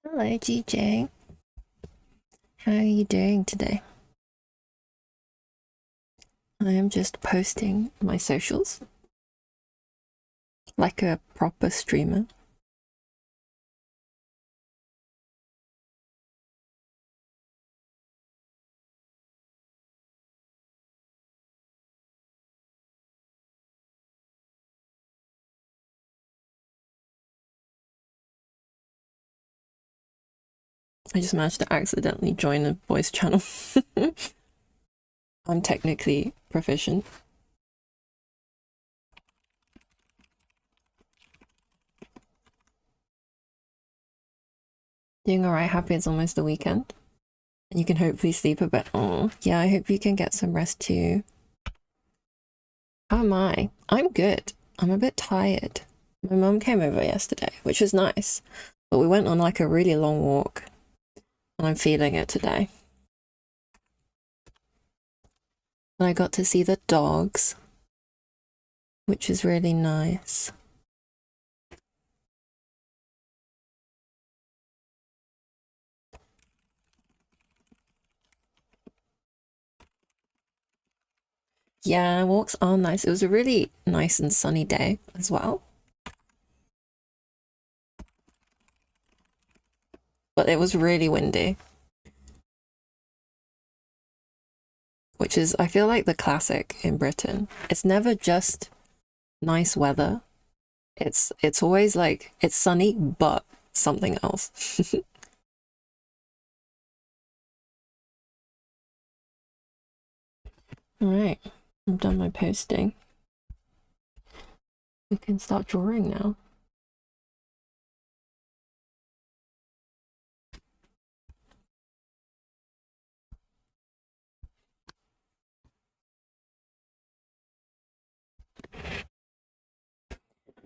Hello, GJ. How are you doing today? I am just posting my socials like a proper streamer. I just managed to accidentally join a voice channel. I'm technically proficient. Doing alright, happy it's almost the weekend. And you can hopefully sleep a bit. Oh, yeah, I hope you can get some rest too. How am I? I'm good. I'm a bit tired. My mum came over yesterday, which was nice. But we went on like a really long walk. And I'm feeling it today. And I got to see the dogs, which is really nice. Yeah, walks are nice. It was a really nice and sunny day as well. But it was really windy, which is, I feel like, the classic in Britain. It's never just nice weather. It's always like it's sunny, but something else. All right, I'm done my posting. We can start drawing now.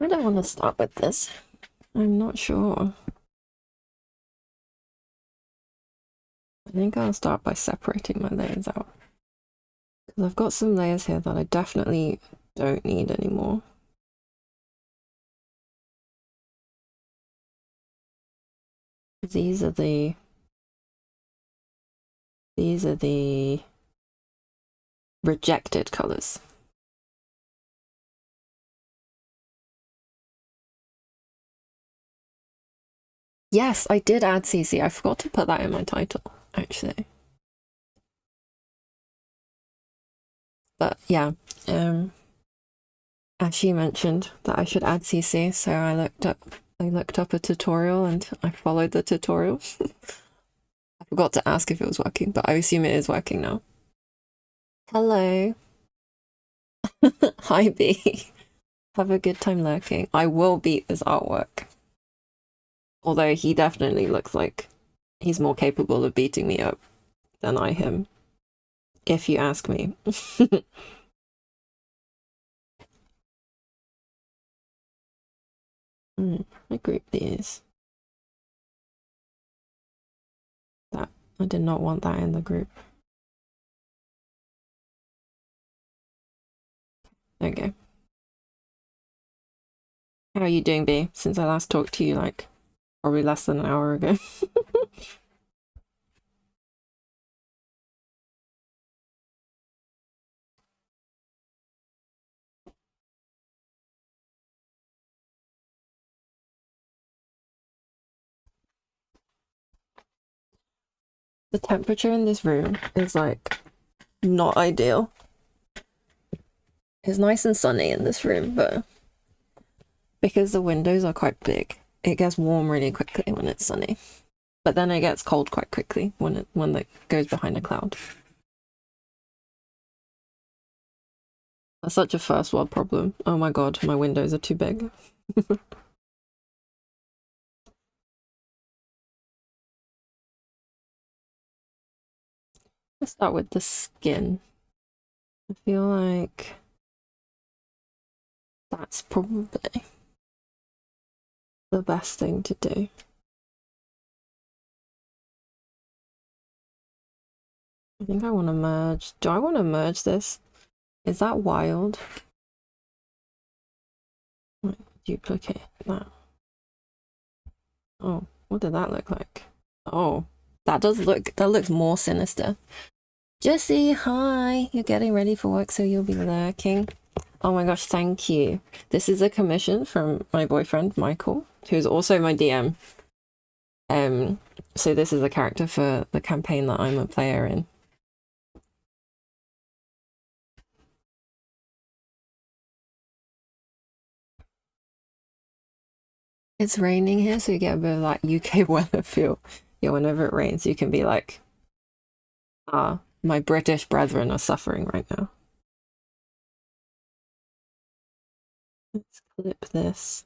I don't want to start with this. I'm not sure. I think I'll start by separating my layers out. Because I've got some layers here that I definitely don't need anymore. These are the rejected colors. Yes, I did add CC. I forgot to put that in my title, actually. But yeah, as she mentioned that I should add CC, so I looked up a tutorial and I followed the tutorial. I forgot to ask if it was working, but I assume it is working now. Hello. Hi B. Have a good time lurking. I will beat this artwork. Although he definitely looks like he's more capable of beating me up than I him, if you ask me. I group these. That I did not want that in the group. There we go. How are you doing, B? Since I last talked to you, like, probably less than an hour ago. The temperature in this room is, like, not ideal. It's nice and sunny in this room, but because the windows are quite big, it gets warm really quickly when it's sunny. But then it gets cold quite quickly when it goes behind a cloud. That's such a first world problem. Oh my god, my windows are too big. Let's start with the skin. I feel like that's probably the best thing to do. I think I want to merge. Do I want to merge this? Is that wild? Duplicate that. Oh, What did that look like? Oh, that looks more sinister. Jesse, hi. You're getting ready for work, so you'll be lurking. Oh my gosh, thank you. This is a commission from my boyfriend, Michael, who's also my DM. So this is a character for the campaign that I'm a player in. It's raining here, so you get a bit of like UK weather feel. Yeah, whenever it rains, you can be like, my British brethren are suffering right now. Let's clip this.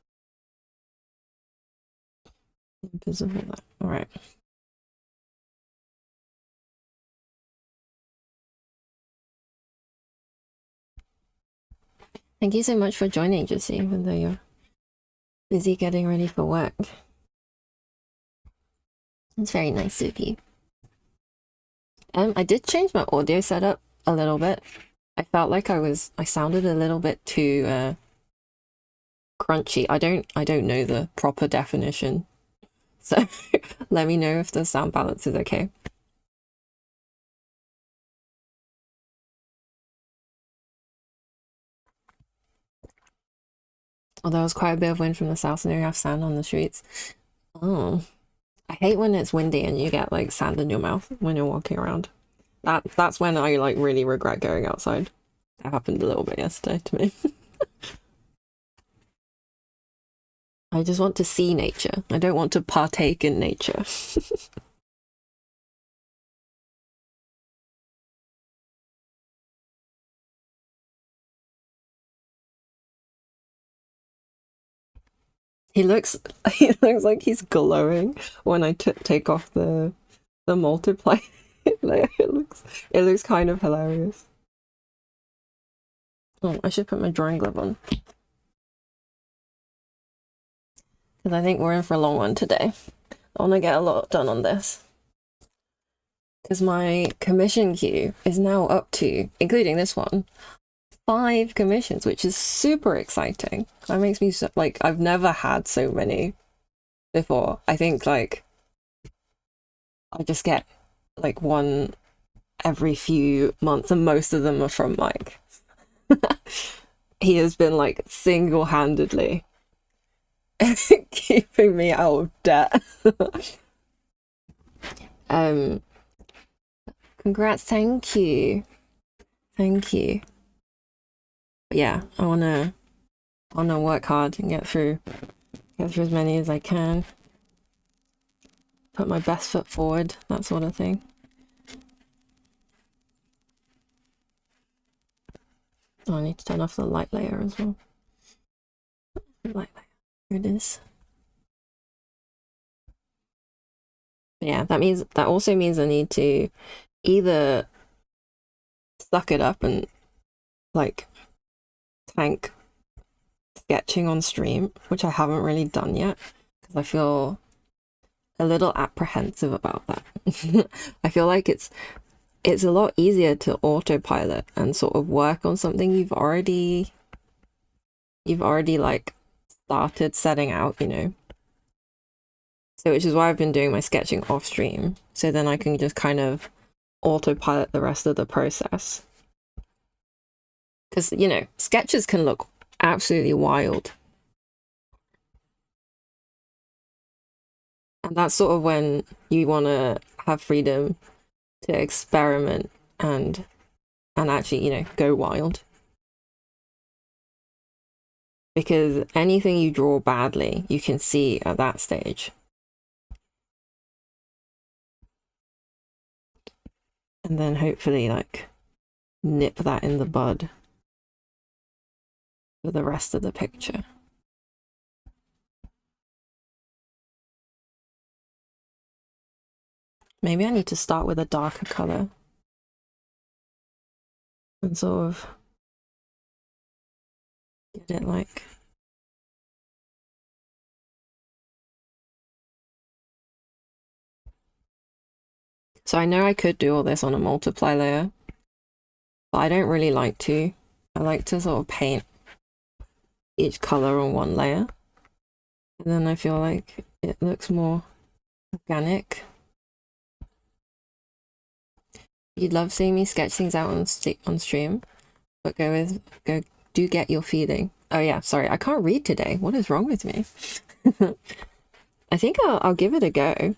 Invisible that. All right. Thank you so much for joining, Jesse, even though you're busy getting ready for work. It's very nice of you. I did change my audio setup a little bit. I felt like I sounded a little bit too crunchy. I don't know the proper definition. So let me know if the sound balance is okay. Oh, there was quite a bit of wind from the south, and now you have sand on the streets. Oh, I hate when it's windy and you get like sand in your mouth when you're walking around. That's when I like really regret going outside. That happened a little bit yesterday to me. I just want to see nature. I don't want to partake in nature. He looks like he's glowing when I take off the multiply layer. It looks kind of hilarious. Oh, I should put my drawing glove on. Because I think we're in for a long one today. I want to get a lot done on this. Because my commission queue is now up to, including this one, 5 commissions, which is super exciting. That makes me so, like, I've never had so many before. I think like I just get like one every few months, and most of them are from Mike. He has been like single-handedly keeping me out of debt. Congrats, thank you. Thank you. But yeah, I wanna work hard and get through as many as I can. Put my best foot forward, that sort of thing. Oh, I need to turn off the light layer as well. Light layer. Here it is. But yeah, that also means I need to either suck it up and like tank sketching on stream, which I haven't really done yet because I feel a little apprehensive about that. I feel like it's a lot easier to autopilot and sort of work on something you've already like started setting out, you know. So which is why I've been doing my sketching off stream, so then I can just kind of autopilot the rest of the process. Because, you know, sketches can look absolutely wild. And that's sort of when you want to have freedom to experiment and actually, you know, go wild. Because anything you draw badly, you can see at that stage. And then hopefully, like, nip that in the bud for the rest of the picture. Maybe I need to start with a darker color and sort of get it like... So I know I could do all this on a multiply layer, but I don't really like to. I like to sort of paint each color on one layer, and then I feel like it looks more Organic. You'd love seeing me sketch things out on stream, but go do get your feeding. Oh yeah, sorry, I can't read today. What is wrong with me? I think I'll give it a go.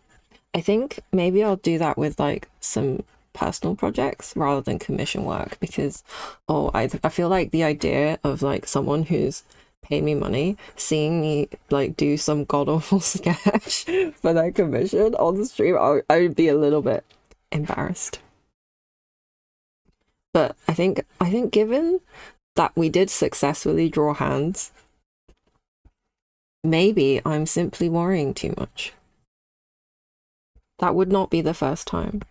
I think maybe I'll do that with like some personal projects rather than commission work because I feel like the idea of like someone who's paid me money seeing me like do some god awful sketch for that commission on the stream, I would be a little bit embarrassed. But I think given that we did successfully draw hands, maybe I'm simply worrying too much. That would not be the first time.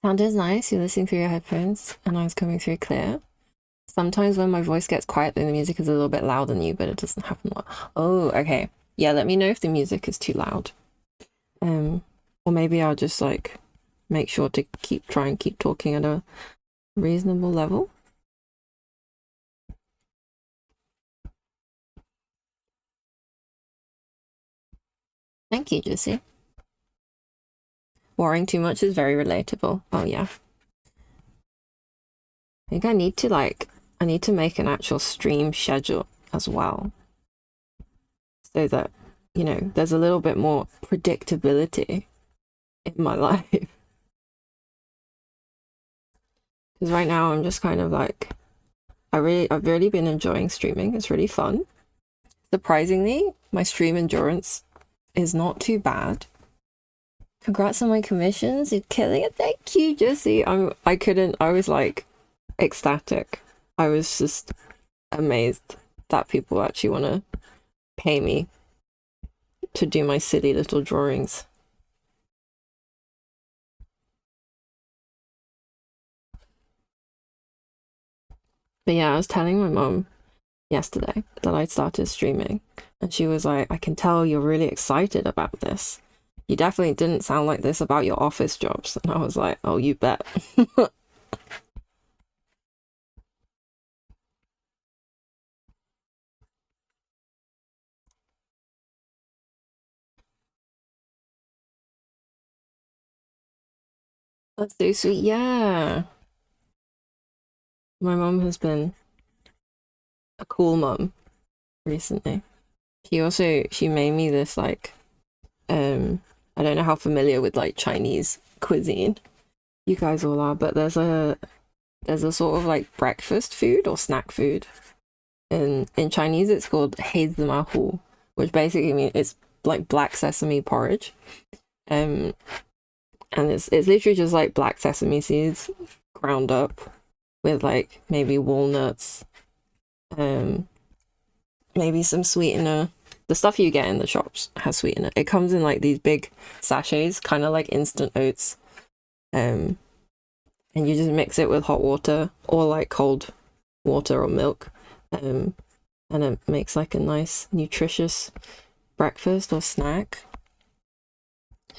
Sound is nice. You're listening through your headphones and I was coming through clear. Sometimes when my voice gets quiet, then the music is a little bit louder than you, but it doesn't happen a lot. Oh, okay. Yeah, let me know if the music is too loud. Or maybe I'll just like make sure to try and keep talking at a reasonable level. Thank you, Jessie. Worrying too much is very relatable. Oh yeah. I think I need to make an actual stream schedule as well. So that, there's a little bit more predictability in my life. Because right now I'm just kind of like I've really been enjoying streaming. It's really fun. Surprisingly, my stream endurance is not too bad. Congrats on my commissions. You're killing it. Thank you, Jessie. I was like ecstatic. I was just amazed that people actually want to pay me to do my silly little drawings. But yeah, I was telling my mom yesterday that I started streaming, and she was like, I can tell you're really excited about this. You definitely didn't sound like this about your office jobs. And I was like, oh, you bet. That's so sweet. Yeah. My mom has been a cool mom recently. She made me this like I don't know how familiar with like Chinese cuisine you guys all are, but there's a sort of like breakfast food or snack food. In Chinese it's called heizemahu, which basically means it's like black sesame porridge. Um and it's literally just like black sesame seeds ground up with like maybe walnuts, um maybe some sweetener. The stuff you get in the shops has sweetener. It comes in like these big sachets, kind of like instant oats. And you just mix it with hot water or like cold water or milk. And it makes like a nice nutritious breakfast or snack.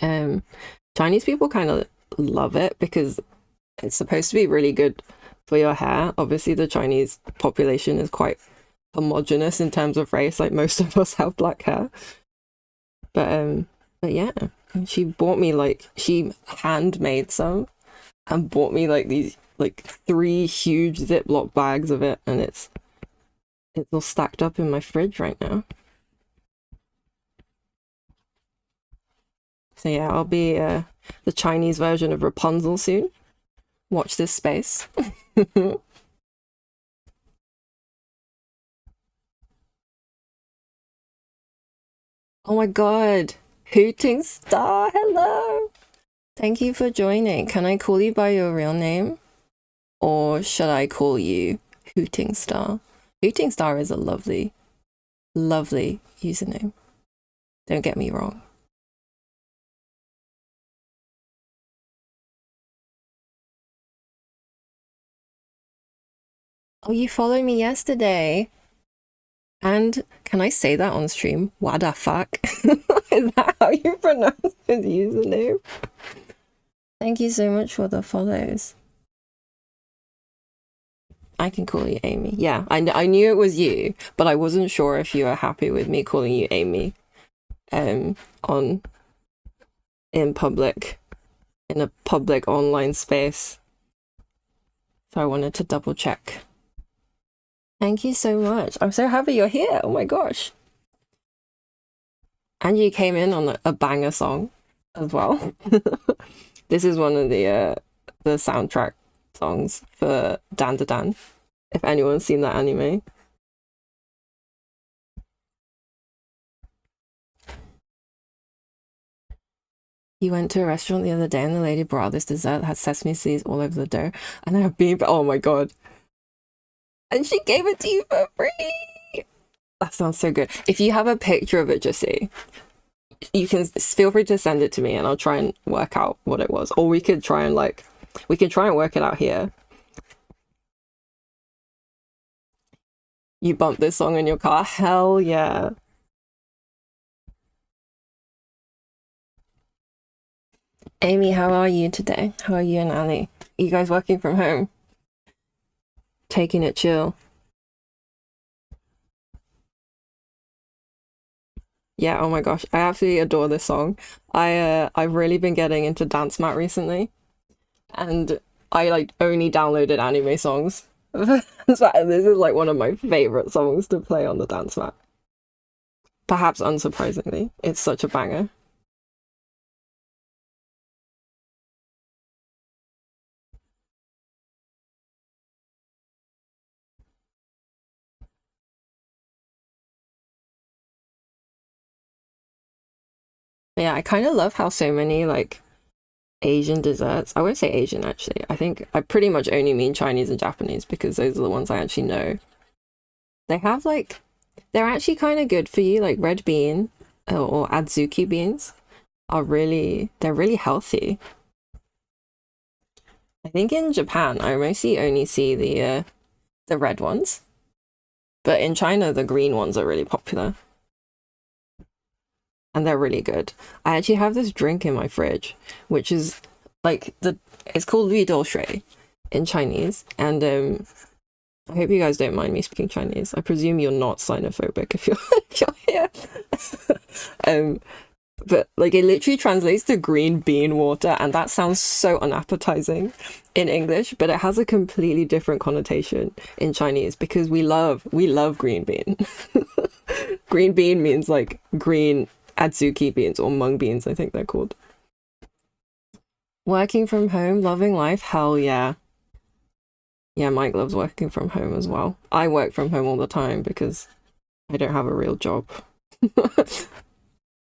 Chinese people kind of love it because it's supposed to be really good for your hair. Obviously, the Chinese population is quite homogenous in terms of race. Like most of us have black hair, but yeah, and she handmade some and bought me like these like 3 huge Ziploc bags of it, and it's all stacked up in my fridge right now. So yeah, I'll be the Chinese version of Rapunzel soon. Watch this space. Oh my god. Hooting Star, hello. Thank you for joining. Can I call you by your real name? Or should I call you Hooting Star? Hooting Star is a lovely, lovely username. Don't get me wrong. Oh, you followed me yesterday. And can I say that on stream? What the fuck? Is that how you pronounce his username? Thank you so much for the follows. I can call you Amy. Yeah, I knew it was you, but I wasn't sure if you were happy with me calling you Amy. On in public, in a public online space. So I wanted to double check. Thank you so much. I'm so happy you're here. Oh my gosh. And you came in on a banger song as well. This is one of the soundtrack songs for Dan Da Dan, if anyone's seen that anime. You went to a restaurant the other day and the lady brought this dessert that had sesame seeds all over the dough. And I've been, oh my god. And she gave it to you for free. That sounds so good. If you have a picture of it, Jessie, you can feel free to send it to me and I'll try and work out what it was. Or we could try and work it out here. You bumped this song in your car? Hell yeah. Amy, how are you today? How are you and Annie? Are you guys working from home? Taking it chill? Yeah, oh my gosh, I absolutely adore this song. I've really been getting into Dance Mat recently, and I like only downloaded anime songs. So this is like one of my favorite songs to play on the Dance Mat. Perhaps unsurprisingly, it's such a banger. Yeah, I kind of love how so many like Asian desserts. I won't say Asian actually. I think I pretty much only mean Chinese and Japanese because those are the ones I actually know. They have like they're actually kind of good for you, like red bean or adzuki beans are they're really healthy. I think in Japan I mostly only see the red ones, but in China the green ones are really popular. And they're really good. I actually have this drink in my fridge, which is like it's called Lu Dou Shui in Chinese, and I hope you guys don't mind me speaking Chinese. I presume you're not xenophobic if you're if you're here. But like it literally translates to green bean water, and that sounds so unappetizing in English, but it has a completely different connotation in Chinese because we love green bean. Green bean means like green adzuki beans or mung beans, I think they're called. Working from home, loving life, hell yeah. Yeah, Mike loves working from home as well. I work from home all the time because I don't have a real job.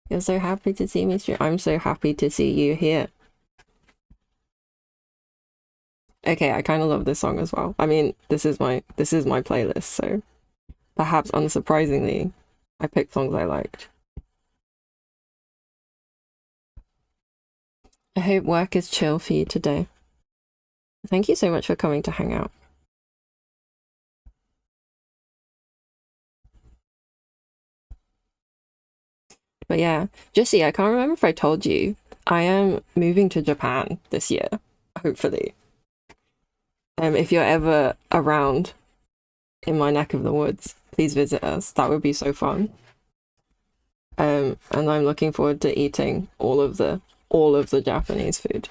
You're so happy to see me stream. I'm so happy to see you here. Okay, I kind of love this song as well. I mean, this is my playlist, so perhaps unsurprisingly, I picked songs I liked. I hope work is chill for you today. Thank you so much for coming to hang out. But yeah, Jessie, I can't remember if I told you, I am moving to Japan this year, hopefully. If you're ever around in my neck of the woods, please visit us. That would be so fun. And I'm looking forward to eating all of the Japanese food.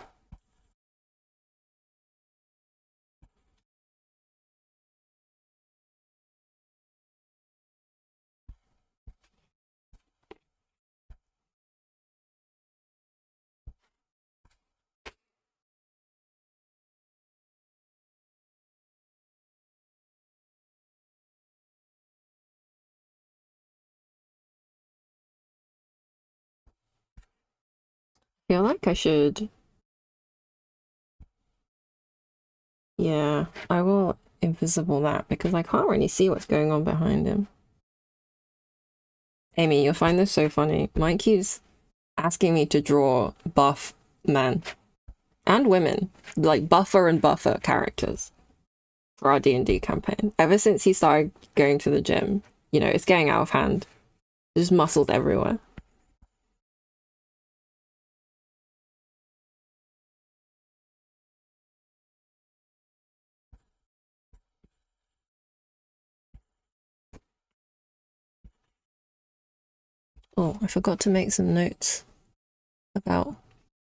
I feel like I should. Yeah, I will invisible that because I can't really see what's going on behind him. Amy, you'll find this so funny. Mike keeps asking me to draw buff men and women, like buffer and buffer characters for our D&D campaign. Ever since he started going to the gym, you know, it's getting out of hand. There's muscles everywhere. Oh, I forgot to make some notes about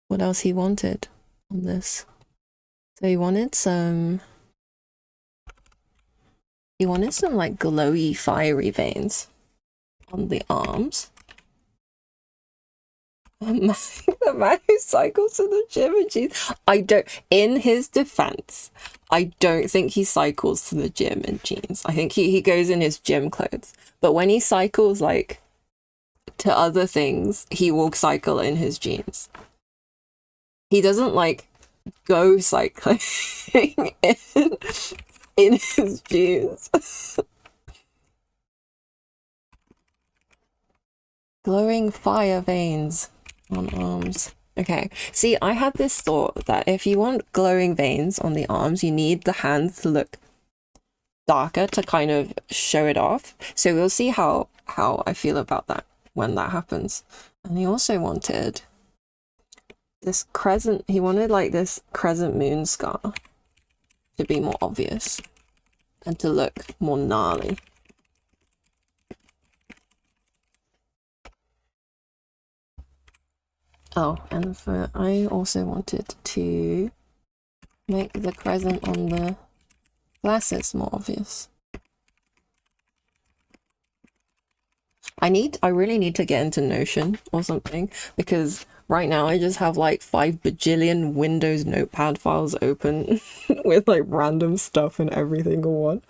what else he wanted on this. So he wanted some like glowy, fiery veins on the arms. The man who cycles to the gym in jeans. In his defense, I don't think he cycles to the gym in jeans. I think he goes in his gym clothes. But when he cycles like to other things, he will cycle in his jeans. He doesn't like go cycling in his jeans. Glowing fire veins on arms. Okay, see, I had this thought that if you want glowing veins on the arms, you need the hands to look darker to kind of show it off. So we'll see how I feel about that when that happens. And he also wanted this crescent, he wanted like this crescent moon scar to be more obvious and to look more gnarly. Oh, and I also wanted to make the crescent on the glasses more obvious. I really need to get into Notion or something, because right now I just have like 5 bajillion Windows Notepad files open with like random stuff in every single one.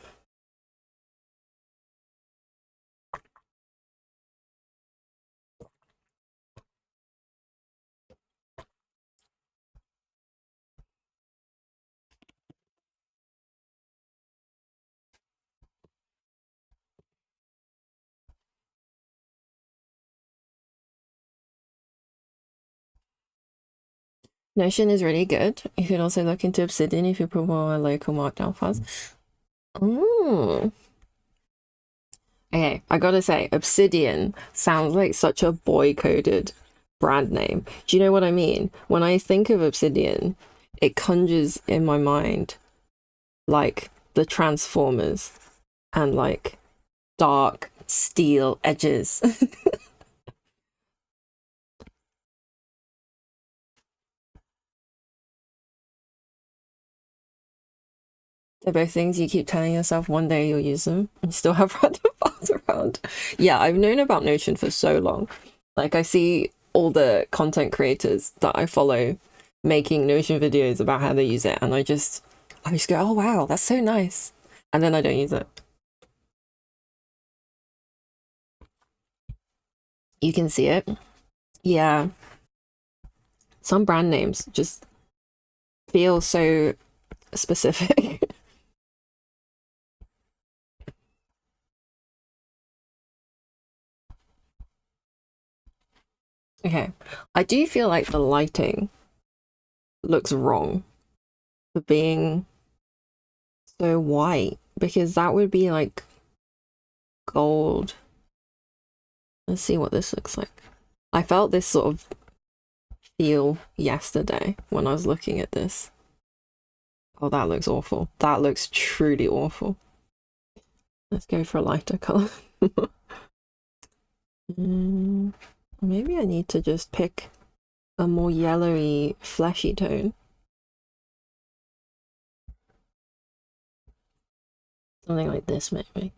Notion is really good. You could also look into Obsidian if you prefer local markdown files. Ooh. Okay, I gotta say, Obsidian sounds like such a boy-coded brand name. Do you know what I mean? When I think of Obsidian, it conjures in my mind like the Transformers and like dark steel edges. They're both things you keep telling yourself one day you'll use them and still have random files around. Yeah, I've known about Notion for so long. Like, I see all the content creators that I follow making Notion videos about how they use it, and I just go, oh wow, that's so nice. And then I don't use it. You can see it. Yeah. Some brand names just feel so specific. Okay. I do feel like the lighting looks wrong for being so white, because that would be like gold. Let's see what this looks like. I felt this sort of feel yesterday when I was looking at this. Oh, that looks awful. That looks truly awful. Let's go for a lighter color. Maybe I need to just pick a more yellowy, fleshy tone. Something like this, maybe.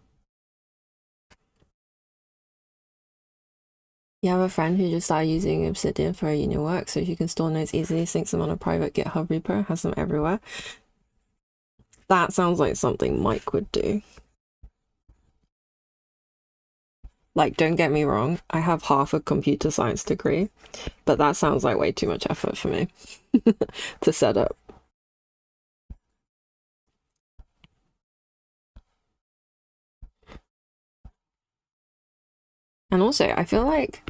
You have a friend who just started using Obsidian for her uni work, so she can store notes easily, syncs them on a private GitHub repo, has them everywhere. That sounds like something Mike would do. Like, don't get me wrong, I have half a computer science degree, but that sounds like way too much effort for me to set up. And also, I feel like...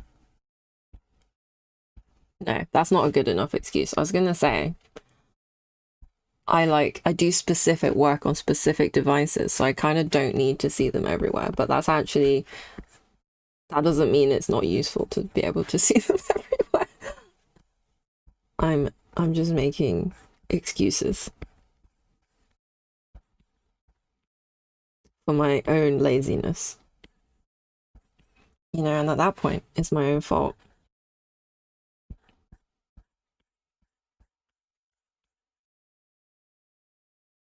No, that's not a good enough excuse. I was gonna say, I do specific work on specific devices, so I kind of don't need to see them everywhere. But that's actually, that doesn't mean it's not useful to be able to see them everywhere. I'm just making excuses for my own laziness. You know, and at that point, it's my own fault.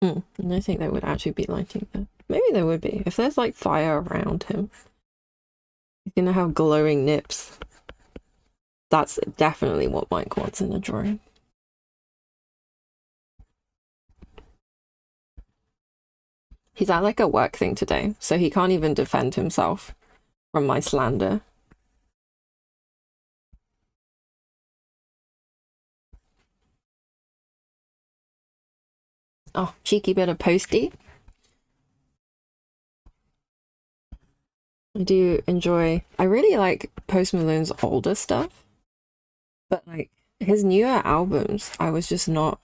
I don't think they would actually be lighting there. Maybe there would be. If there's like fire around him, he's gonna have glowing nips. That's definitely what Mike wants in a drawing. He's at like a work thing today, so he can't even defend himself from my slander. Oh, cheeky bit of Posty. I do enjoy, I really like Post Malone's older stuff, but like his newer albums, I was just not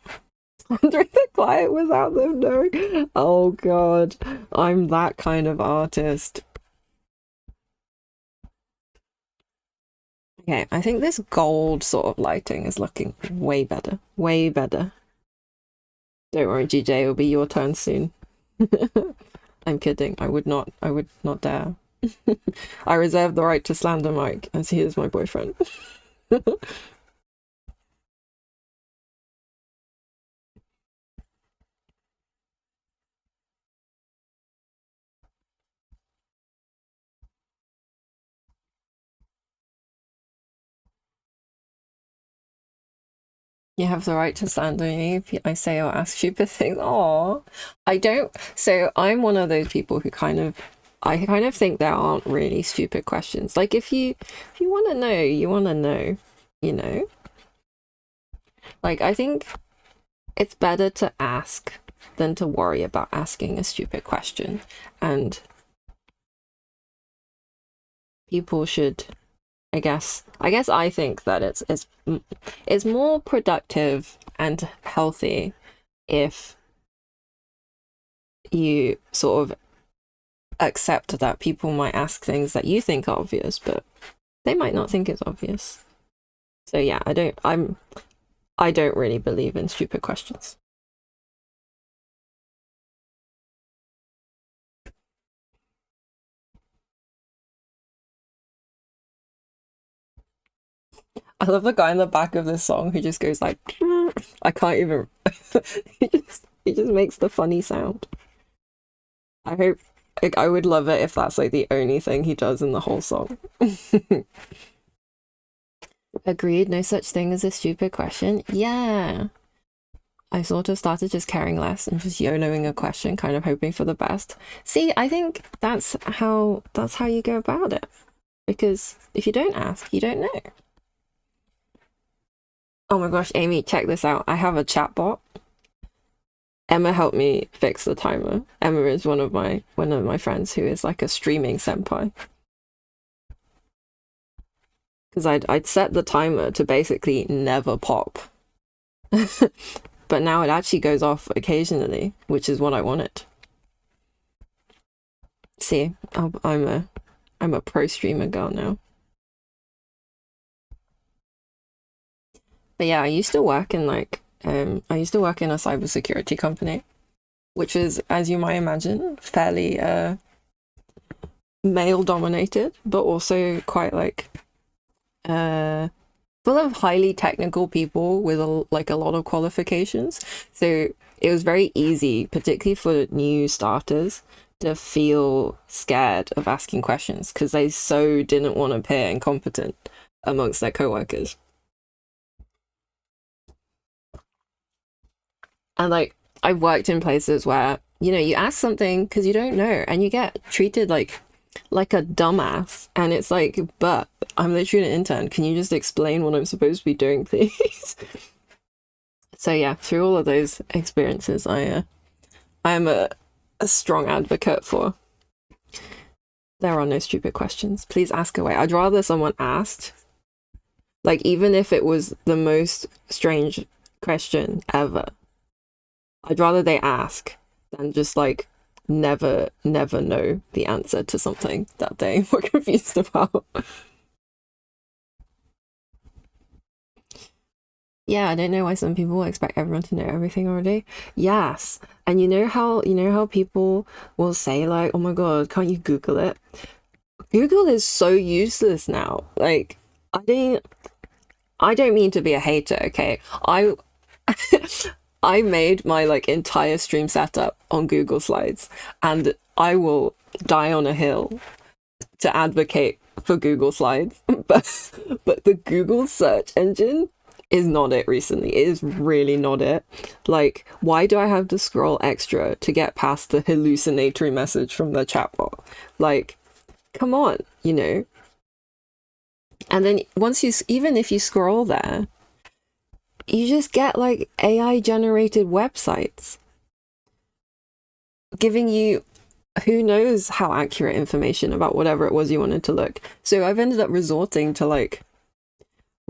slandering the client without them knowing. Oh god, I'm that kind of artist. Okay, I think this gold sort of lighting is looking way better. Way better. Don't worry, GJ, it'll be your turn soon. I'm kidding. I would not dare. I reserve the right to slander Mike, as he is my boyfriend. You have the right to slander me if I say or ask stupid things. Aw, I don't. So I'm one of those people who I kind of think there aren't really stupid questions. Like if you want to know, you want to know, you know. Like I think it's better to ask than to worry about asking a stupid question, and people should. I think that it's more productive and healthy if you sort of accept that people might ask things that you think are obvious, but they might not think it's obvious. So yeah, I don't really believe in stupid questions. I love the guy in the back of this song who just goes like, I can't even. he just makes the funny sound. I hope. Like, I would love it if that's like the only thing he does in the whole song. Agreed. No such thing as a stupid question. Yeah. I sort of started just caring less and just YOLOing a question, kind of hoping for the best. See, I think that's how you go about it. Because if you don't ask, you don't know. Oh my gosh, Amy, check this out. I have a chatbot. Emma helped me fix the timer. Emma is one of my friends who is like a streaming senpai. Because I'd set the timer to basically never pop. But now it actually goes off occasionally, which is what I wanted. See, I'm a pro streamer girl now. But yeah, I used to work in a cybersecurity company, which is, as you might imagine, fairly male dominated, but also quite like full of highly technical people with a lot of qualifications. So it was very easy, particularly for new starters, to feel scared of asking questions because they so didn't want to appear incompetent amongst their coworkers. And like I've worked in places where, you know, you ask something because you don't know and you get treated like a dumbass, and it's like, but I'm literally an intern. Can you just explain what I'm supposed to be doing, please? So yeah, through all of those experiences, I am a strong advocate for there are no stupid questions. Please ask away. I'd rather someone asked, like even if it was the most strange question ever. I'd rather they ask than just like never know the answer to something that they were confused about. Yeah, I don't know why some people expect everyone to know everything already. Yes. And you know how people will say like, "Oh my God, can't you Google it?" Google is so useless now. Like, I don't mean to be a hater, okay? I made my like entire stream setup on Google Slides, and I will die on a hill to advocate for Google Slides, but the Google search engine is not it recently. It is really not it. Like, why do I have to scroll extra to get past the hallucinatory message from the chatbot? Like, come on, you know? And then even if you scroll there, you just get like AI generated websites giving you who knows how accurate information about whatever it was you wanted to look. So I've ended up resorting to like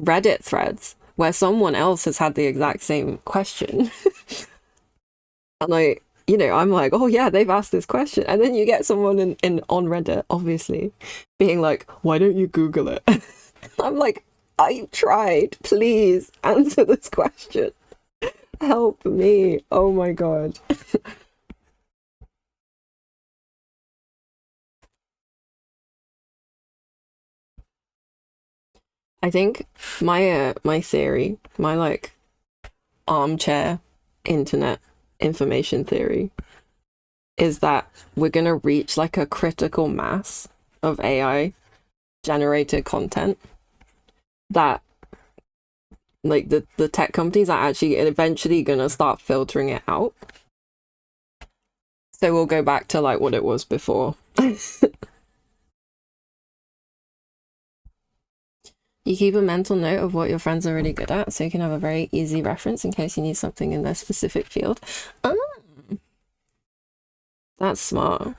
Reddit threads where someone else has had the exact same question. And I'm like, oh yeah, they've asked this question. And then you get someone in on Reddit, obviously, being like, why don't you Google it? I'm like, I tried. Please answer this question. Help me. Oh my God. I think my theory, my like armchair internet information theory is that we're gonna reach like a critical mass of AI generated content that like the tech companies are actually eventually gonna start filtering it out. So we'll go back to like what it was before. You keep a mental note of what your friends are really good at, so you can have a very easy reference in case you need something in their specific field. Oh, that's smart.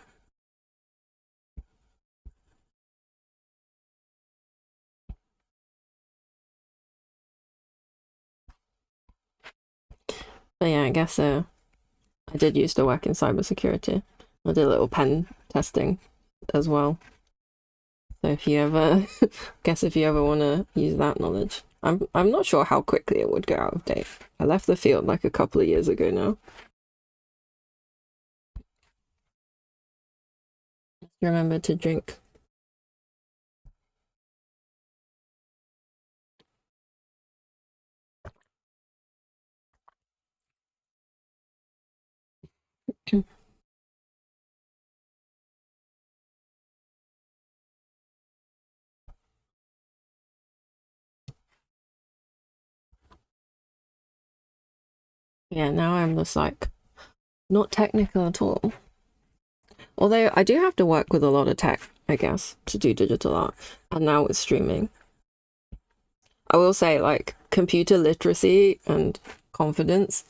But yeah, I guess I did used to work in cybersecurity. I did a little pen testing as well. So if you ever, guess if you ever want to use that knowledge, I'm not sure how quickly it would go out of date. I left the field like a couple of years ago now. Remember to drink. Yeah, now I'm just like not technical at all. Although I do have to work with a lot of tech, I guess, to do digital art, and now with streaming. I will say, like, computer literacy and confidence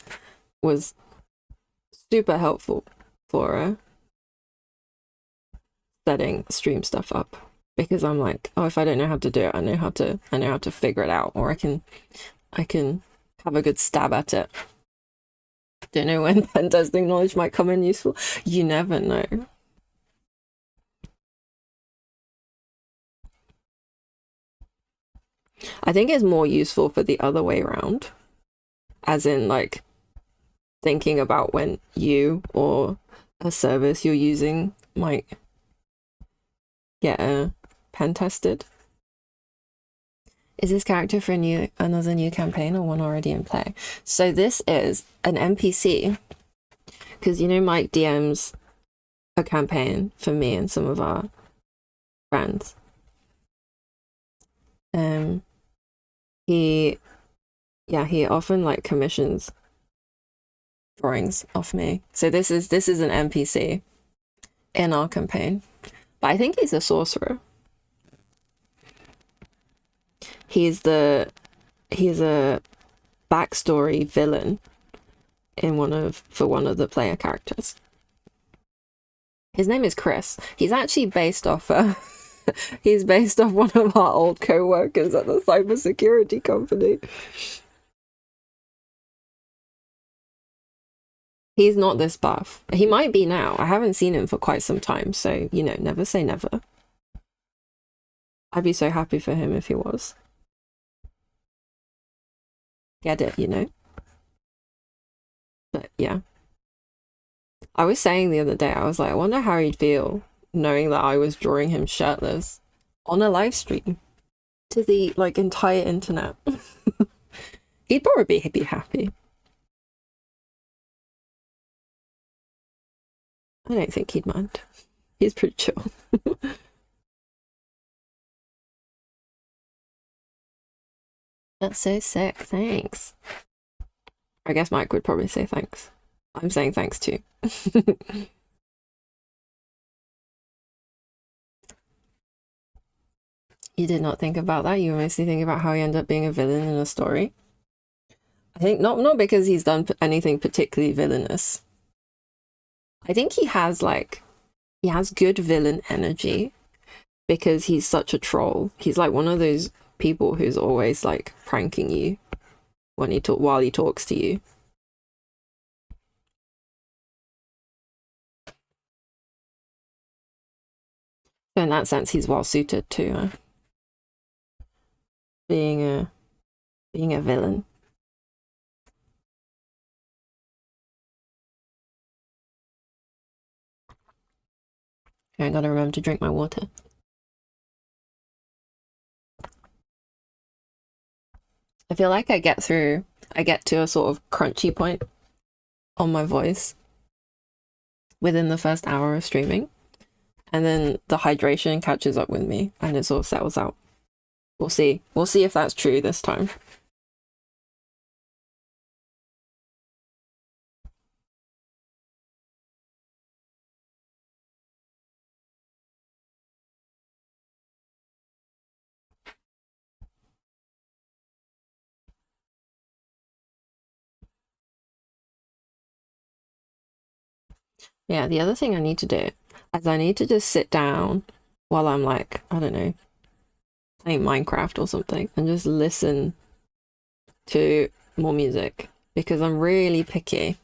was super helpful for setting stream stuff up because I'm like, oh, if I don't know how to do it, I know how to figure it out, or I can have a good stab at it. Don't know when pen testing knowledge might come in useful. You never know. I think it's more useful for the other way around, as in like thinking about when you or a service you're using might get a pen tested. Is this character for another new campaign or one already in play? So this is an NPC because Mike DMs a campaign for me and some of our friends. He often like commissions drawings off me. So this is an NPC in our campaign, but I think he's a sorcerer. He's a backstory villain for one of the player characters. His name is Chris. He's actually based off he's based off one of our old co-workers at the cybersecurity company. He's not this buff. He might be now. I haven't seen him for quite some time, so, you know, never say never. I'd be so happy for him if he was. Get it, you know? But yeah. I was saying the other day, I was like, I wonder how he'd feel knowing that I was drawing him shirtless on a live stream to the, like, entire internet. He'd probably be happy. I don't think he'd mind. He's pretty chill. That's so sick, thanks. I guess Mike would probably say thanks. I'm saying thanks too. You did not think about that? You were mostly thinking about how he ended up being a villain in a story? I think not because he's done anything particularly villainous. I think he has good villain energy because he's such a troll. He's like one of those people who's always like pranking you when while he talks to you. So in that sense, he's well suited to being a villain. I gotta remember to drink my water. I feel like I get to a sort of crunchy point on my voice within the first hour of streaming, and then the hydration catches up with me and it sort of settles out. We'll see if that's true this time. Yeah, the other thing I need to do is I need to just sit down while I'm like, I don't know, playing Minecraft or something and just listen to more music because I'm really picky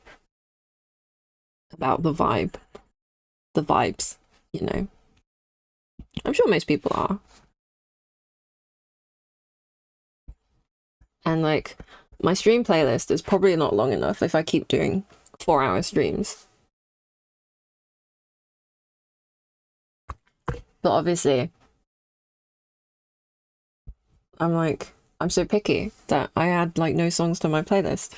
about the vibes, you know. I'm sure most people are. And like my stream playlist is probably not long enough if I keep doing 4-hour streams. But obviously, I'm so picky that I add like no songs to my playlist.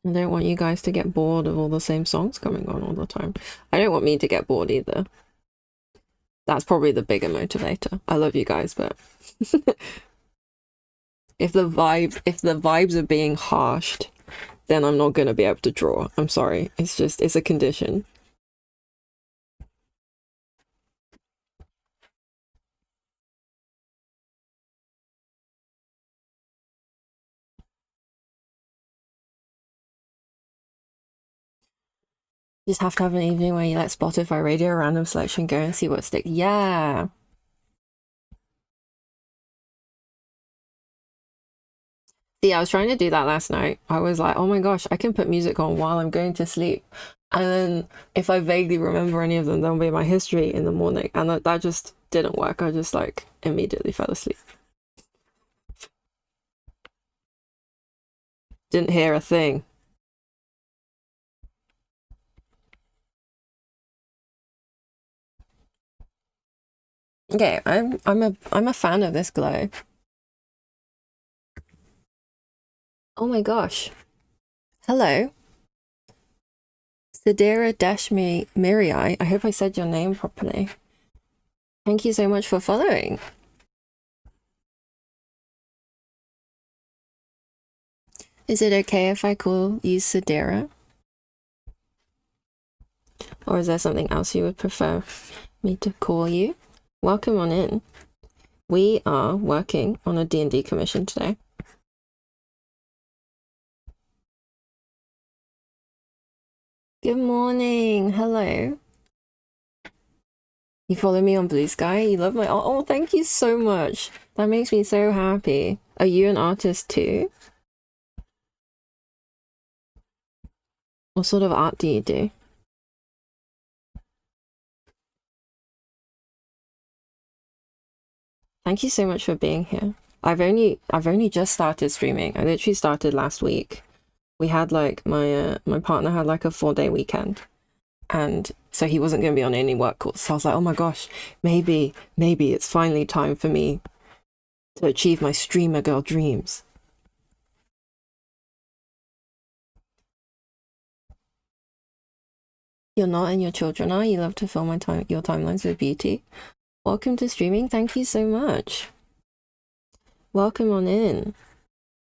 I don't want you guys to get bored of all the same songs coming on all the time. I don't want me to get bored either. That's probably the bigger motivator. I love you guys, but if the vibes are being harshed, then I'm not gonna be able to draw. I'm sorry. It's a condition. You just have to have an evening where you let Spotify radio random selection go and see what sticks. Yeah. See, I was trying to do that last night. I was like, oh my gosh, I can put music on while I'm going to sleep. And then if I vaguely remember any of them, they'll be my history in the morning. And that just didn't work. I just like immediately fell asleep. Didn't hear a thing. Okay, I'm a fan of this glow. Oh my gosh. Hello. Sadira Dashmi Mirai. I hope I said your name properly. Thank you so much for following. Is it okay if I call you Sadira? Or is there something else you would prefer me to call you? Welcome on in. We are working on a D&D commission today. Good morning. Hello. You follow me on Blue Sky? You love my art? Oh, thank you so much. That makes me so happy. Are you an artist too? What sort of art do you do? Thank you so much for being here. I've only just started streaming. I literally started last week. We had like my partner had like a 4-day weekend, and so he wasn't going to be on any work calls. So I was like, oh my gosh, maybe it's finally time for me to achieve my streamer girl dreams. You're not, and your children are. You love to fill your timelines with beauty. Welcome to streaming. Thank you so much. Welcome on in.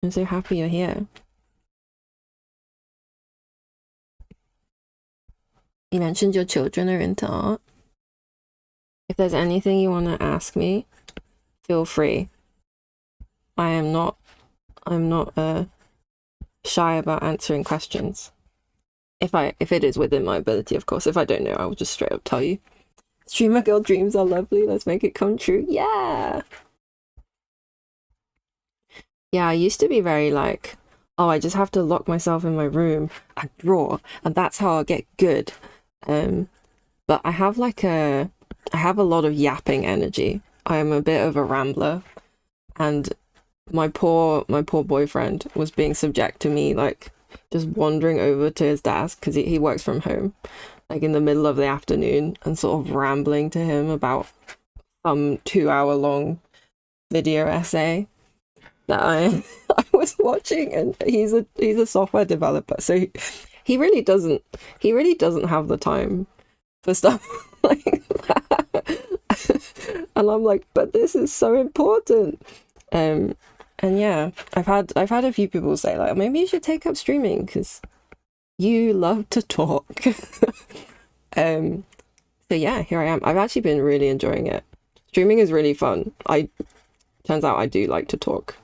I'm so happy you're here. You mentioned your children are into art. If there's anything you want to ask me, feel free. I'm not shy about answering questions. If it is within my ability, of course. If I don't know, I will just straight up tell you. Streamer girl dreams are lovely. Let's make it come true. Yeah. Yeah, I used to be very like, oh, I just have to lock myself in my room and draw, and that's how I'll get good. But I have a lot of yapping energy. I am a bit of a rambler, and my poor boyfriend was being subject to me like just wandering over to his desk because he works from home, like in the middle of the afternoon, and sort of rambling to him about some 2-hour long video essay that I I was watching, and he's a software developer, so he really doesn't have the time for stuff like that. And I'm like, but this is so important. And yeah, I've had a few people say like, maybe you should take up streaming because you love to talk. So yeah, here I am. I've actually been really enjoying it. Streaming is really fun. Turns out I do like to talk.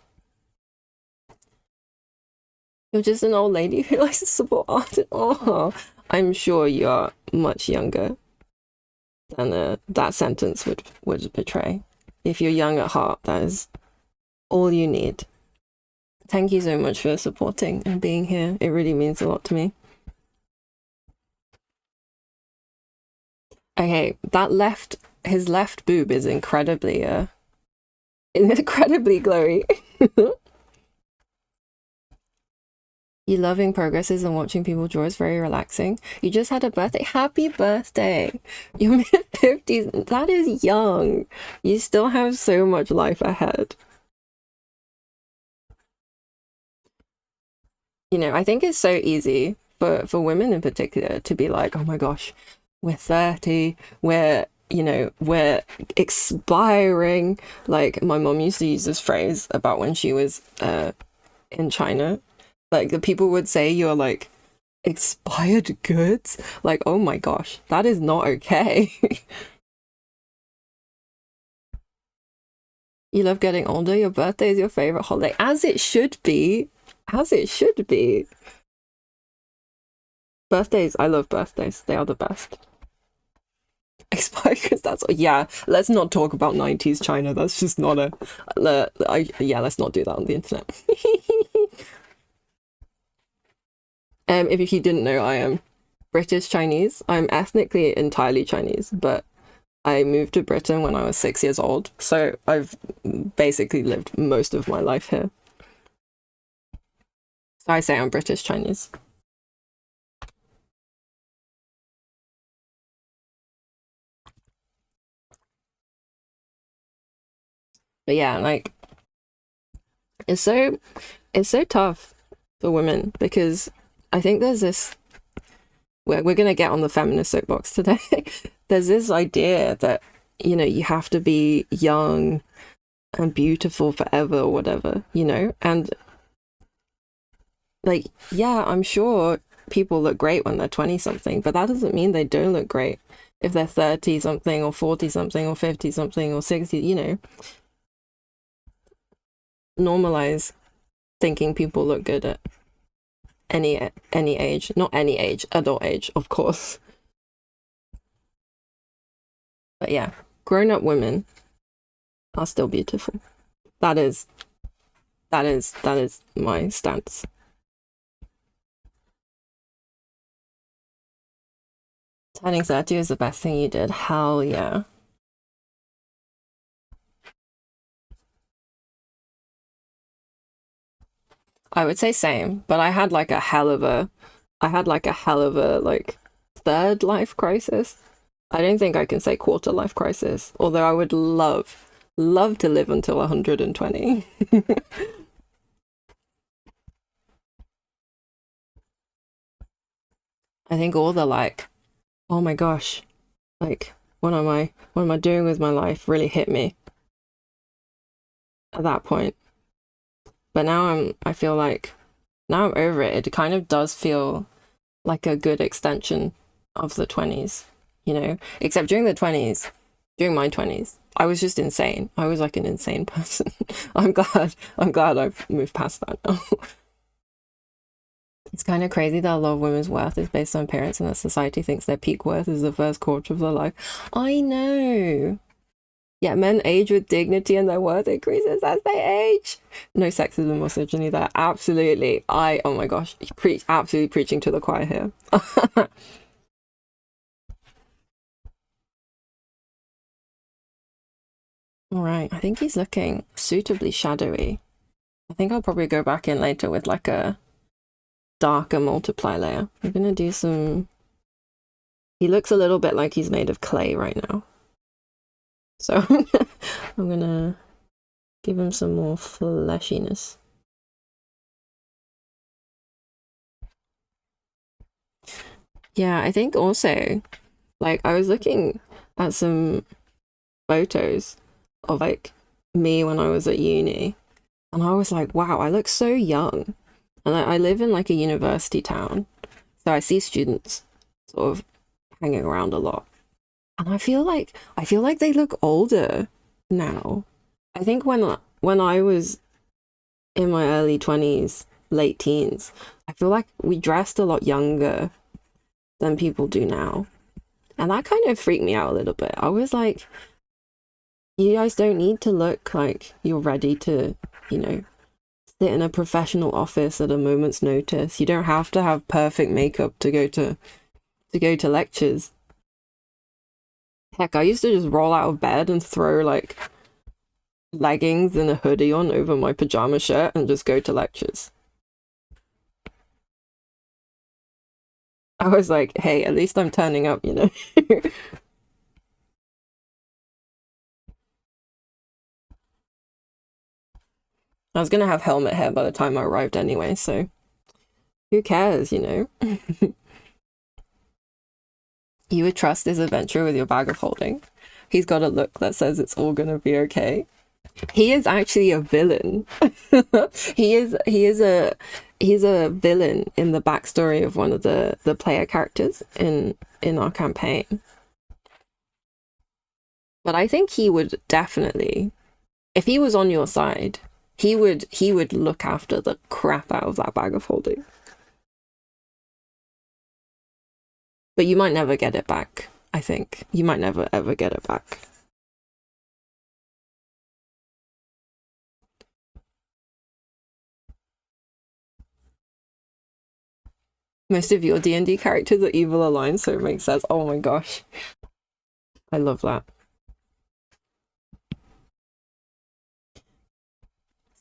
You're just an old lady who likes to support art. Oh, I'm sure you're much younger than that sentence would betray. If you're young at heart, that is all you need. Thank you so much for supporting and being here. It really means a lot to me. Okay, his left boob is incredibly glowy. You loving progresses and watching people draw is very relaxing. You just had a birthday. Happy birthday. You're mid-50s. That is young. You still have so much life ahead. You know, I think it's so easy for women in particular to be like, oh my gosh, we're 30, we're expiring. Like my mom used to use this phrase about when she was in China. Like the people would say you're like expired goods. Like, oh my gosh, that is not okay. You love getting older. Your birthday is your favorite holiday, as it should be. As it should be. Birthdays, I love birthdays. They are the best. Expired goods, that's yeah. Let's not talk about 90s China. That's just not yeah. Let's not do that on the internet. If you didn't know, I am British Chinese. I'm ethnically entirely Chinese, but I moved to Britain when I was 6 years old, so I've basically lived most of my life here. So I say I'm British Chinese. But yeah, like it's so tough for women because I think there's this we're gonna get on the feminist soapbox today. There's this idea that you have to be young and beautiful forever or whatever, and like yeah, I'm sure people look great when they're 20 something, but that doesn't mean they don't look great if they're 30 something or 40 something or 50 something or 60. Normalize thinking people look good at any age, not any age, adult age, of course. But yeah, grown-up women are still beautiful. That is my stance. Turning 30 is the best thing you did. Hell yeah. I would say same, but I had like a hell of a like third life crisis. I don't think I can say quarter life crisis, although I would love to live until 120. I think all the like, oh my gosh, like what am I doing with my life really hit me at that point. But now I feel like now I'm over it. It kind of does feel like a good extension of the 20s, you know? Except during my 20s, I was just insane. I was like an insane person. I'm glad I've moved past that now. It's kind of crazy that a lot of women's worth is based on appearance and that society thinks their peak worth is the first quarter of their life. I know. Yeah, men age with dignity and their worth increases as they age. No sexism or misogyny there. Absolutely. Oh my gosh, absolutely preaching to the choir here. All right, I think he's looking suitably shadowy. I think I'll probably go back in later with like a darker multiply layer. I'm gonna do some. He looks a little bit like he's made of clay right now. So I'm gonna give him some more fleshiness. Yeah, I think also, like, I was looking at some photos of like me when I was at uni, and I was like, wow, I look so young. And I live in like a university town, so I see students sort of hanging around a lot. And I feel like they look older now. I think when I was in my early 20s, late teens, I feel like we dressed a lot younger than people do now. And that kind of freaked me out a little bit. I was like, you guys don't need to look like you're ready to, you know, sit in a professional office at a moment's notice. You don't have to have perfect makeup to go to lectures. Heck, I used to just roll out of bed and throw like leggings and a hoodie on over my pajama shirt and just go to lectures. I was like, hey, at least I'm turning up, you know? I was gonna have helmet hair by the time I arrived anyway, so who cares, you know? You would trust this adventurer with your bag of holding. He's got a look that says it's all gonna be okay. He is actually a villain. He's a villain in the backstory of one of the player characters in our campaign. But I think he would definitely, if he was on your side, he would look after the crap out of that bag of holding. But you might never get it back. I think you might never ever get it back. Most of your D&D characters are evil aligned, so it makes sense. Oh my gosh, I love that.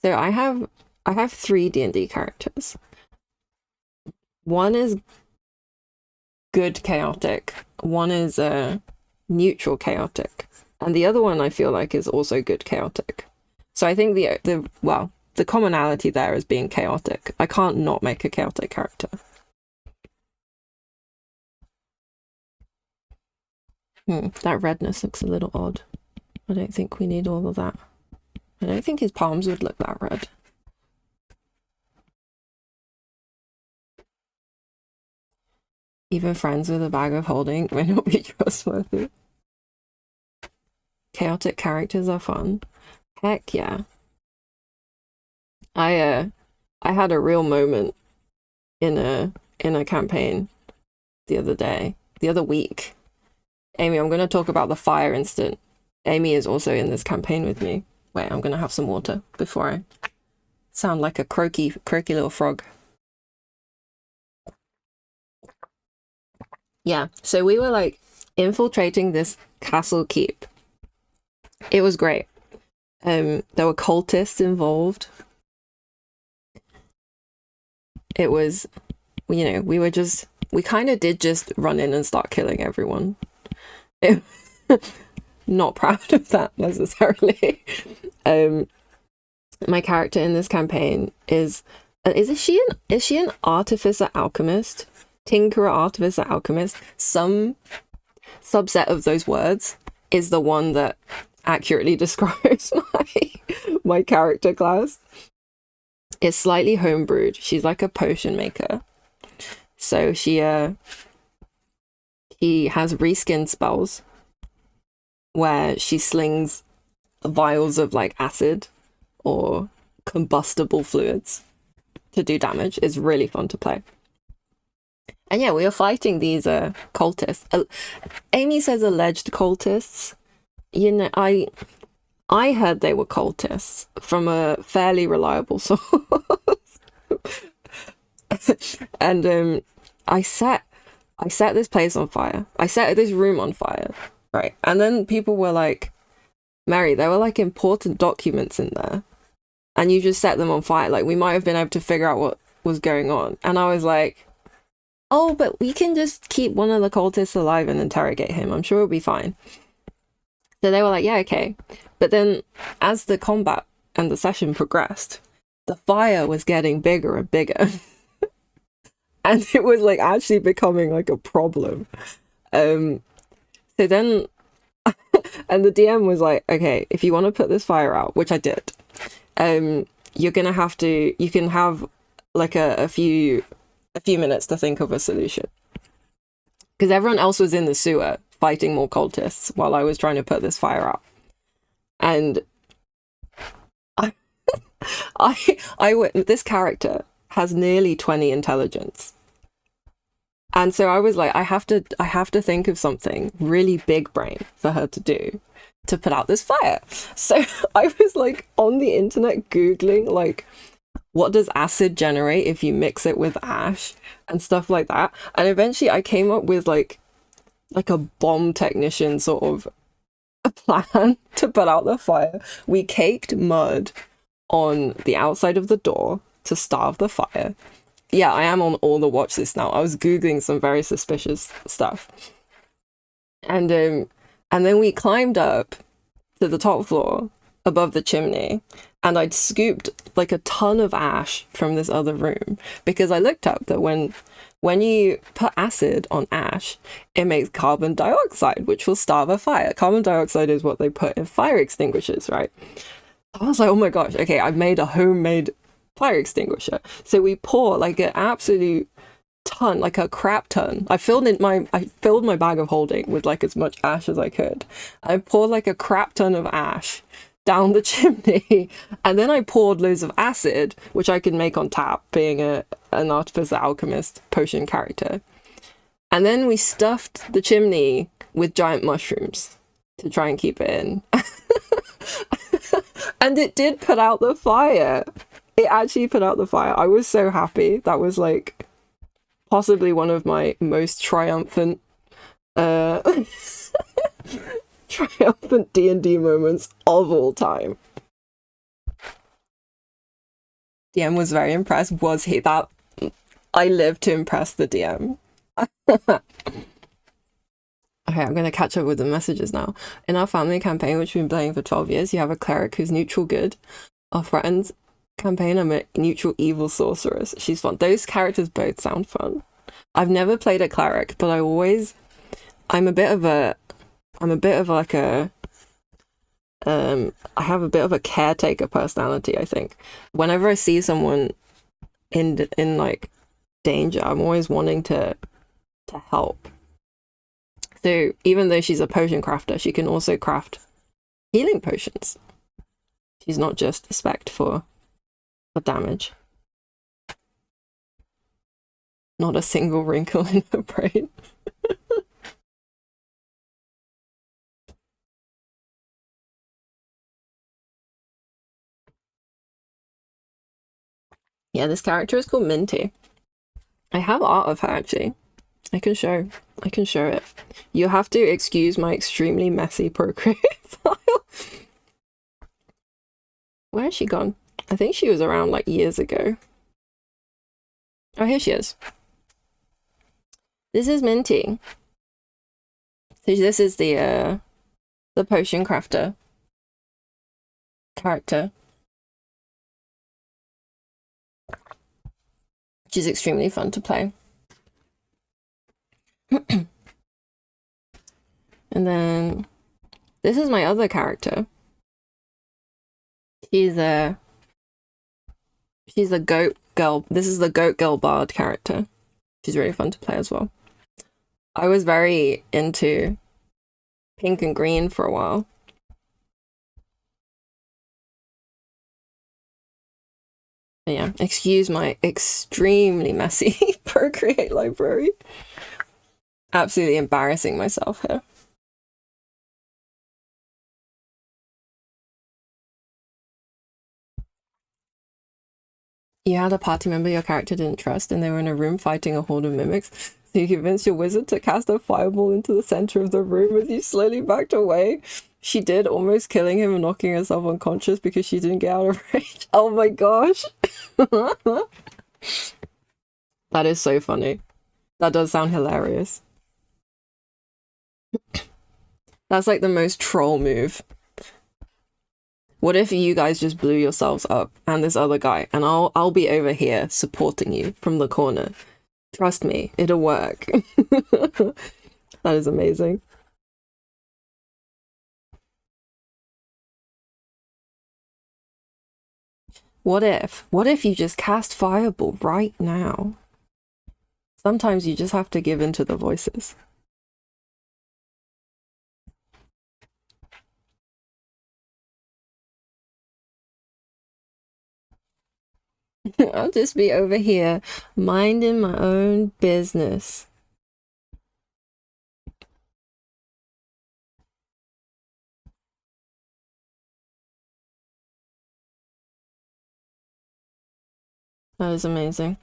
So I have three D&D characters. One is good chaotic, one is neutral chaotic, and the other one I feel like is also good chaotic. So I think the commonality there is being chaotic. I can't not make a chaotic character. That redness looks a little odd. I don't think we need all of that. I don't think his palms would look that red. Even friends with a bag of holding may not be trustworthy. Chaotic characters are fun. Heck yeah. I had a real moment in a campaign the other week. Amy, I'm going to talk about the fire instant. Amy is also in this campaign with me. Wait, I'm going to have some water before I sound like a croaky little frog. Yeah, so we were like infiltrating this castle keep. It was great. There were cultists involved. It was, you know, we kind of did just run in and start killing everyone. Not proud of that necessarily. My character in this campaign is she an artificer alchemist? Tinkerer, artificer, alchemist? Some subset of those words is the one that accurately describes my character class. It's slightly homebrewed. She's like a potion maker. So he has reskin spells where she slings vials of like acid or combustible fluids to do damage. It's really fun to play. And yeah, we were fighting these cultists. Amy says alleged cultists. You know, I heard they were cultists from a fairly reliable source. And I set this place on fire. I set this room on fire, right? And then people were like, Mary, there were like important documents in there, and you just set them on fire. Like, we might have been able to figure out what was going on. And I was like, oh, but we can just keep one of the cultists alive and interrogate him. I'm sure it'll be fine. So they were like, yeah, okay. But then as the combat and the session progressed, the fire was getting bigger and bigger. And it was like actually becoming like a problem. So then, and the DM was like, okay, if you want to put this fire out, which I did, you're gonna have to, you can have like a few minutes to think of a solution. Because everyone else was in the sewer fighting more cultists while I was trying to put this fire out. And this character has nearly 20 intelligence. And so I was like, I have to think of something really big brain for her to do to put out this fire. So I was like on the internet Googling like, what does acid generate if you mix it with ash and stuff like that. And eventually I came up with like a bomb technician sort of a plan to put out the fire. We caked mud on the outside of the door to starve the fire. Yeah, I am on all the watch list now. I was Googling some very suspicious stuff. And then we climbed up to the top floor above the chimney, and I'd scooped like a ton of ash from this other room because I looked up that when you put acid on ash, it makes carbon dioxide, which will starve a fire. Carbon dioxide is what they put in fire extinguishers, right? I was like, oh my gosh, okay, I've made a homemade fire extinguisher. So we pour like an absolute ton, like a crap ton. I filled my bag of holding with like as much ash as I could. I poured like a crap ton of ash down the chimney, and then I poured loads of acid, which I could make on tap, being an artificer alchemist potion character. And then we stuffed the chimney with giant mushrooms to try and keep it in. And it did put out the fire. It actually put out the fire. I was so happy. That was like possibly one of my most triumphant triumphant D&D moments of all time. DM was very impressed. Was he? That I live to impress the DM. Okay, I'm going to catch up with the messages now. In our family campaign, which we've been playing for 12 years, you have a cleric who's neutral good. Our friends campaign, I'm a neutral evil sorceress. She's fun. Those characters both sound fun. I've never played a cleric, but I'm a bit of like a I have a bit of a caretaker personality, I think. Whenever I see someone in like danger, I'm always wanting to help. So even though she's a potion crafter, she can also craft healing potions. She's not just a spec for damage. Not a single wrinkle in her brain. Yeah, this character is called Minty. I have art of her actually. I can show it. You have to excuse my extremely messy Procreate file. Where has she gone? I think she was around like years ago. Oh, here she is. This is Minty. So this is the potion crafter character. Which is extremely fun to play. And then this is my other character. She's a goat girl. This is the goat girl bard character. She's really fun to play as well. I was very into pink and green for a while. But yeah, excuse my extremely messy Procreate library. Absolutely embarrassing myself here. You had a party member your character didn't trust, and they were in a room fighting a horde of mimics. So you convinced your wizard to cast a fireball into the center of the room as you slowly backed away. She did, almost killing him and knocking herself unconscious because she didn't get out of range. Oh my gosh. That is so funny. That does sound hilarious. That's like the most troll move. What if you guys just blew yourselves up and this other guy, and I'll be over here supporting you from the corner. Trust me, it'll work. That is amazing. What if you just cast Fireball right now? Sometimes you just have to give in to the voices. I'll just be over here minding my own business. That is amazing.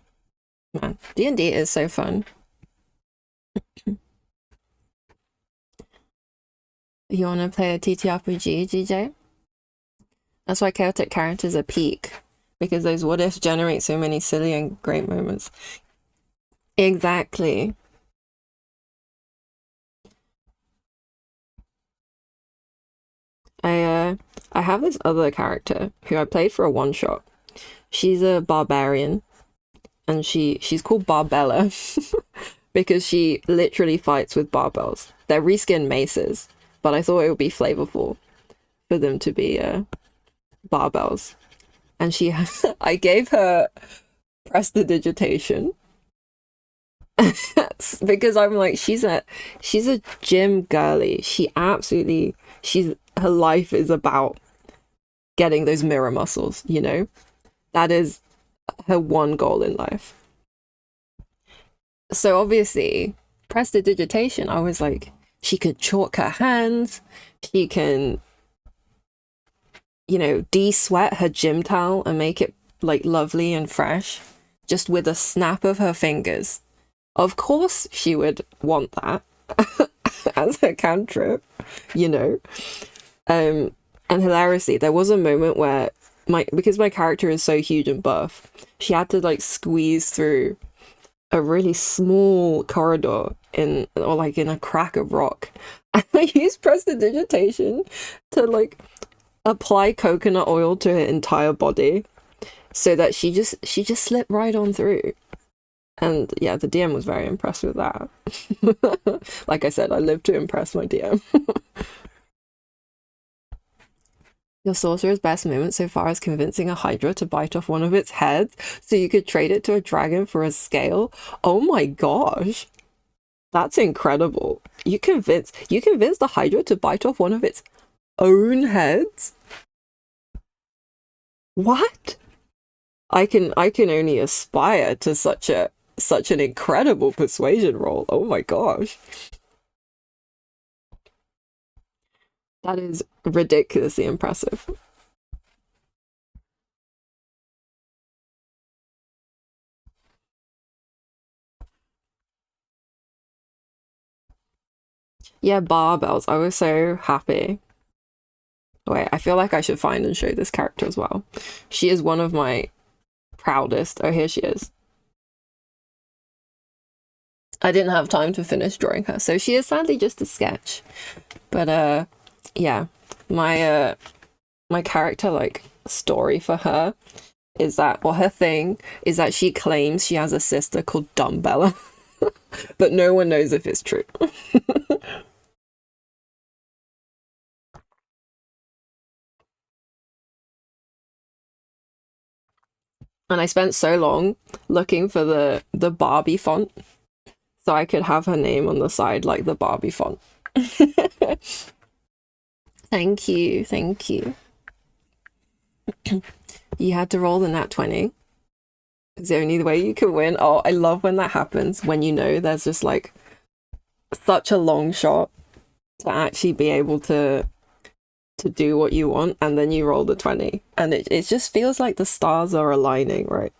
Man, D&D is so fun. You want to play a TTRPG, GJ? That's why chaotic characters are peak, because those what ifs generate so many silly and great moments. Exactly. I have this other character who I played for a one shot. She's a barbarian, and she's called Barbella because she literally fights with barbells. They're reskin maces, but I thought it would be flavorful for them to be barbells. And I gave her prestidigitation because I'm like, she's a gym girly. Her life is about getting those mirror muscles, you know? That is her one goal in life. So obviously, prestidigitation, I was like, she could chalk her hands, she can, de-sweat her gym towel and make it like lovely and fresh just with a snap of her fingers. Of course she would want that as a cantrip, you know. And hilariously, there was a moment where because my character is so huge and buff, she had to like squeeze through a really small corridor in a crack of rock. And I used prestidigitation to like apply coconut oil to her entire body so that she just slipped right on through. And yeah, the DM was very impressed with that. Like I said, I live to impress my DM. Your sorcerer's best moment so far is convincing a hydra to bite off one of its heads so you could trade it to a dragon for a scale. Oh my gosh. That's incredible. You convinced the hydra to bite off one of its own heads? What? I can only aspire to such an incredible persuasion roll. Oh my gosh. That is ridiculously impressive. Yeah, barbells. I was so happy. Wait, I feel like I should find and show this character as well. She is one of my proudest. Oh, here she is. I didn't have time to finish drawing her, so she is sadly just a sketch. But yeah, my character like story for her is that, or her thing is that she claims she has a sister called Dumbbella, but no one knows if it's true. And I spent so long looking for the Barbie font so I could have her name on the side like the Barbie font. Thank you, thank you. You had to roll the nat 20. It's the only way you can win. Oh, I love when that happens, when you know there's just like such a long shot to actually be able to do what you want, and then you roll the 20 and it just feels like the stars are aligning, right?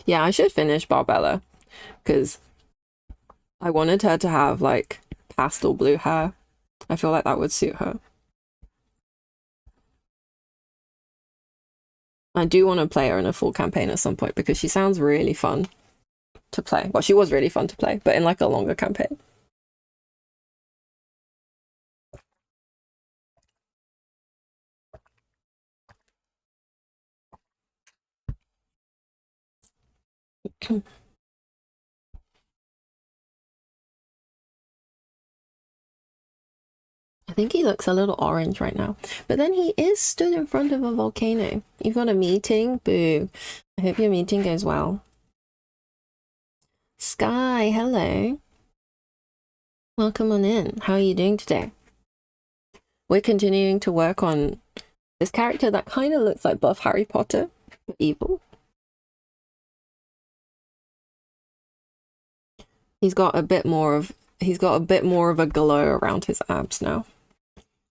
Yeah, I should finish Barbella because I wanted her to have like pastel blue hair. I feel like that would suit her. I do want to play her in a full campaign at some point because she sounds really fun to play. Well, she was really fun to play, but in like a longer campaign. I think he looks a little orange right now, but then he is stood in front of a volcano. You've got a meeting? Boo. I hope your meeting goes well. Sky, hello. Welcome on in. How are you doing today? We're continuing to work on this character that kind of looks like buff Harry Potter, but evil. He's got a bit more of a glow around his abs now.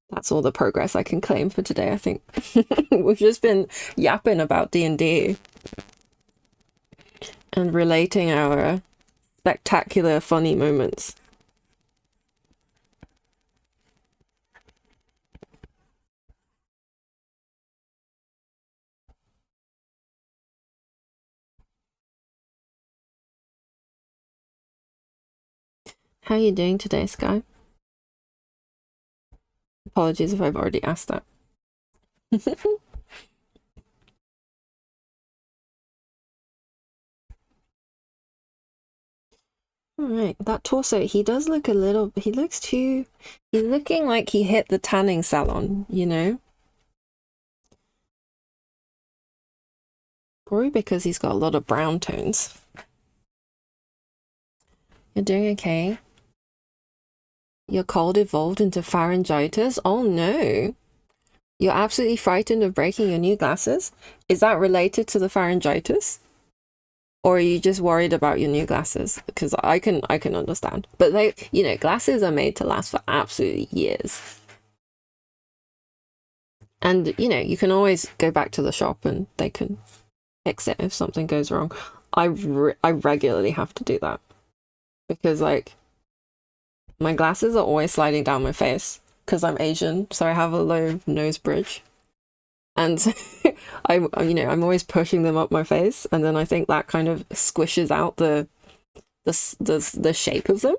That's all the progress I can claim for today, I think. We've just been yapping about D&D and relating our spectacular funny moments. How are you doing today, Sky? Apologies if I've already asked that. Alright, that torso, he does look he's looking like he hit the tanning salon, you know? Probably because he's got a lot of brown tones. You're doing okay? Your cold evolved into pharyngitis? Oh no! You're absolutely frightened of breaking your new glasses? Is that related to the pharyngitis? Or are you just worried about your new glasses? Because I can understand. But they, you know, glasses are made to last for absolutely years. And, you know, you can always go back to the shop and they can fix it if something goes wrong. I regularly have to do that. Because, like, my glasses are always sliding down my face because I'm Asian, so I have a low nose bridge. And I'm always pushing them up my face, and then I think that kind of squishes out the shape of them.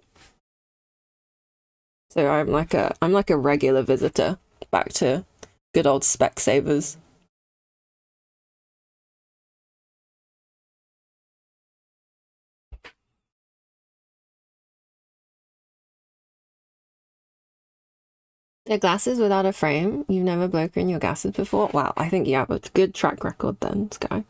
So I'm like a regular visitor back to good old Specsavers. They're glasses without a frame. You've never broken your glasses before? Wow, I think you have a good track record then, Sky.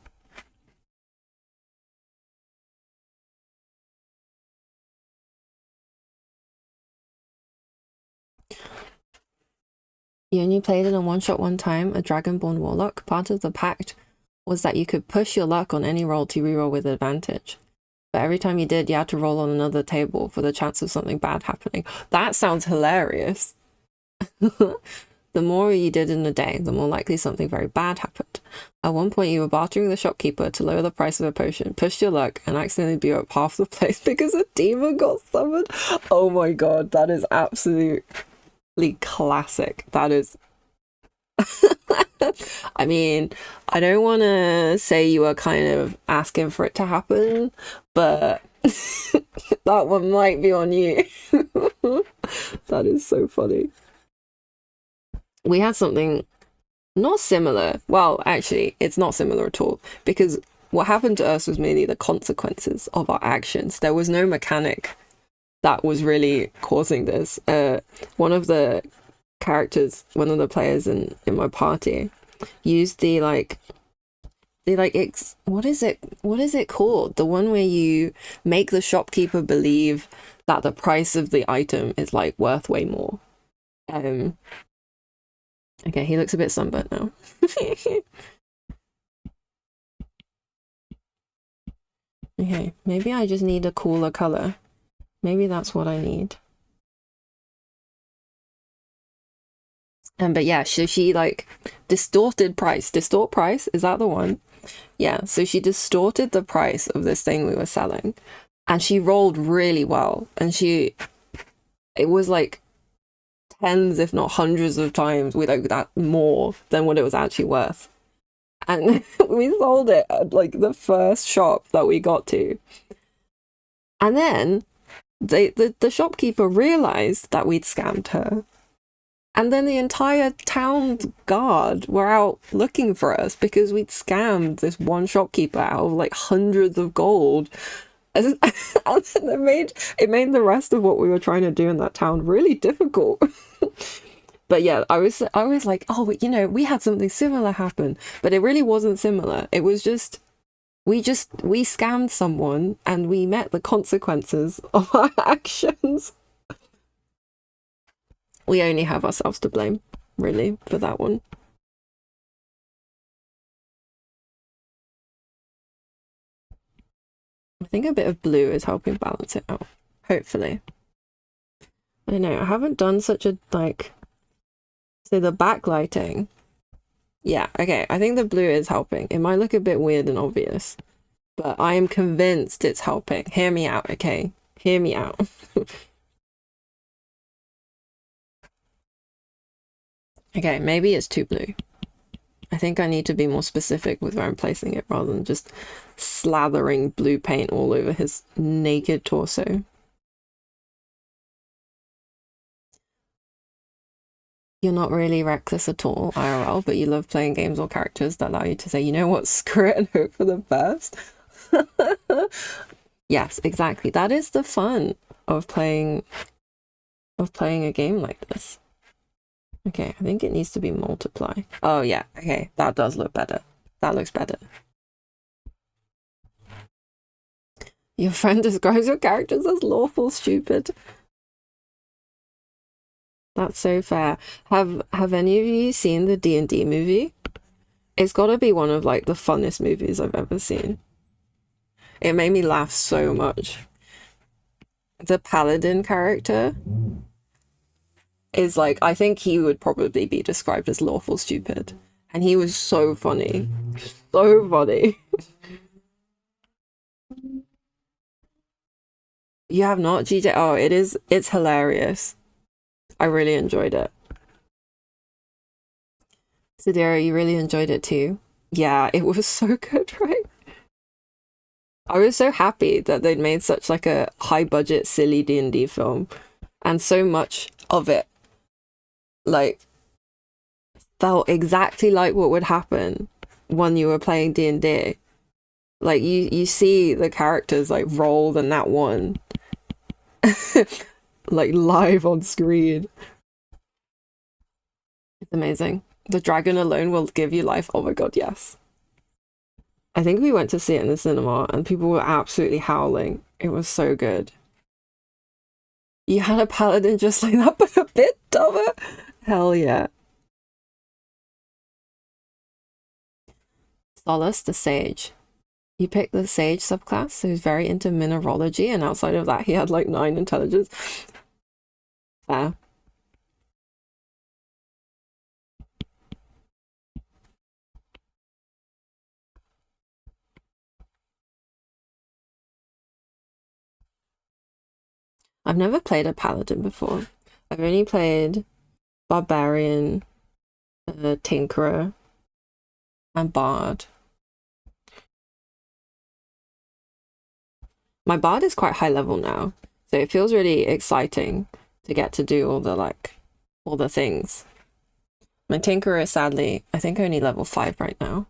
You only played it on one shot one time, a Dragonborn Warlock. Part of the pact was that you could push your luck on any roll to reroll with advantage. But every time you did, you had to roll on another table for the chance of something bad happening. That sounds hilarious. The more you did in a day, the more likely something very bad happened. At one point, you were bartering the shopkeeper to lower the price of a potion, pushed your luck, and accidentally blew up half the place because a demon got summoned. Oh my god, that is absolutely classic. That is. I mean, I don't want to say you were kind of asking for it to happen, but that one might be on you. That is so funny. We had something not similar. Well, actually, it's not similar at all, because what happened to us was merely the consequences of our actions. There was no mechanic that was really causing this. One of the characters, one of the players in my party, used what is it called? The one where you make the shopkeeper believe that the price of the item is like worth way more. Okay, he looks a bit sunburnt now. Okay, maybe I just need a cooler color. Maybe that's what I need. But yeah, so she like distort price, is that the one? Yeah, so she distorted the price of this thing we were selling, and she rolled really well, and it was like tens, if not hundreds of times with like that more than what it was actually worth. And we sold it at like the first shop that we got to. And then the shopkeeper realized that we'd scammed her. And then the entire town's guard were out looking for us because we'd scammed this one shopkeeper out of like hundreds of gold. And it made the rest of what we were trying to do in that town really difficult. But yeah, I was like, oh, we had something similar happen, but it really wasn't similar. It was just we scammed someone and we met the consequences of our actions. We only have ourselves to blame, really, for that one. I think a bit of blue is helping balance it out, hopefully. I don't know, I haven't done such a, so the backlighting. Yeah, okay, I think the blue is helping. It might look a bit weird and obvious, but I am convinced it's helping. Hear me out, okay? Hear me out. Okay, maybe it's too blue. I think I need to be more specific with where I'm placing it rather than just slathering blue paint all over his naked torso. You're not really reckless at all, IRL, but you love playing games or characters that allow you to say, you know what, screw it and hope for the best. Yes, exactly. That is the fun of playing a game like this. Okay, I think it needs to be multiply. Oh yeah, okay, that does look better. That looks better. Your friend describes your characters as lawful stupid. That's so fair. Have any of you seen the D&D movie? It's got to be one of like the funnest movies I've ever seen. It made me laugh so much. The paladin character is like, I think he would probably be described as lawful stupid. And he was so funny. So funny. You have not, GJ? Oh, it's hilarious. I really enjoyed it. Sidera, you really enjoyed it too? Yeah, it was so good, right? I was so happy that they'd made such like a high budget, silly D&D film. And so much of it like felt exactly like what would happen when you were playing D&D. Like you see the characters like roll the nat 1 like live on screen. It's amazing. The dragon alone will give you life. Oh my god, yes. I think we went to see it in the cinema and people were absolutely howling. It was so good. You had a paladin just like that, but a bit dumber? Hell yeah. Solace the Sage. You picked the Sage subclass, so he's very into mineralogy, and outside of that, he had like 9 intelligence. Fair. I've never played a paladin before. I've only played barbarian, tinkerer, and bard. My bard is quite high level now, so it feels really exciting to get to do all the things. My tinkerer is sadly, I think, only level 5 right now.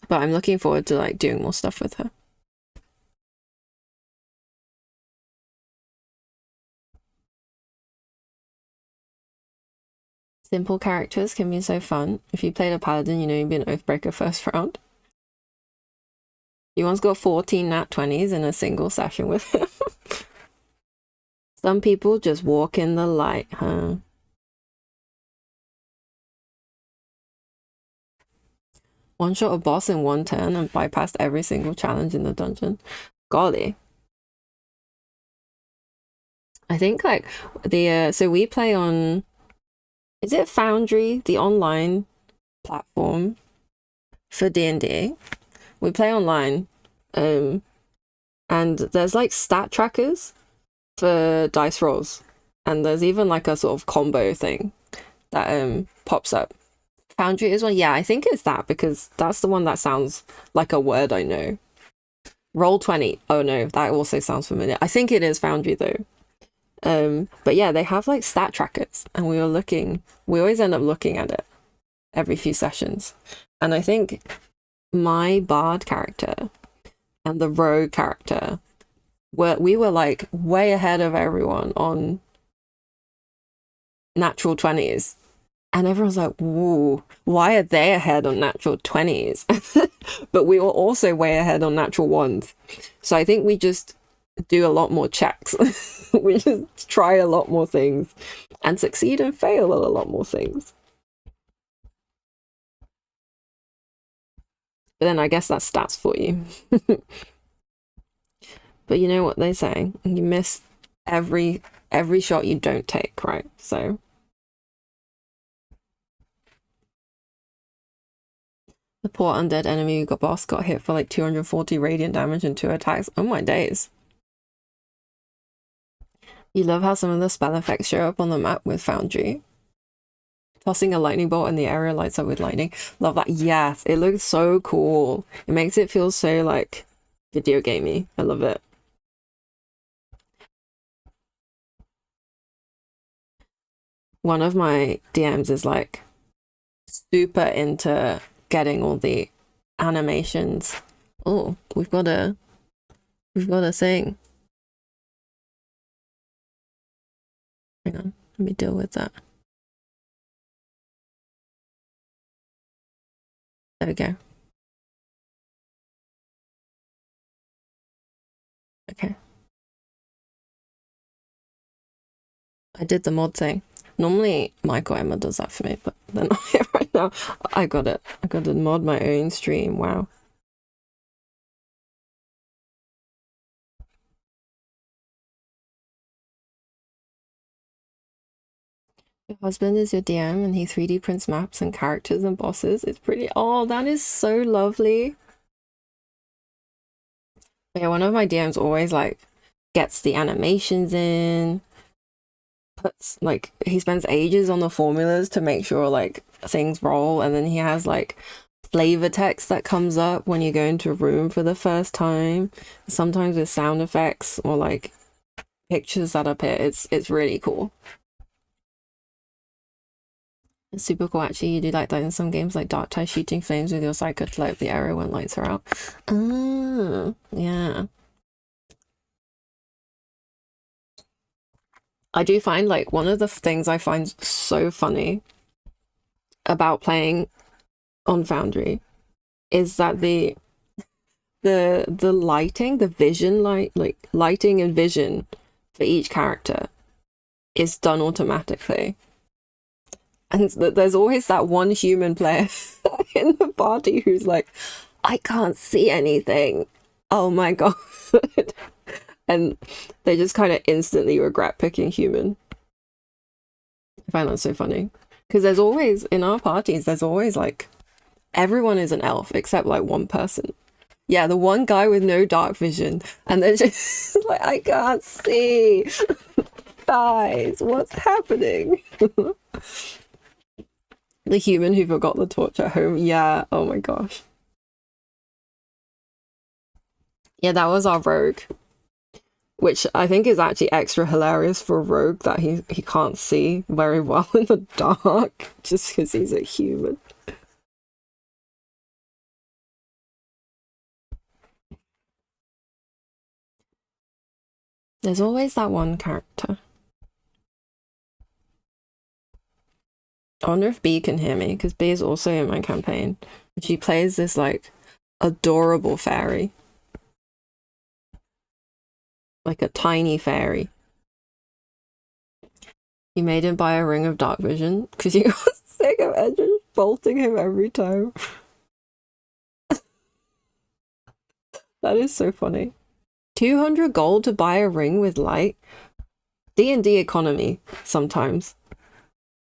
But I'm looking forward to like doing more stuff with her. Simple characters can be so fun. If you played a paladin, you know you'd be an Oathbreaker first round. You once got 14 nat 20s in a single session with him. Some people just walk in the light, huh? One shot a boss in one turn and bypassed every single challenge in the dungeon. Golly. I think like so we play on, is it Foundry, the online platform for D&D? We play online, and there's like stat trackers for dice rolls, and there's even like a sort of combo thing that pops up. Foundry is one, yeah, I think it's that because that's the one that sounds like a word I know. Roll20, oh no, that also sounds familiar. I think it is Foundry though. But yeah, they have like stat trackers, and we always end up looking at it every few sessions. And I think my bard character and the rogue character we were like way ahead of everyone on natural 20s, and everyone's like, whoa, why are they ahead on natural 20s? But we were also way ahead on natural ones. So I think we just do a lot more checks. We just try a lot more things and succeed and fail at a lot more things. But then I guess that's stats for you. But you know what they say, you miss every shot you don't take, right? So the poor undead enemy boss got hit for like 240 radiant damage and 2 attacks. Oh my days. You love how some of the spell effects show up on the map with Foundry. Tossing a lightning bolt in the area lights up with lightning. Love that. Yes, it looks so cool. It makes it feel so like video gamey. I love it. One of my DMs is like super into getting all the animations. Oh, we've got a thing. Hang on, let me deal with that. There we go. Okay. I did the mod thing. Normally Michael Emma does that for me, but they're not here right now. I got it. I got to mod my own stream. Wow. Your husband is your DM and he 3D prints maps and characters and bosses. It's pretty. Oh, that is so lovely. Yeah, one of my DMs always like gets the animations in, puts like, he spends ages on the formulas to make sure like things roll, and then he has like flavor text that comes up when you go into a room for the first time, sometimes with sound effects or like pictures that appear. It's really cool. It's super cool actually. You do like that in some games like Darktide, shooting flames with your psycho to light up the area when lights are out. Yeah. I do find like one of the things I find so funny about playing on Foundry is that the lighting, the vision lighting and vision for each character is done automatically. And there's always that one human player in the party who's like, I can't see anything. Oh my god. And they just kind of instantly regret picking human. I find that so funny. Because there's always, in our parties, there's always like, everyone is an elf except like one person. Yeah, the one guy with no dark vision. And they're just like, I can't see. Guys, what's happening? The human who forgot the torch at home. Yeah, oh my gosh. Yeah, that was our rogue. Which I think is actually extra hilarious for a rogue that he can't see very well in the dark just because he's a human. There's always that one character. I wonder if B can hear me, because B is also in my campaign. She plays this, like, adorable fairy. Like a tiny fairy. You made him buy a ring of dark vision, because you got sick of Edge bolting him every time. That is so funny. 200 gold to buy a ring with light? D&D economy, sometimes,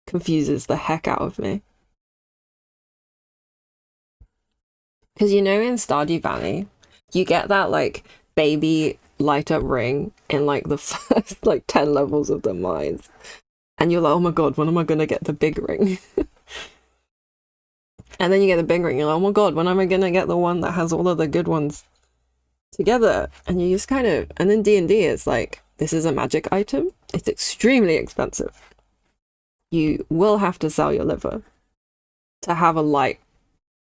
confuses the heck out of me. Because you know in Stardew Valley, you get that like baby light up ring in like the first like 10 levels of the mines. And you're like, oh my god, when am I gonna get the big ring? And then you get the big ring, you're like, oh my god, when am I gonna get the one that has all of the good ones together? And you just kind of, and then D&D is like, this is a magic item. It's extremely expensive. You will have to sell your liver to have a light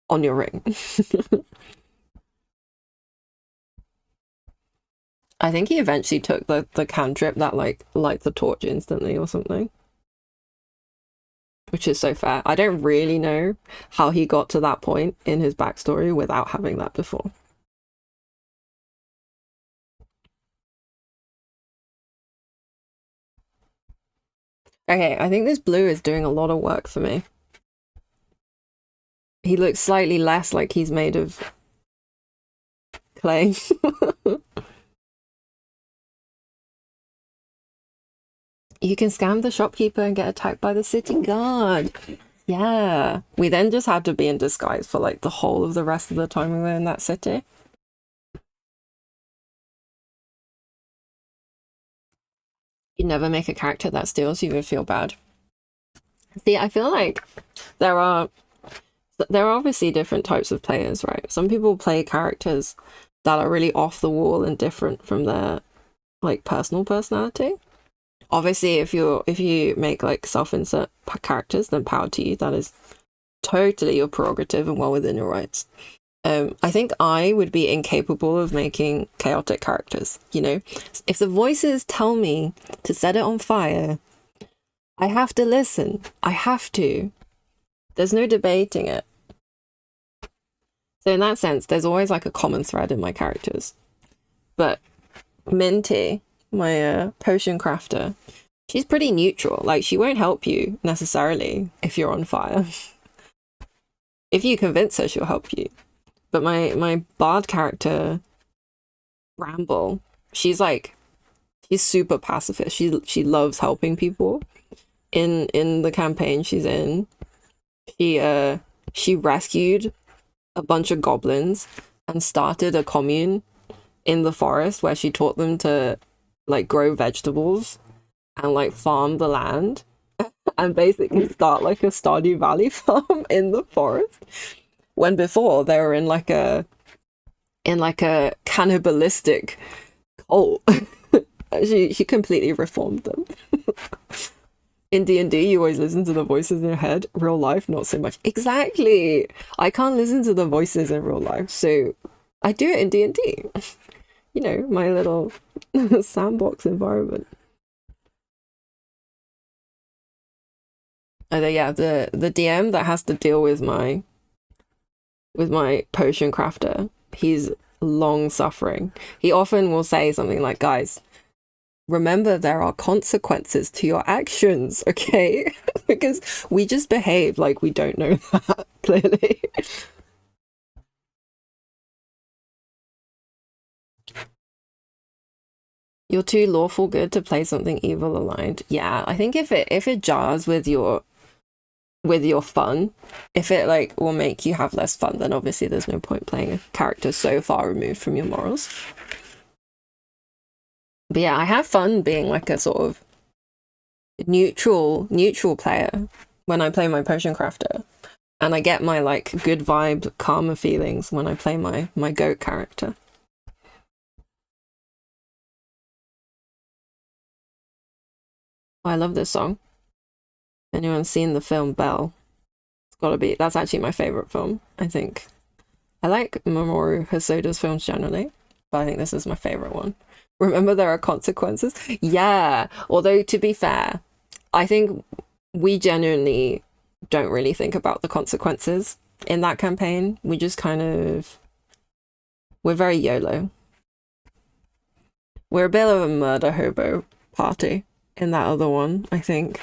on your ring. I think he eventually took the cantrip that like lights the torch instantly or something. Which is so fair. I don't really know how he got to that point in his backstory without having that before. Okay, I think this blue is doing a lot of work for me. He looks slightly less like he's made of clay. You can scam the shopkeeper and get attacked by the city guard. Yeah. We then just had to be in disguise for like the whole of the rest of the time we were in that city. You never make a character that steals, you would feel bad. See, I feel like there are obviously different types of players, right? Some people play characters that are really off the wall and different from their like personal personality. Obviously, if you make like self-insert characters, then power to you. That is totally your prerogative and well within your rights. I think I would be incapable of making chaotic characters, you know? If the voices tell me to set it on fire, I have to listen. I have to. There's no debating it. So in that sense, there's always like a common thread in my characters. But Minty, my potion crafter, she's pretty neutral. Like, she won't help you necessarily if you're on fire. If you convince her, she'll help you. But my bard character, Bramble, she's super pacifist. She loves helping people. In the campaign she's in, she rescued a bunch of goblins and started a commune in the forest where she taught them to like grow vegetables and like farm the land and basically start like a Stardew Valley farm in the forest, when before they were in like a cannibalistic cult. She completely reformed them. In D&D, you always listen to the voices in your head. Real life, not so much. Exactly. I can't listen to the voices in real life, so I do it in D&D. You know, my little sandbox environment. Yeah, the DM that has to deal with my potion crafter, he's long suffering. He often will say something like, guys, remember there are consequences to your actions, okay? Because we just behave like we don't know that, clearly. You're too lawful good to play something evil aligned. Yeah, I think if it jars with your with your fun. If it like will make you have less fun, then obviously there's no point playing a character so far removed from your morals. But yeah, I have fun being like a sort of neutral player when I play my potion crafter. And I get my like good vibe, calmer feelings when I play my goat character. Oh, I love this song. Anyone seen the film Belle? It's gotta be. That's actually my favorite film, I think. I like Mamoru Hosoda's films generally, but I think this is my favorite one. Remember, there are consequences. Yeah, although to be fair, I think we genuinely don't really think about the consequences in that campaign. We just kind of, we're very YOLO. We're a bit of a murder hobo party in that other one, I think.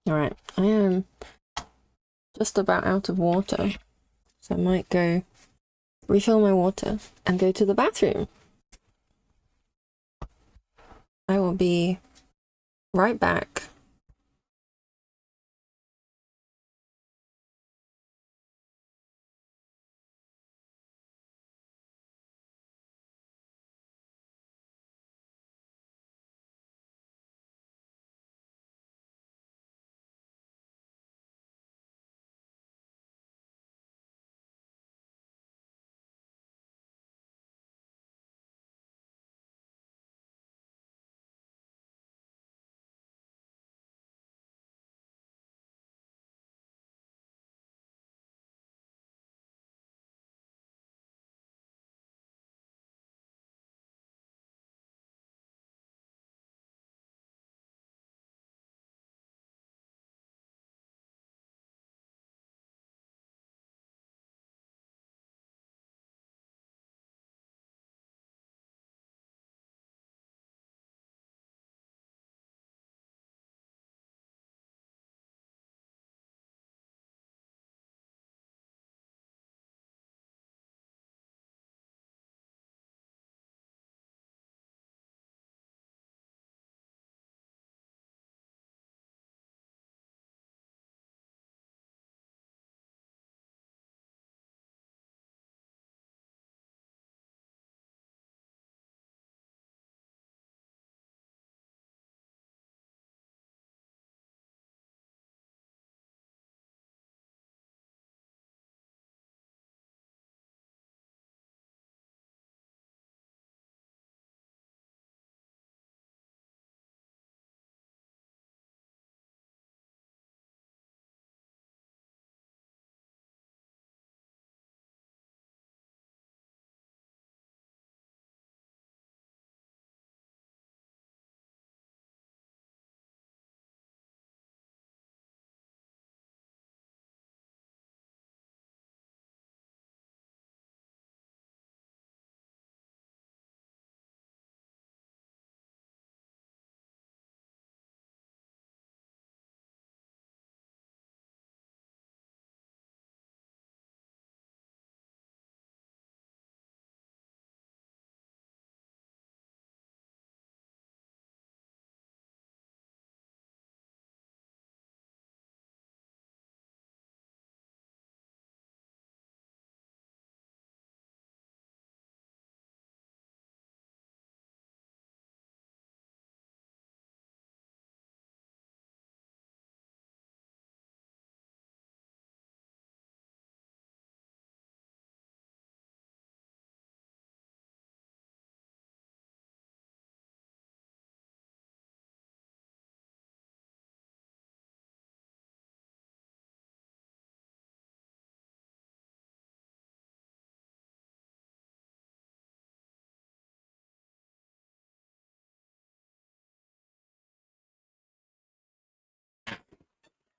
All right, I am just about out of water, so I might go refill my water and go to the bathroom. I will be right back.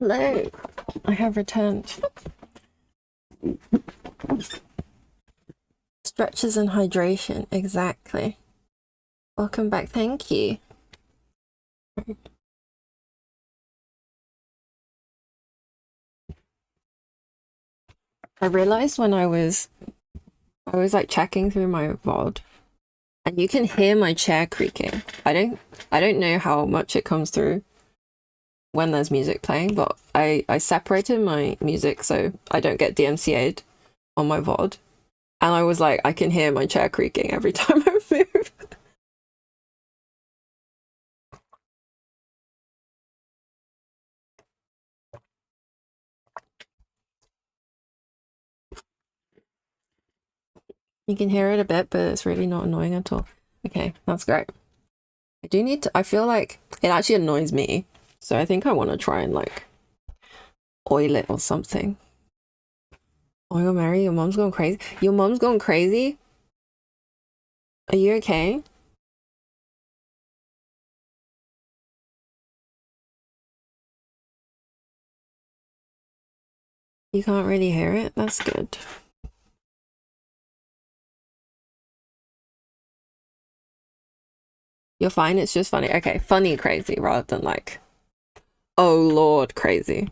Hello, I have returned. Stretches and hydration, exactly. Welcome back, thank you. I realized when I was like checking through my VOD and you can hear my chair creaking. I don't know how much it comes through when there's music playing, but I separated my music so I don't get DMCA'd on my VOD. And I was like, I can hear my chair creaking every time I move. You can hear it a bit, but it's really not annoying at all. Okay, that's great. I do need to, I feel like it actually annoys me. So I think I want to try and like oil it or something. Oil Mary, your mom's going crazy. Your mom's going crazy? Are you okay? You can't really hear it? That's good. You're fine, it's just funny. Okay, funny crazy rather than like, oh lord, crazy.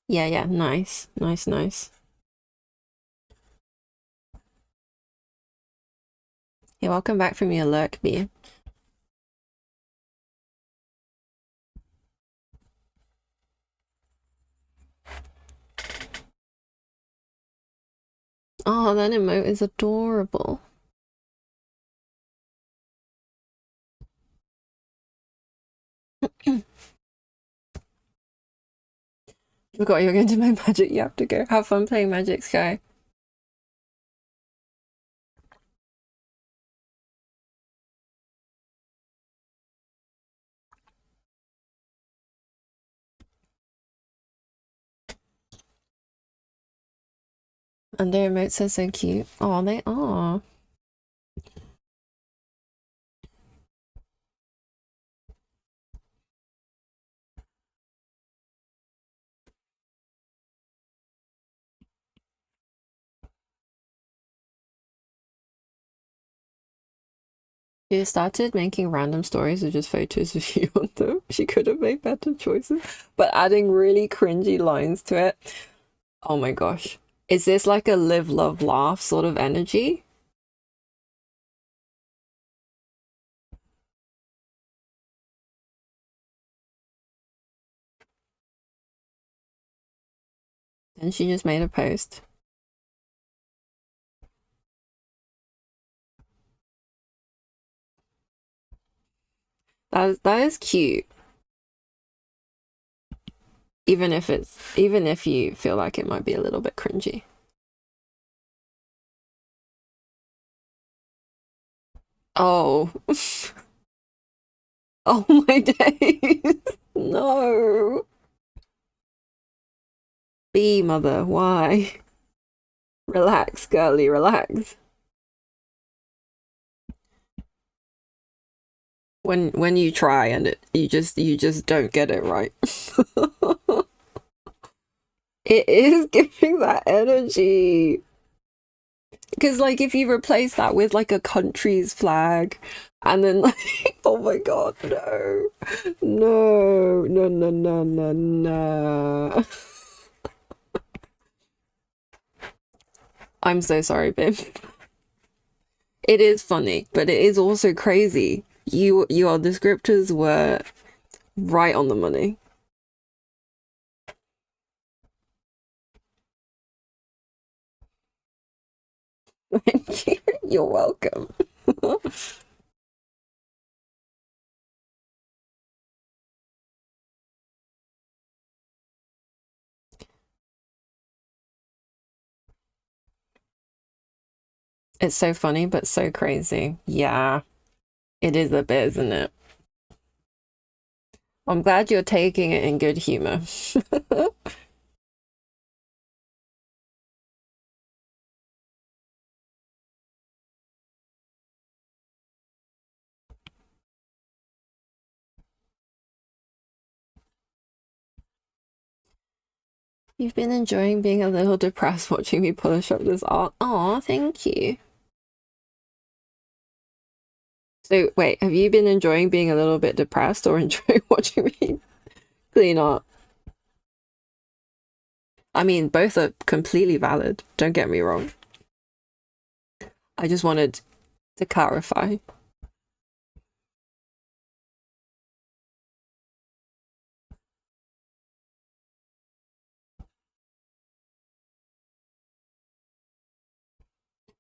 Yeah, yeah, nice. Nice, nice. Hey, welcome back from your lurk, B. Oh, that emote is adorable. Forgot you're going to play Magic, you have to go. Have fun playing Magic, Sky. And their emotes are so cute. Oh, they are. She started making random stories with just photos of you on them. She could have made better choices, but adding really cringy lines to it. Oh my gosh. Is this like a live, love, laugh sort of energy? And she just made a post. That is cute. Even if you feel like it might be a little bit cringy. Oh. Oh my days. No. B mother, why? Relax, girly, relax. When you try and you just don't get it right. It is giving that energy. Because like if you replace that with like a country's flag and then like oh my god, no. No, no, no, no, no, no. I'm so sorry, babe. It is funny, but it is also crazy. Your descriptors were right on the money. Thank you. You're welcome. It's so funny, but so crazy. Yeah, it is a bit, isn't it? I'm glad you're taking it in good humor. You've been enjoying being a little depressed watching me polish up this art. Aw, thank you. So, wait, have you been enjoying being a little bit depressed or enjoying watching me clean up? I mean, both are completely valid. Don't get me wrong. I just wanted to clarify.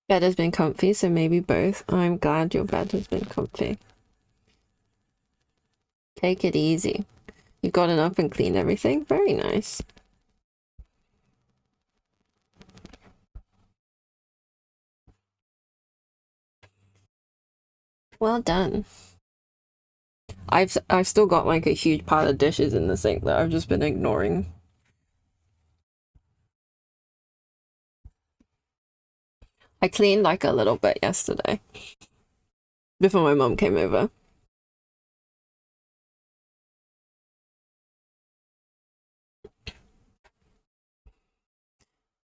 Bed has been comfy, so maybe both. I'm glad your bed has been comfy. Take it easy. You've gotten up and cleaned everything. Very nice. Well done. I've still got like a huge pile of dishes in the sink that I've just been ignoring. I cleaned like a little bit yesterday before my mum came over.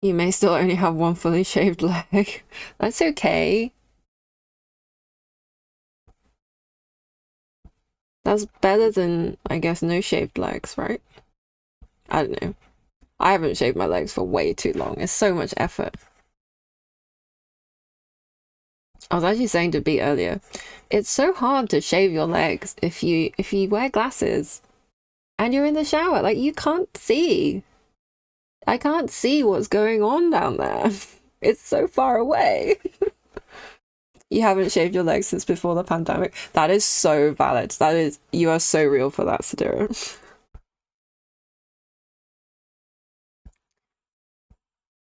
You may still only have one fully shaved leg. That's okay. That's better than, I guess, no shaved legs, right? I don't know. I haven't shaved my legs for way too long. It's so much effort. I was actually saying to B earlier, it's so hard to shave your legs if you wear glasses and you're in the shower. Like you can't see. I can't see what's going on down there. It's so far away. You haven't shaved your legs since before the pandemic. That is so valid. That is, you are so real for that, Sadira.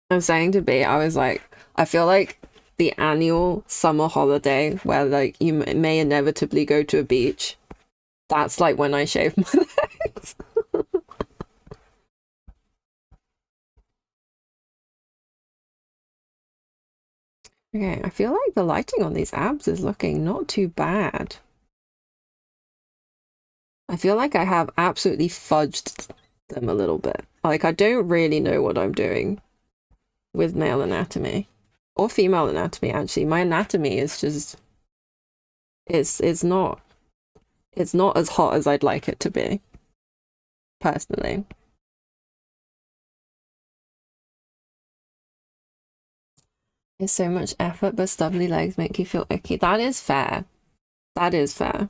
I'm saying to B, I was like, I feel like the annual summer holiday where like you may inevitably go to a beach. That's like when I shave my legs. Okay, I feel like the lighting on these abs is looking not too bad. I feel like I have absolutely fudged them a little bit. Like I don't really know what I'm doing with male anatomy or female anatomy actually. My anatomy is just it's not as hot as I'd like it to be, personally. It's so much effort, but stubbly legs make you feel icky. That is fair. That is fair.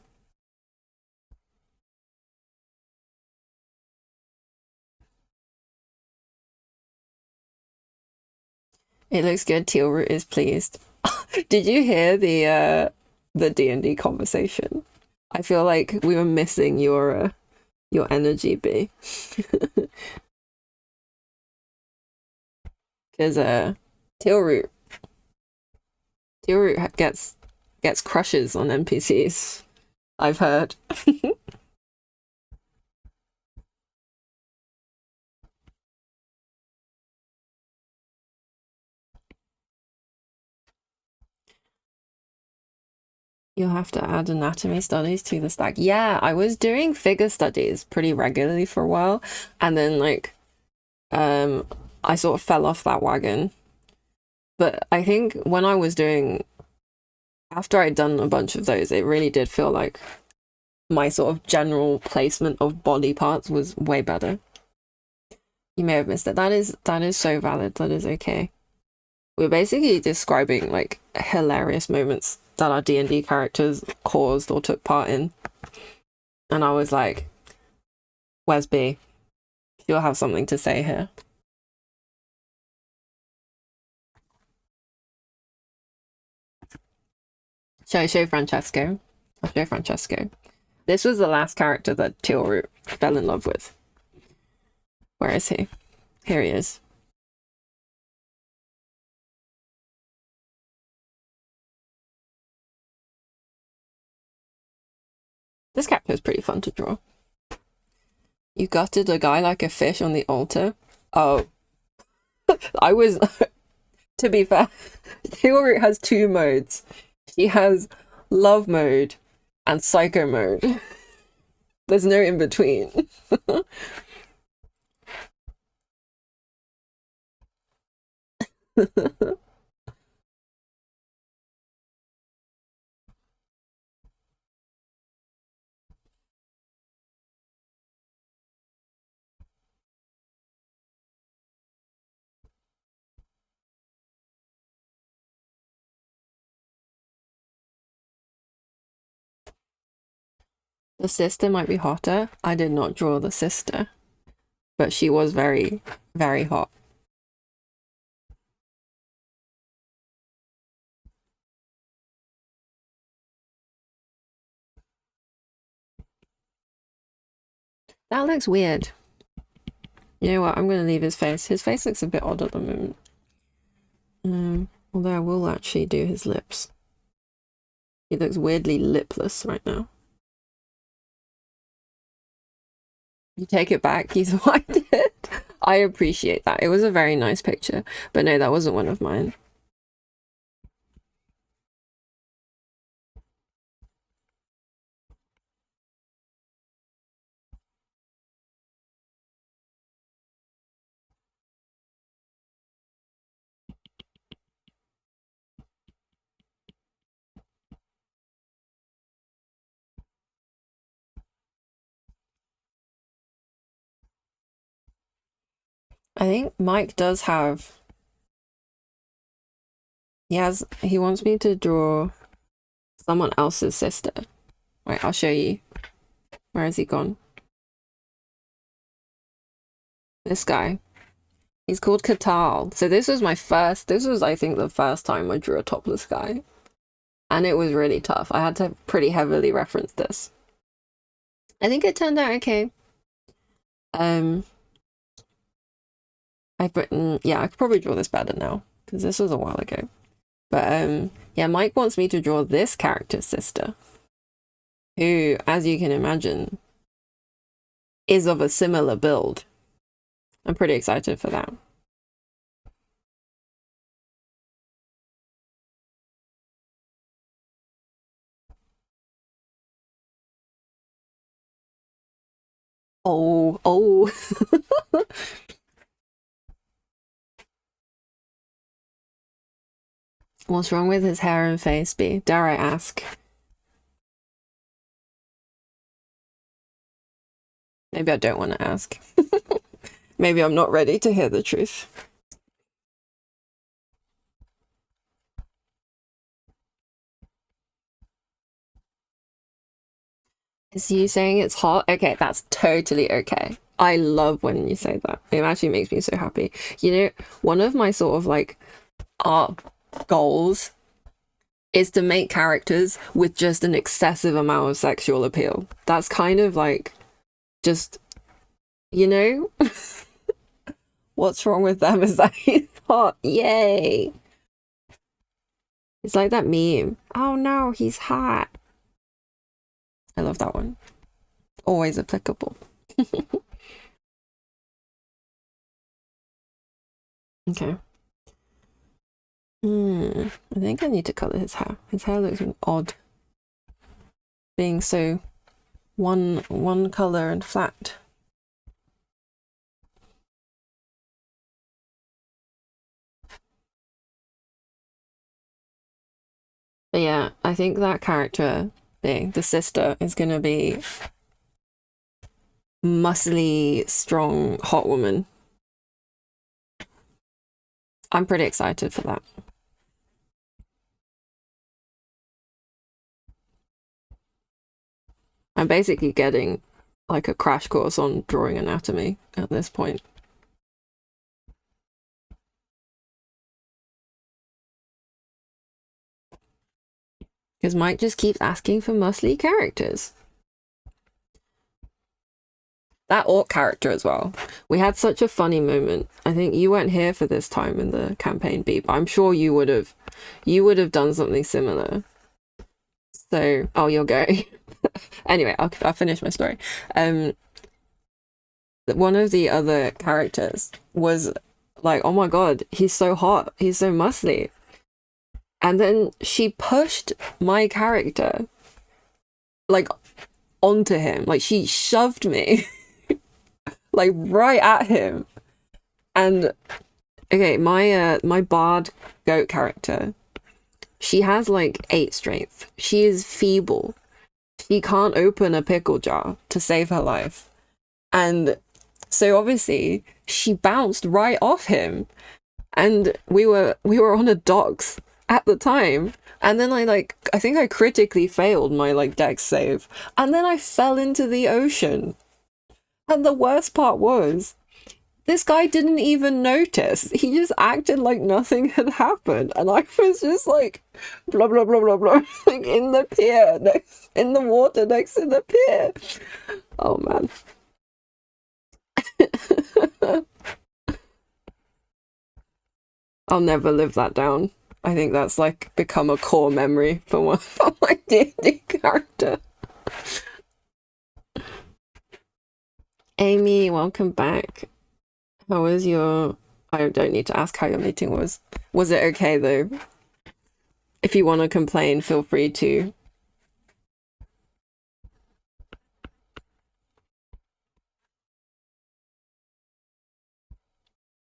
It looks good. Teal Root is pleased. Did you hear the D&D conversation? I feel like we were missing your energy, B. Because Teal Root gets crushes on NPCs. I've heard. You'll have to add anatomy studies to the stack. Yeah, I was doing figure studies pretty regularly for a while, and then like I sort of fell off that wagon. But I think when I was doing after I'd done a bunch of those, it really did feel like my sort of general placement of body parts was way better. You may have missed it. That is so valid. That is okay. We're basically describing like hilarious moments that our D&D characters caused or took part in. And I was like, where's B? You'll have something to say here. Shall I show Francesco? I'll show Francesco. This was the last character that Teal fell in love with. Where is he? Here he is. This character is pretty fun to draw. You gutted a guy like a fish on the altar? Oh. I was... to be fair, Teal has two modes. She has love mode and psycho mode. There's no in between. The sister might be hotter. I did not draw the sister, but she was very, very hot. That looks weird. You know what? I'm going to leave his face. His face looks a bit odd at the moment. Although I will actually do his lips. He looks weirdly lipless right now. You take it back, he's what I did. I appreciate that. It was a very nice picture. But no, that wasn't one of mine. I think Mike does have... He wants me to draw someone else's sister. Wait, I'll show you. Where has he gone? This guy. He's called Katal. So this was I think the first time I drew a topless guy. And it was really tough. I had to pretty heavily reference this. I think it turned out okay. I could probably draw this better now, because this was a while ago. But yeah, Mike wants me to draw this character's sister, who, as you can imagine, is of a similar build. I'm pretty excited for that. Oh. What's wrong with his hair and face, B? Dare I ask? Maybe I don't want to ask. Maybe I'm not ready to hear the truth. Is you saying it's hot? Okay, that's totally okay. I love when you say that. It actually makes me so happy. You know, one of my sort of like art goals is to make characters with just an excessive amount of sexual appeal. That's kind of like just, you know, what's wrong with them is that he's hot. Yay. It's like that meme. Oh no, he's hot. I love that one. Always applicable. Okay. I think I need to color his hair. His hair looks odd. Being so one color and flat. But yeah, I think that character, the sister, is gonna be muscly, strong, hot woman. I'm pretty excited for that. I'm basically getting like a crash course on drawing anatomy at this point. Because Mike just keeps asking for muscly characters. That orc character as well. We had such a funny moment. I think you weren't here for this time in the campaign, B, but I'm sure you would have done something similar. So, oh, you're going. Anyway, I'll finish my story. One of the other characters was like, oh my god, he's so hot, he's so muscly. And then she pushed my character like onto him, like she shoved me like right at him. And Okay, my bard goat character, she has like 8 strength. She is feeble. She can't open a pickle jar to save her life. And so obviously she bounced right off him. And we were on a docks at the time. And then I think I critically failed my like dex save. And then I fell into the ocean. And the worst part was this guy didn't even notice. He just acted like nothing had happened. And I was just like, blah, blah, blah, blah, blah, like in the pier, in the water next to the pier. Oh, man. I'll never live that down. I think that's like become a core memory for my D&D character. Amy, welcome back. How was your... I don't need to ask how your meeting was. Was it okay, though? If you want to complain, feel free to.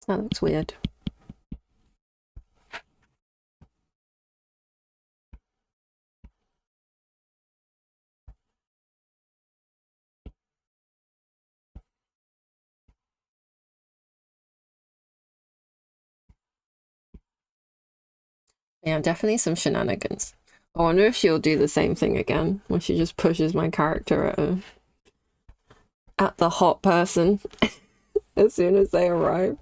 That looks weird. Yeah, definitely some shenanigans. I wonder if she'll do the same thing again, when she just pushes my character at the hot person as soon as they arrive.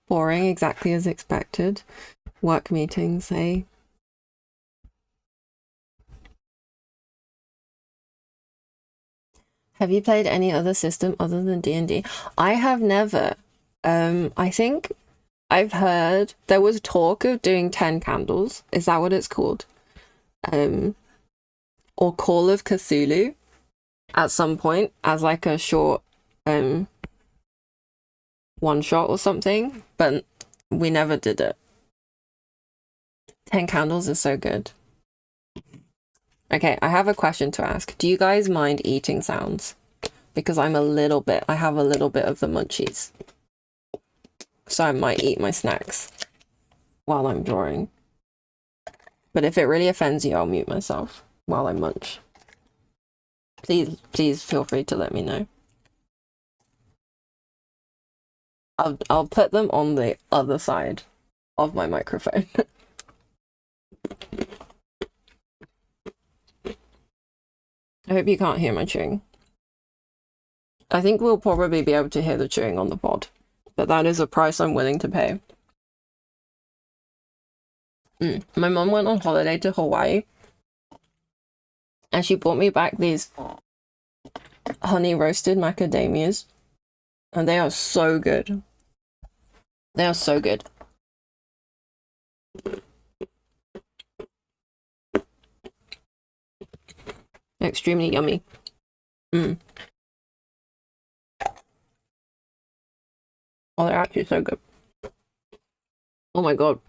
Boring, exactly as expected. Work meetings, eh? Have you played any other system other than D&D? I have never. I think I've heard there was talk of doing 10 Candles. Is that what it's called? Or Call of Cthulhu at some point as like a short one shot or something, but we never did it. 10 Candles is so good. Okay, I have a question to ask. Do you guys mind eating sounds? Because I have a little bit of the munchies. So I might eat my snacks while I'm drawing. But if it really offends you, I'll mute myself while I munch. Please feel free to let me know. I'll put them on the other side of my microphone. I hope you can't hear my chewing. I think we'll probably be able to hear the chewing on the pod, but that is a price I'm willing to pay. My mom went on holiday to Hawaii, and she brought me back these honey roasted macadamias, and they are so good. They are so good. Extremely yummy. Oh, they're actually so good. Oh my god.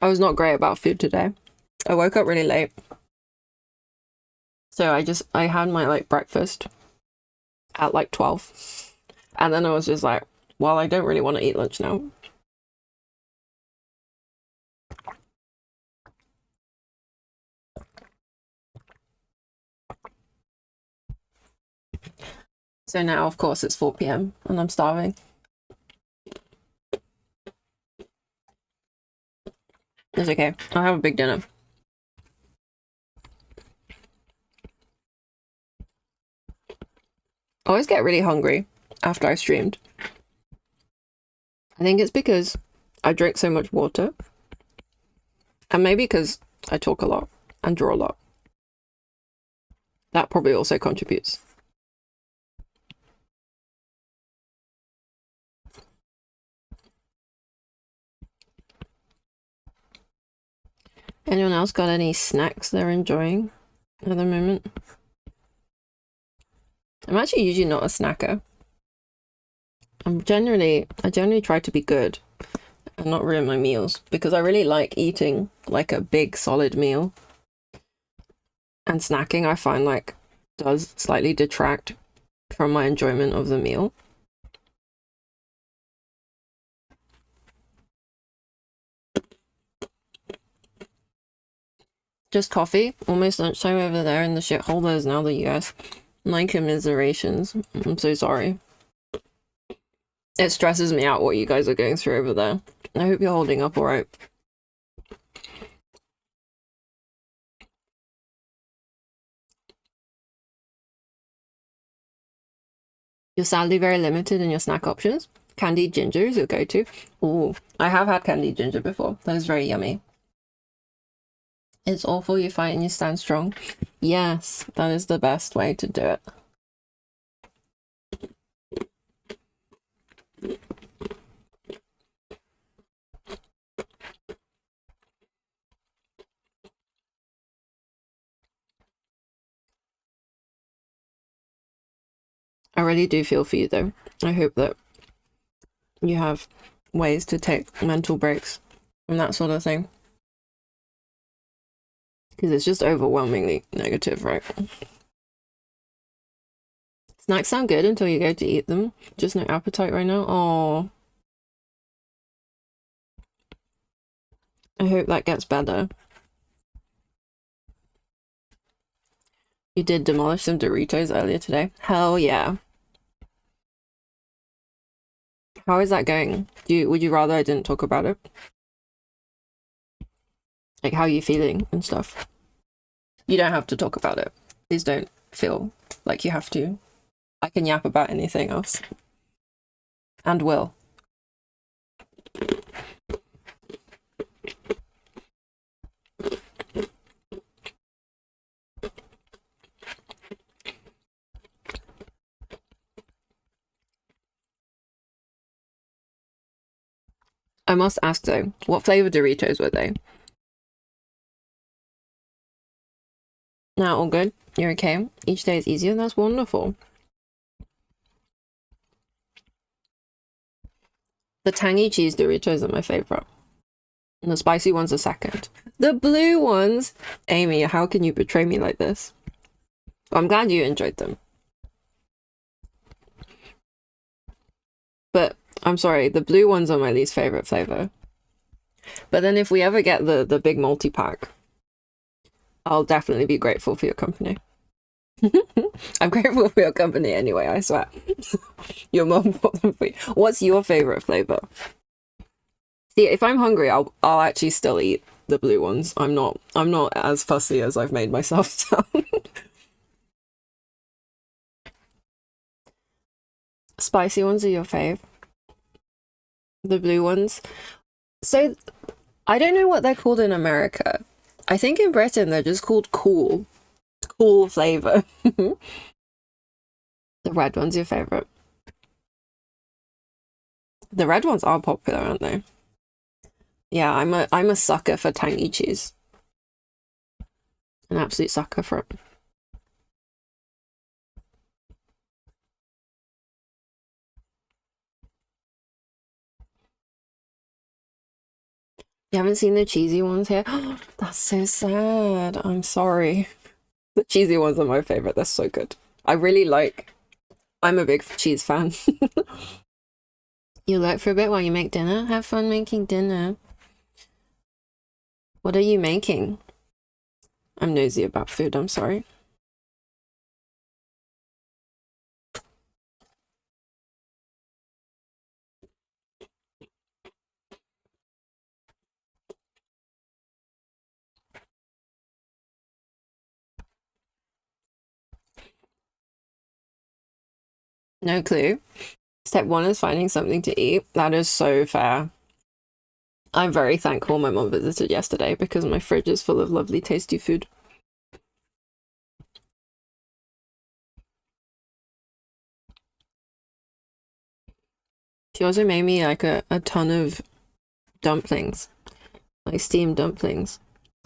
I was not great about food today. I woke up really late. So I had my like breakfast at like 12. And then I was just like, well, I don't really want to eat lunch now. So now, of course, it's 4 p.m. and I'm starving. It's okay. I'll have a big dinner. I always get really hungry after I streamed. I think it's because I drink so much water. And maybe because I talk a lot and draw a lot. That probably also contributes. Anyone else got any snacks they're enjoying at the moment? I'm actually usually not a snacker. I generally try to be good. and not ruin my meals, because I really like eating like a big solid meal, and snacking I find like does slightly detract from my enjoyment of the meal. Just coffee, almost lunchtime over there in the shithole that is now the US. My commiserations. I'm so sorry. It stresses me out what you guys are going through over there. I hope you're holding up alright. You're sadly very limited in your snack options. Candied ginger is your go-to. Ooh, I have had candied ginger before. That is very yummy. It's awful, you fight and you stand strong. Yes, that is the best way to do it. I really do feel for you though. I hope that you have ways to take mental breaks from that sort of thing. Because it's just overwhelmingly negative, right? Snacks sound good until you go to eat them. Just no appetite right now. Oh. I hope that gets better. You did demolish some Doritos earlier today. Hell yeah. How is that going? Would you rather I didn't talk about it? Like, how are you feeling and stuff? You don't have to talk about it. Please don't feel like you have to. I can yap about anything else. And will. I must ask though, what flavor Doritos were they? Now, all good? You're okay? Each day is easier? That's wonderful. The tangy cheese Doritos are my favorite. And the spicy ones are second. The blue ones? Amy, how can you betray me like this? Well, I'm glad you enjoyed them. But I'm sorry, the blue ones are my least favorite flavor. But then if we ever get the big multi-pack, I'll definitely be grateful for your company. I'm grateful for your company anyway, I swear. You're more important for you. What's your favorite flavor? See, if I'm hungry, I'll actually still eat the blue ones. I'm not as fussy as I've made myself sound. Spicy ones are your fave. The blue ones. So I don't know what they're called in America. I think in Britain they're just called cool. Cool flavor. The red one's your favorite. The red ones are popular, aren't they? Yeah, I'm a sucker for tangy cheese. An absolute sucker for it. You haven't seen the cheesy ones here? That's so sad. I'm sorry. The cheesy ones are my favorite. They're so good. I'm a big cheese fan. You lurk for a bit while you make dinner? Have fun making dinner. What are you making? I'm nosy about food, I'm sorry. No clue. Step one is finding something to eat. That is so fair. I'm very thankful my mom visited yesterday because my fridge is full of lovely, tasty food. She also made me like a ton of dumplings, like steamed dumplings,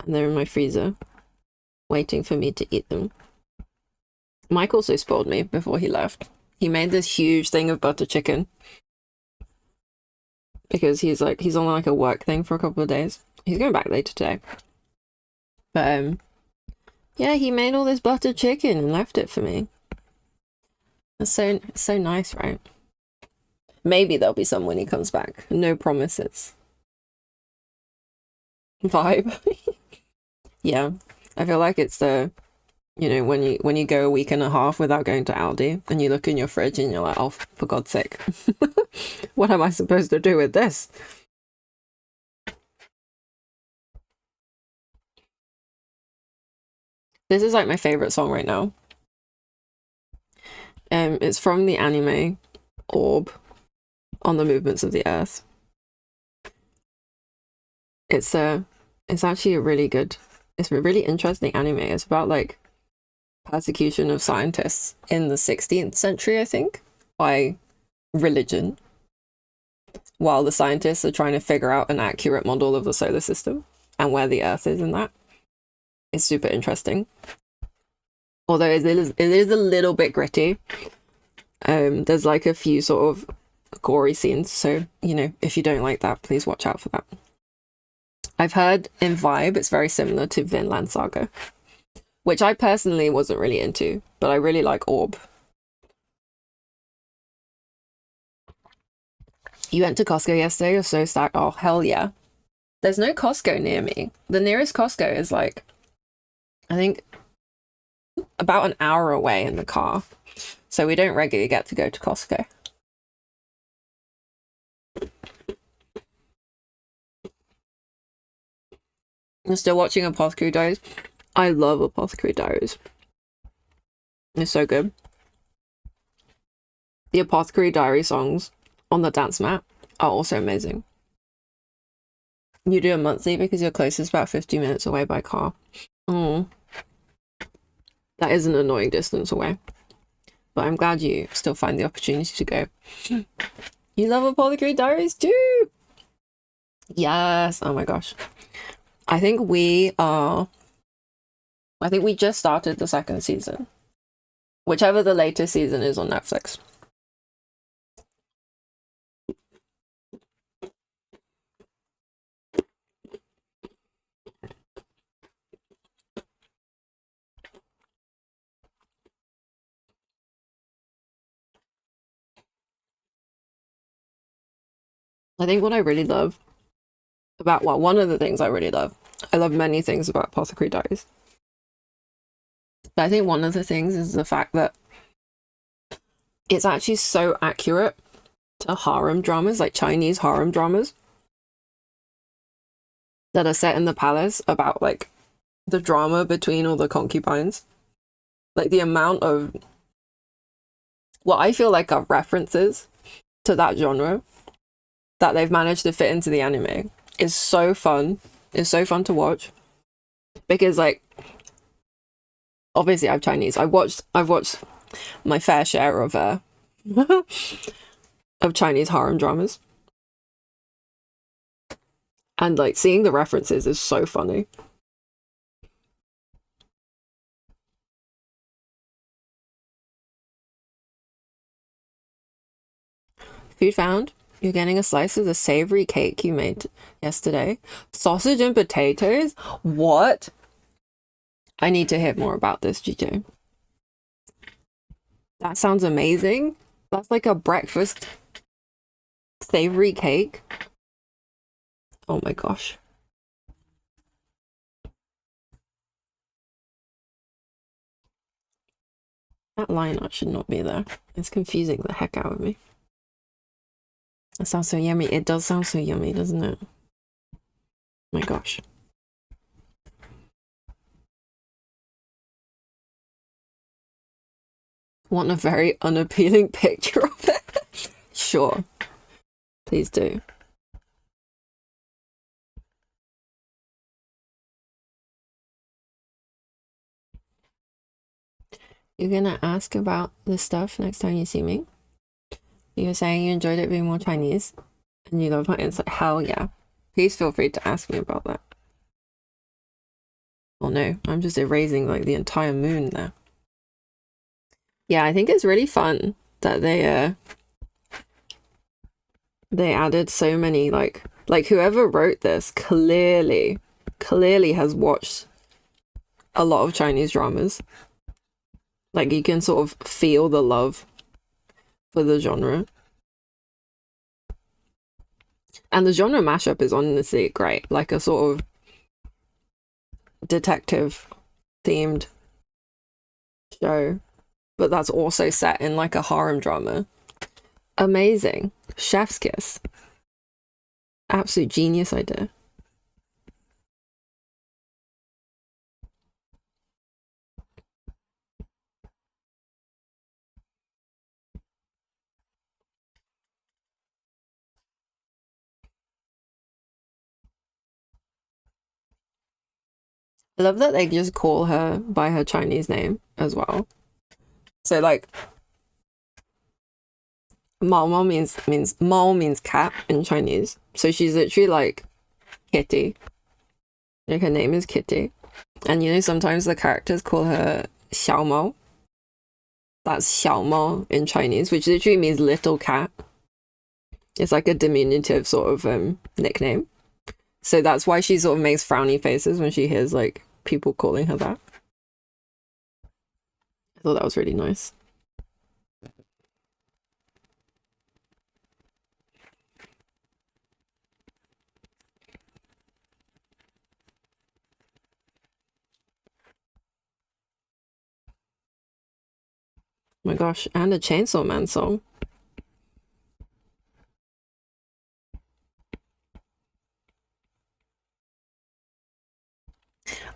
and they're in my freezer, waiting for me to eat them. Mike also spoiled me before he left. He made this huge thing of butter chicken. because he's on like a work thing for a couple of days. He's going back later today. But yeah, he made all this buttered chicken and left it for me. That's so nice, right? Maybe there'll be some when he comes back. No promises. Vibe. Yeah, I feel like it's the, you know, when you go a week and a half without going to Aldi and you look in your fridge and you're like, oh, for God's sake, what am I supposed to do with this? This is like my favorite song right now. It's from the anime Orb, on the movements of the earth. It's actually a really good, it's a really interesting anime. It's about like persecution of scientists in the 16th century, I think, by religion, while the scientists are trying to figure out an accurate model of the solar system and where the earth is in that. It's super interesting, although it is a little bit gritty. There's like a few sort of gory scenes, so you know, if you don't like that, please watch out for that. I've heard in vibe it's very similar to Vinland Saga, which I personally wasn't really into, but I really like Orb. You went to Costco yesterday? You're so stacked. Oh, hell yeah. There's no Costco near me. The nearest Costco is like, I think, about an hour away in the car. So we don't regularly get to go to Costco. I'm still watching Apothecary Diaries. I love Apothecary Diaries. It's so good. The Apothecary Diary songs on the dance mat are also amazing. You do a monthly because your closest about 50 minutes away by car. Oh, that is an annoying distance away. But I'm glad you still find the opportunity to go. You love Apothecary Diaries too? Yes. Oh my gosh. I think we just started the second season. Whichever the latest season is on Netflix. I think what I really love about, well, one of the things I really love, I love many things about Apothecary Diaries. But I think one of the things is the fact that it's actually so accurate to harem dramas, like Chinese harem dramas that are set in the palace, about like the drama between all the concubines. Like the amount of what I feel like are references to that genre that they've managed to fit into the anime is so fun. It's so fun to watch. Because like, obviously I'm Chinese. I've watched my fair share of of Chinese harem dramas. And like seeing the references is so funny. Food found. You're getting a slice of the savory cake you made yesterday. Sausage and potatoes? What? I need to hear more about this, GJ. That sounds amazing. That's like a breakfast savory cake. Oh my gosh. That line art should not be there. It's confusing the heck out of me. That sounds so yummy. It does sound so yummy, doesn't it? Oh my gosh. Want a very unappealing picture of it? Sure. Please do. You're gonna ask about this stuff next time you see me? You're saying you enjoyed it being more Chinese and you love my insight. Hell yeah. Please feel free to ask me about that. Oh no, I'm just erasing like the entire moon there. Yeah, I think it's really fun that they They added so many like whoever wrote this clearly has watched a lot of Chinese dramas. Like you can sort of feel the love for the genre. And the genre mashup is honestly great, like a sort of detective themed show, but that's also set in like a harem drama. Amazing. Chef's kiss. Absolute genius idea. I love that they just call her by her Chinese name as well. So like Mao Mao means cat in Chinese. So she's literally like Kitty. Like her name is Kitty. And you know sometimes the characters call her Xiao Mao. That's Xiao Mao in Chinese, which literally means little cat. It's like a diminutive sort of nickname. So that's why she sort of makes frowny faces when she hears like people calling her that. I thought that was really nice. Oh my gosh, and a Chainsaw Man song.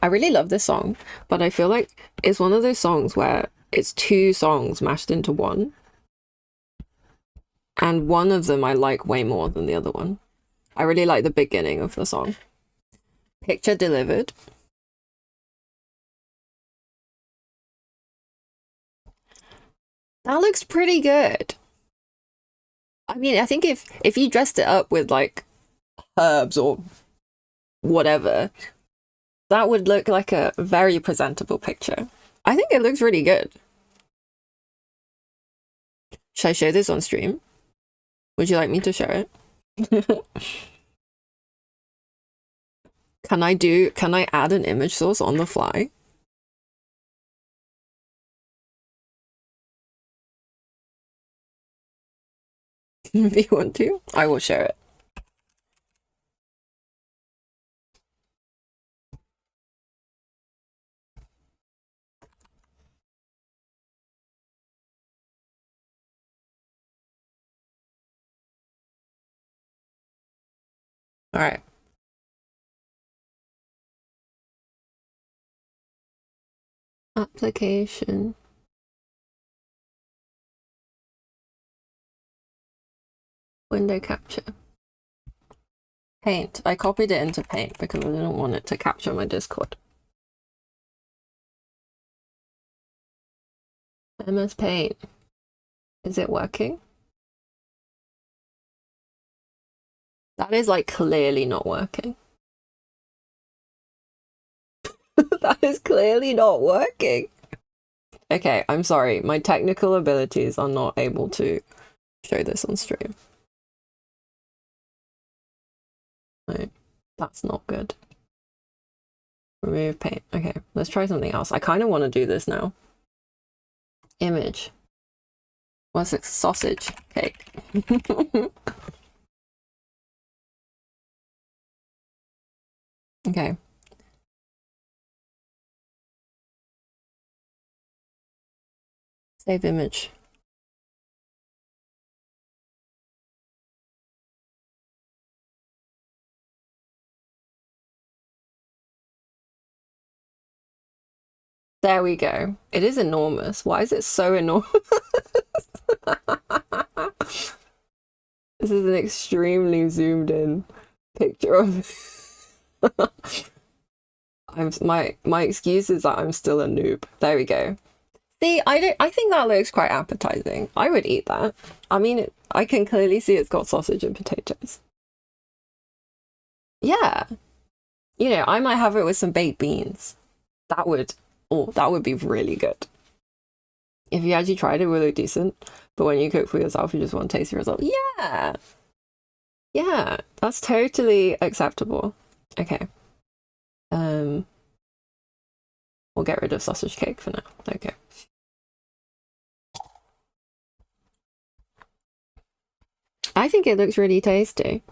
I really love this song, but I feel like it's one of those songs where it's two songs mashed into one. And one of them I like way more than the other one. I really like the beginning of the song. Picture delivered. That looks pretty good. I mean, I think if you dressed it up with like herbs or whatever, that would look like a very presentable picture. I think it looks really good. Should I show this on stream? Would you like me to show it? Can I add an image source on the fly? If you want to, I will share it. All right. Application. Window capture. Paint. I copied it into Paint because I didn't want it to capture my Discord. MS Paint. Is it working? That is like clearly not working. That is clearly not working. Okay, I'm sorry. My technical abilities are not able to show this on stream. No, that's not good. Remove paint. Okay, let's try something else. I kind of want to do this now. Image. What's it? Sausage cake. Okay. Save image. There we go. It is enormous. Why is it so enormous? This is an extremely zoomed in picture of my excuse is that I'm still a noob. There we go. See, I think that looks quite appetizing. I would eat that. I mean, I can clearly see it's got sausage and potatoes. Yeah. You know, I might have it with some baked beans. That would be really good. If you actually tried it, it would look decent. But when you cook for yourself, you just want to taste the result. Yeah. Yeah, that's totally acceptable. Okay. Um, we'll get rid of sausage cake for now. Okay. I think it looks really tasty.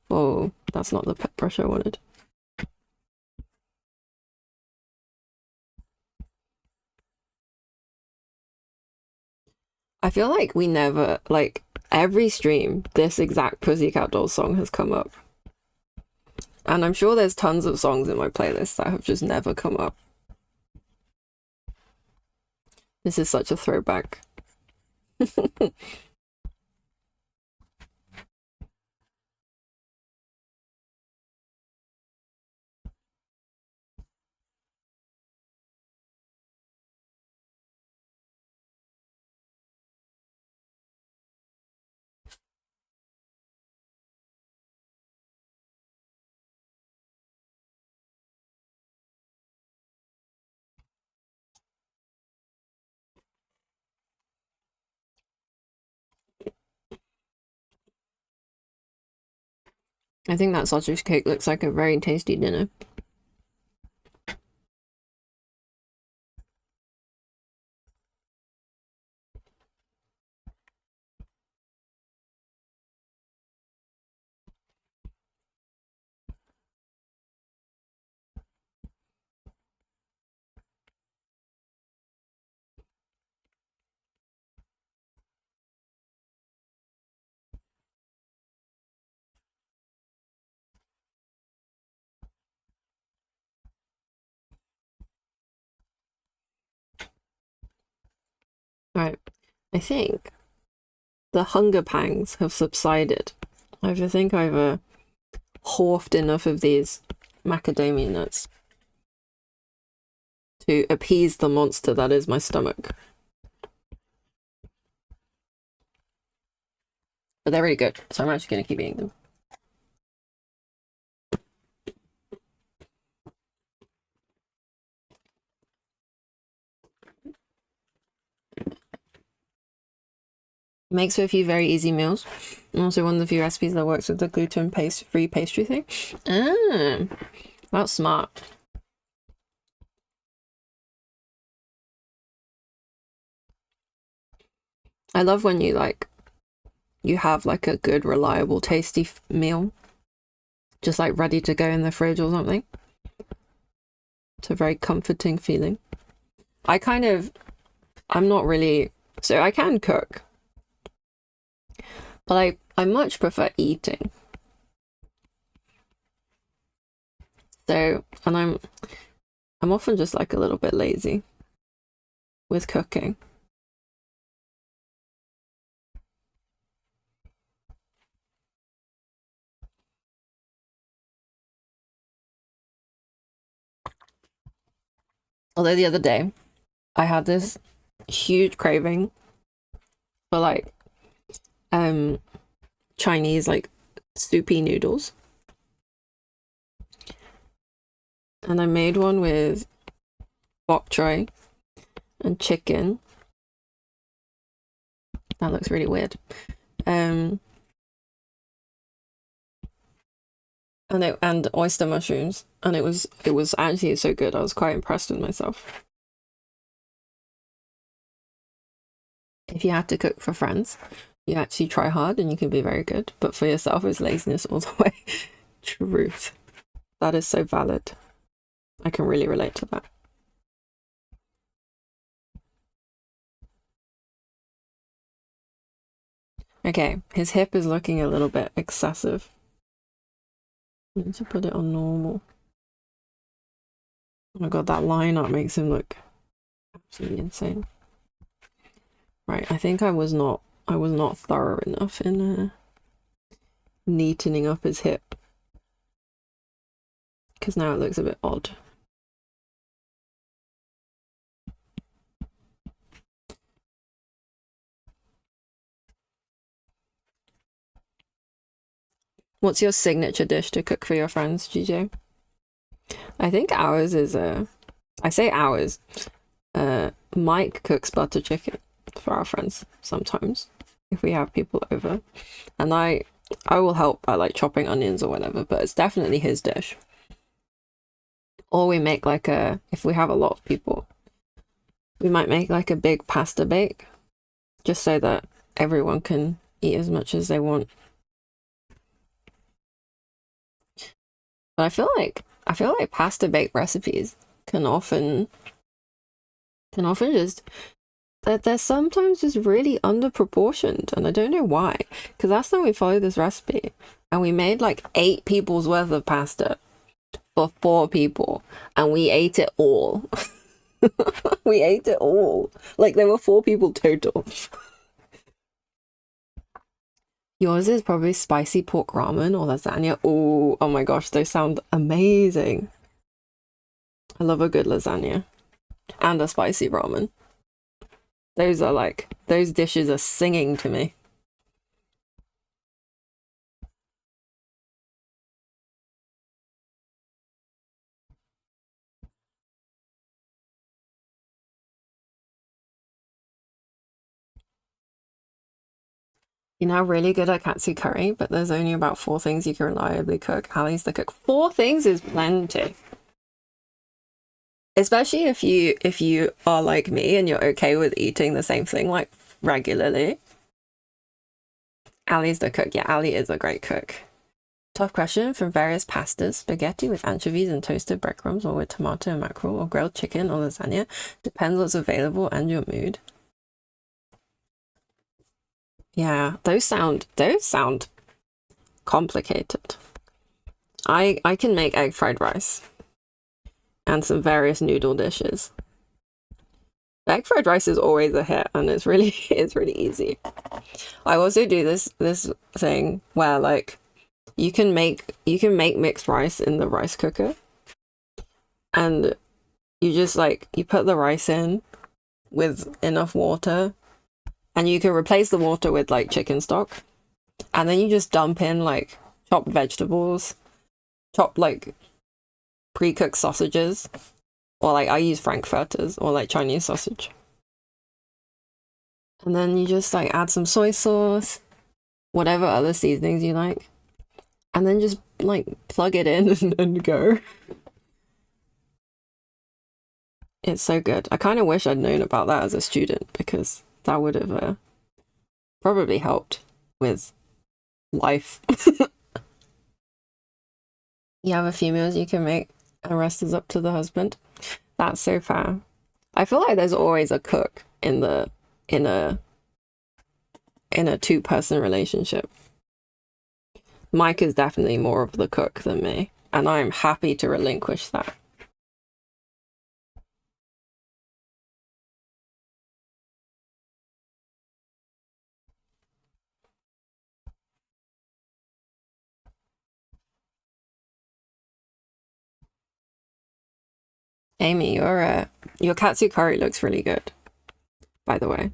Oh, that's not the pet brush I wanted. I feel like we never, like, every stream, this exact Pussycat Dolls song has come up. And I'm sure there's tons of songs in my playlist that have just never come up. This is such a throwback. I think that sausage cake looks like a very tasty dinner. Right. I think the hunger pangs have subsided. I think I've horfed enough of these macadamia nuts to appease the monster that is my stomach. But they're really good, so I'm actually going to keep eating them. Makes for a few very easy meals. And also one of the few recipes that works with the gluten-free pastry thing. Ah, that's smart. I love when you have like a good, reliable, tasty meal, just like ready to go in the fridge or something. It's a very comforting feeling. I'm not really, so I can cook, but I much prefer eating. So, and I'm often just like a little bit lazy with cooking. Although the other day I had this huge craving for like Chinese like soupy noodles. And I made one with bok choy and chicken. That looks really weird. And oyster mushrooms, and it was actually so good. I was quite impressed with myself. If you have to cook for friends, you actually try hard and you can be very good, but for yourself it's laziness all the way. Truth. That is so valid. I can really relate to that. Okay, his hip is looking a little bit excessive. I need to put it on normal. Oh my god, that line art makes him look absolutely insane. Right, I think I was not thorough enough in neatening up his hip, because now it looks a bit odd. What's your signature dish to cook for your friends, GJ? I think ours is I say ours. Mike cooks butter chicken for our friends sometimes if we have people over, and I I will help by like chopping onions or whatever, but it's definitely his dish. Or we make like if we have a lot of people, we might make like a big pasta bake, just so that everyone can eat as much as they want. But I feel like pasta bake recipes can often just they're sometimes just really underproportioned, and I don't know why. Because last time we followed this recipe and we made like 8 people's worth of pasta for 4 people, and we ate it all. We ate it all. Like there were 4 people total. Yours is probably spicy pork ramen or lasagna. Oh my gosh, those sound amazing. I love a good lasagna and a spicy ramen. Those are like, those dishes are singing to me. You're now really good at katsu curry, but there's only about 4 things you can reliably cook. Ali's the cook. 4 things is plenty. Especially if you are like me and you're okay with eating the same thing like regularly. Ali's the cook. Yeah, Ali is a great cook. Tough question from various pastas: spaghetti with anchovies and toasted breadcrumbs, or with tomato and mackerel, or grilled chicken or lasagna. Depends what's available and your mood. Yeah, those sound complicated. I can make egg fried rice and some various noodle dishes. Egg fried rice is always a hit, and it's really easy. I also do this thing where like you can make mixed rice in the rice cooker, and you just like you put the rice in with enough water, and you can replace the water with like chicken stock, and then you just dump in like chopped vegetables, chopped like pre-cooked sausages, or like I use frankfurters or like Chinese sausage, and then you just like add some soy sauce, whatever other seasonings you like, and then just like plug it in and go. It's so good. I kind of wish I'd known about that as a student, because that would have probably helped with life. You have a few meals you can make, and the rest is up to the husband. That's so fair. I feel like there's always a cook in a 2-person relationship. Mike is definitely more of the cook than me, and I'm happy to relinquish that. Amy, your katsu curry looks really good, by the way.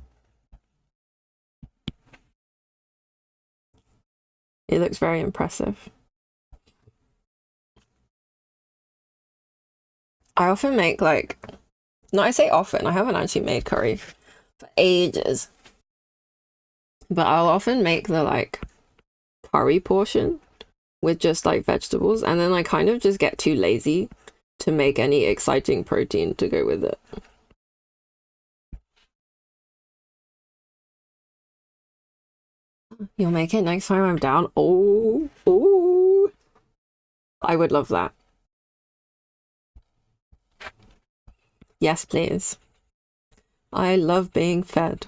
It looks very impressive. I often make like, no, I say often, I haven't actually made curry for ages, but I'll often make the like curry portion with just like vegetables, and then I kind of just get too lazy to make any exciting protein to go with it. You'll make it next time I'm down? Oh, I would love that. Yes, please. I love being fed.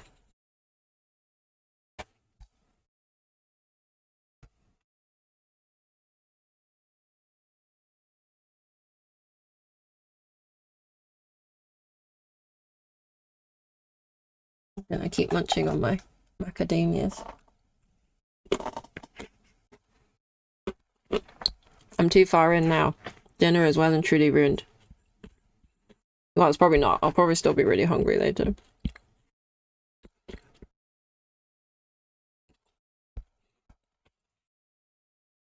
I'm gonna keep munching on my macadamias. I'm too far in now. Dinner is well and truly ruined. Well, it's probably not. I'll probably still be really hungry later.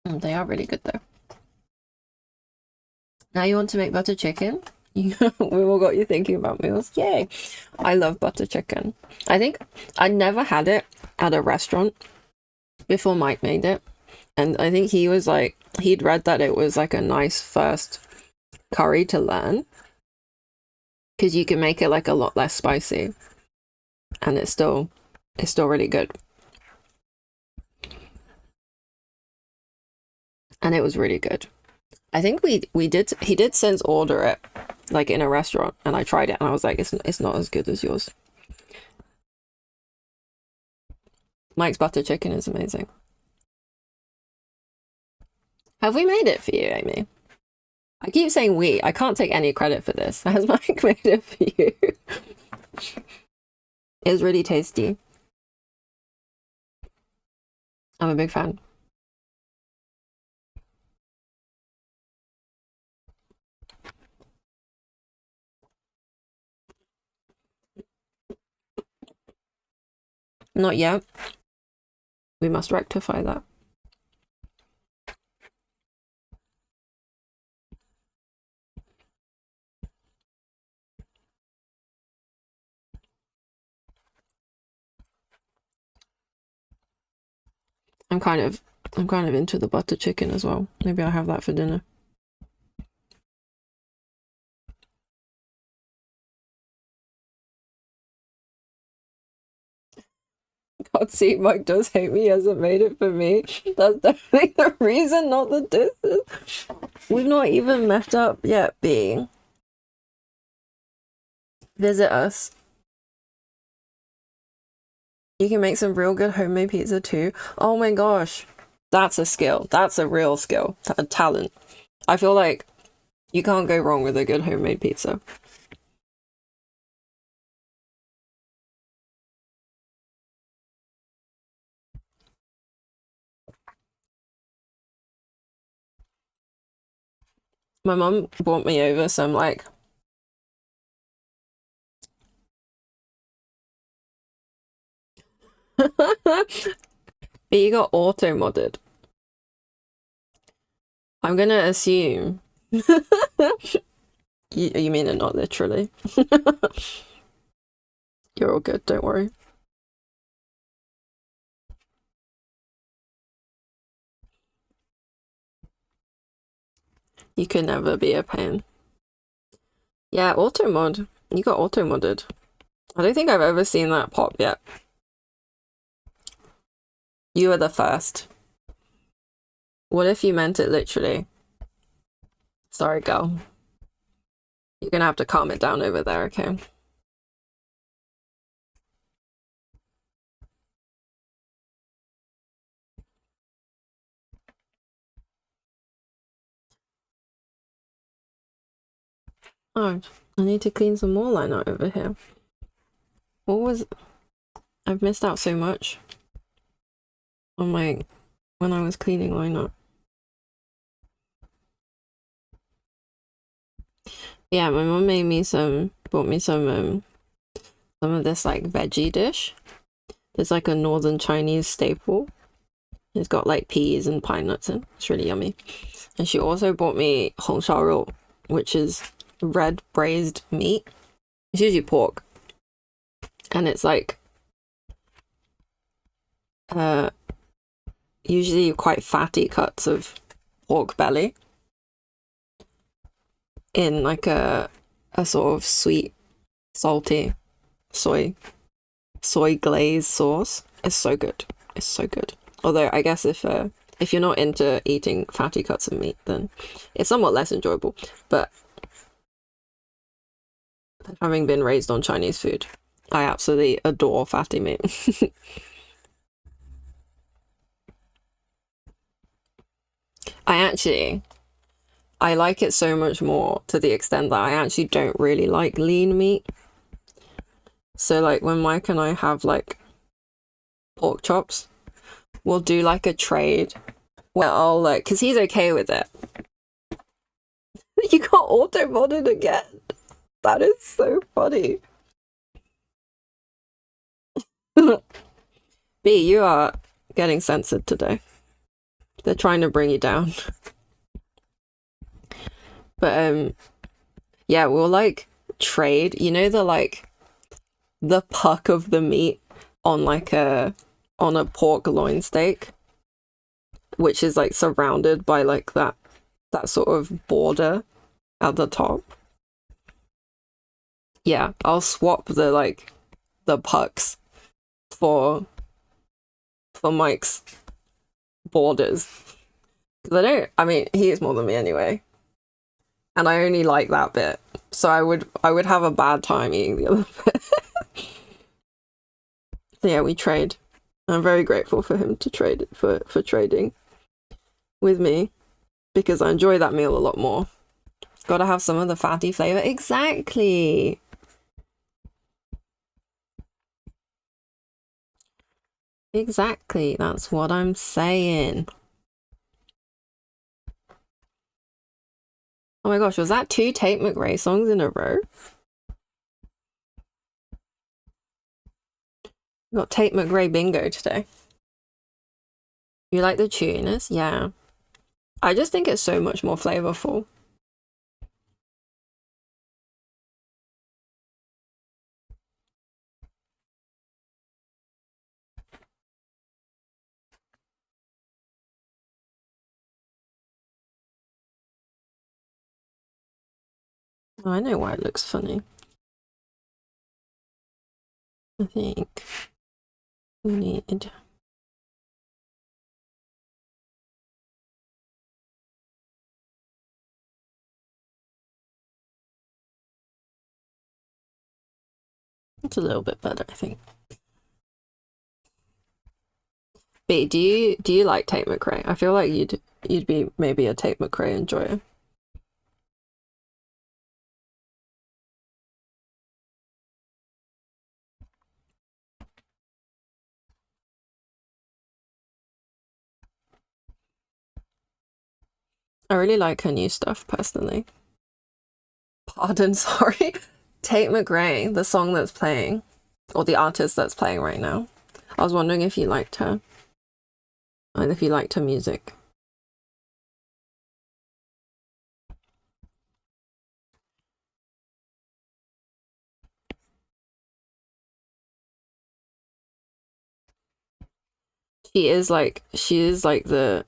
They are really good though. Now you want to make butter chicken? We all got you thinking about meals. Yay! I love butter chicken. I think I never had it at a restaurant before Mike made it. And I think he was like, he'd read that it was like a nice first curry to learn because you can make it like a lot less spicy and it's still really good. And it was really good. I think he did since order it like in a restaurant and I tried it and I was like, it's not as good as yours. Mike's butter chicken is amazing. Have we made it for you, Amy? I keep saying we. I can't take any credit for this. Has Mike made it for you? It was really tasty. I'm a big fan. Not yet. We must rectify that. I'm kind of into the butter chicken as well. Maybe I'll have that for dinner. God, see, Mike does hate me. He hasn't made it for me. That's definitely the reason, not the dishes. We've not even met up yet, B. Visit us. You can make some real good homemade pizza too. Oh my gosh. That's a skill. That's a real skill. A talent. I feel like you can't go wrong with a good homemade pizza. My mum brought me over some like but you got auto modded. I'm gonna assume you mean it not literally. You're all good, don't worry. You could never be a pain. Yeah, auto mod. You got auto modded. I don't think I've ever seen that pop yet. You were the first. What if you meant it literally? Sorry, girl. You're gonna have to calm it down over there, okay? Oh, I need to clean some more line out over here. What was... I've missed out so much on my... when I was cleaning line up. Yeah, my mom made me bought me some of this like veggie dish. It's like a northern Chinese staple. It's got like peas and pine nuts in. It's really yummy. And she also bought me hong shao rou, which is red braised meat. It's usually pork. And it's like usually quite fatty cuts of pork belly in like a sort of sweet, salty soy glaze sauce. It's so good. It's so good. Although I guess if you're not into eating fatty cuts of meat, then it's somewhat less enjoyable. But having been raised on Chinese food, I absolutely adore fatty meat. I like it so much more to the extent that I actually don't really like lean meat. So like when Mike and I have like pork chops, we'll do like a trade where I'll like, because he's okay with it. You got auto modded again. That is so funny. B, you are getting censored today. They're trying to bring you down. But yeah, we'll like trade. You know the puck of the meat on like on a pork loin steak. which is like surrounded by like that sort of border at the top. Yeah, I'll swap the pucks for Mike's borders. Because I mean, he is more than me anyway. And I only like that bit. So I would have a bad time eating the other bit. So yeah, we trade. I'm very grateful for him to trade for trading with me because I enjoy that meal a lot more. Gotta have some of the fatty flavor. Exactly. Exactly. That's what I'm saying. Oh my gosh, was that 2 Tate McRae songs in a row? We got Tate McRae bingo today. You like the chewiness? Yeah. I just think it's so much more flavorful. Oh, I know why it looks funny. I think we need... It's a little bit better, I think. But do you like Tate McRae? I feel like you'd be maybe a Tate McRae enjoyer. I really like her new stuff personally. Pardon, sorry. Tate McRae, the song that's playing, or the artist that's playing right now. I was wondering if you liked her, and if you liked her music. She is like the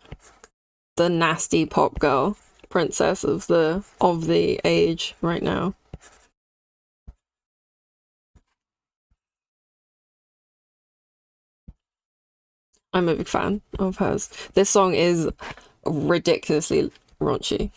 nasty pop girl princess of the age right now. I'm a big fan of hers. This song is ridiculously raunchy.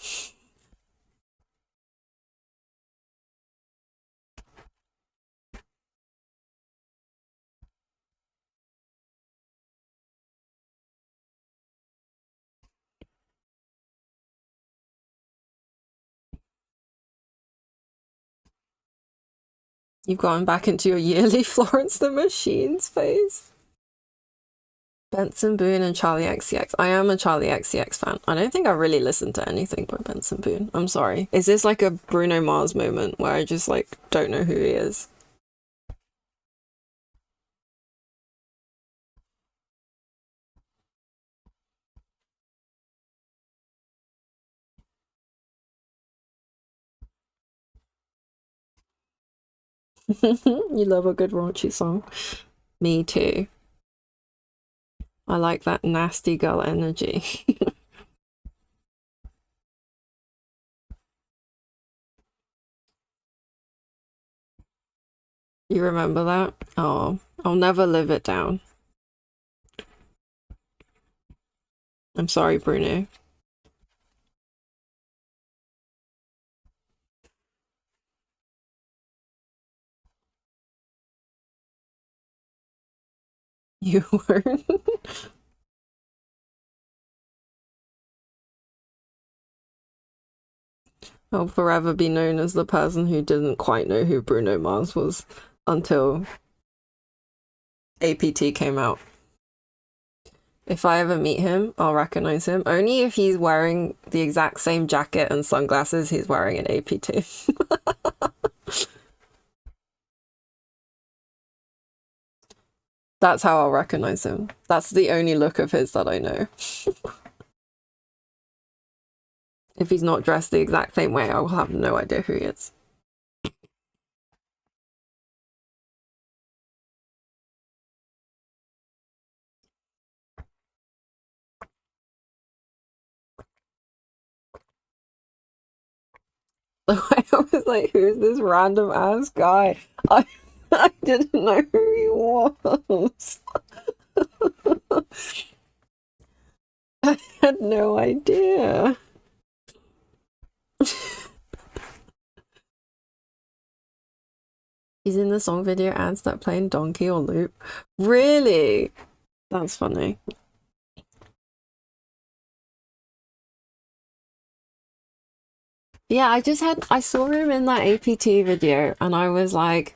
You've gone back into your yearly Florence the Machine's phase. Benson Boone and Charlie XCX. I am a Charlie XCX fan. I don't think I really listened to anything by Benson Boone. I'm sorry. Is this like a Bruno Mars moment where I just like don't know who he is? You love a good raunchy song. Me too. I like that nasty girl energy. You remember that? Oh, I'll never live it down. I'm sorry, Bruno. You weren't. I'll forever be known as the person who didn't quite know who Bruno Mars was until APT came out. If I ever meet him, I'll recognize him. Only if he's wearing the exact same jacket and sunglasses he's wearing in APT. That's how I'll recognize him. That's the only look of his that I know. If he's not dressed the exact same way, I will have no idea who he is. So I was like, who's this random ass guy? I I didn't know who he was. I had no idea. He's in the song video and start playing Donkey or Loop. Really? That's funny. Yeah, I saw him in that APT video and I was like,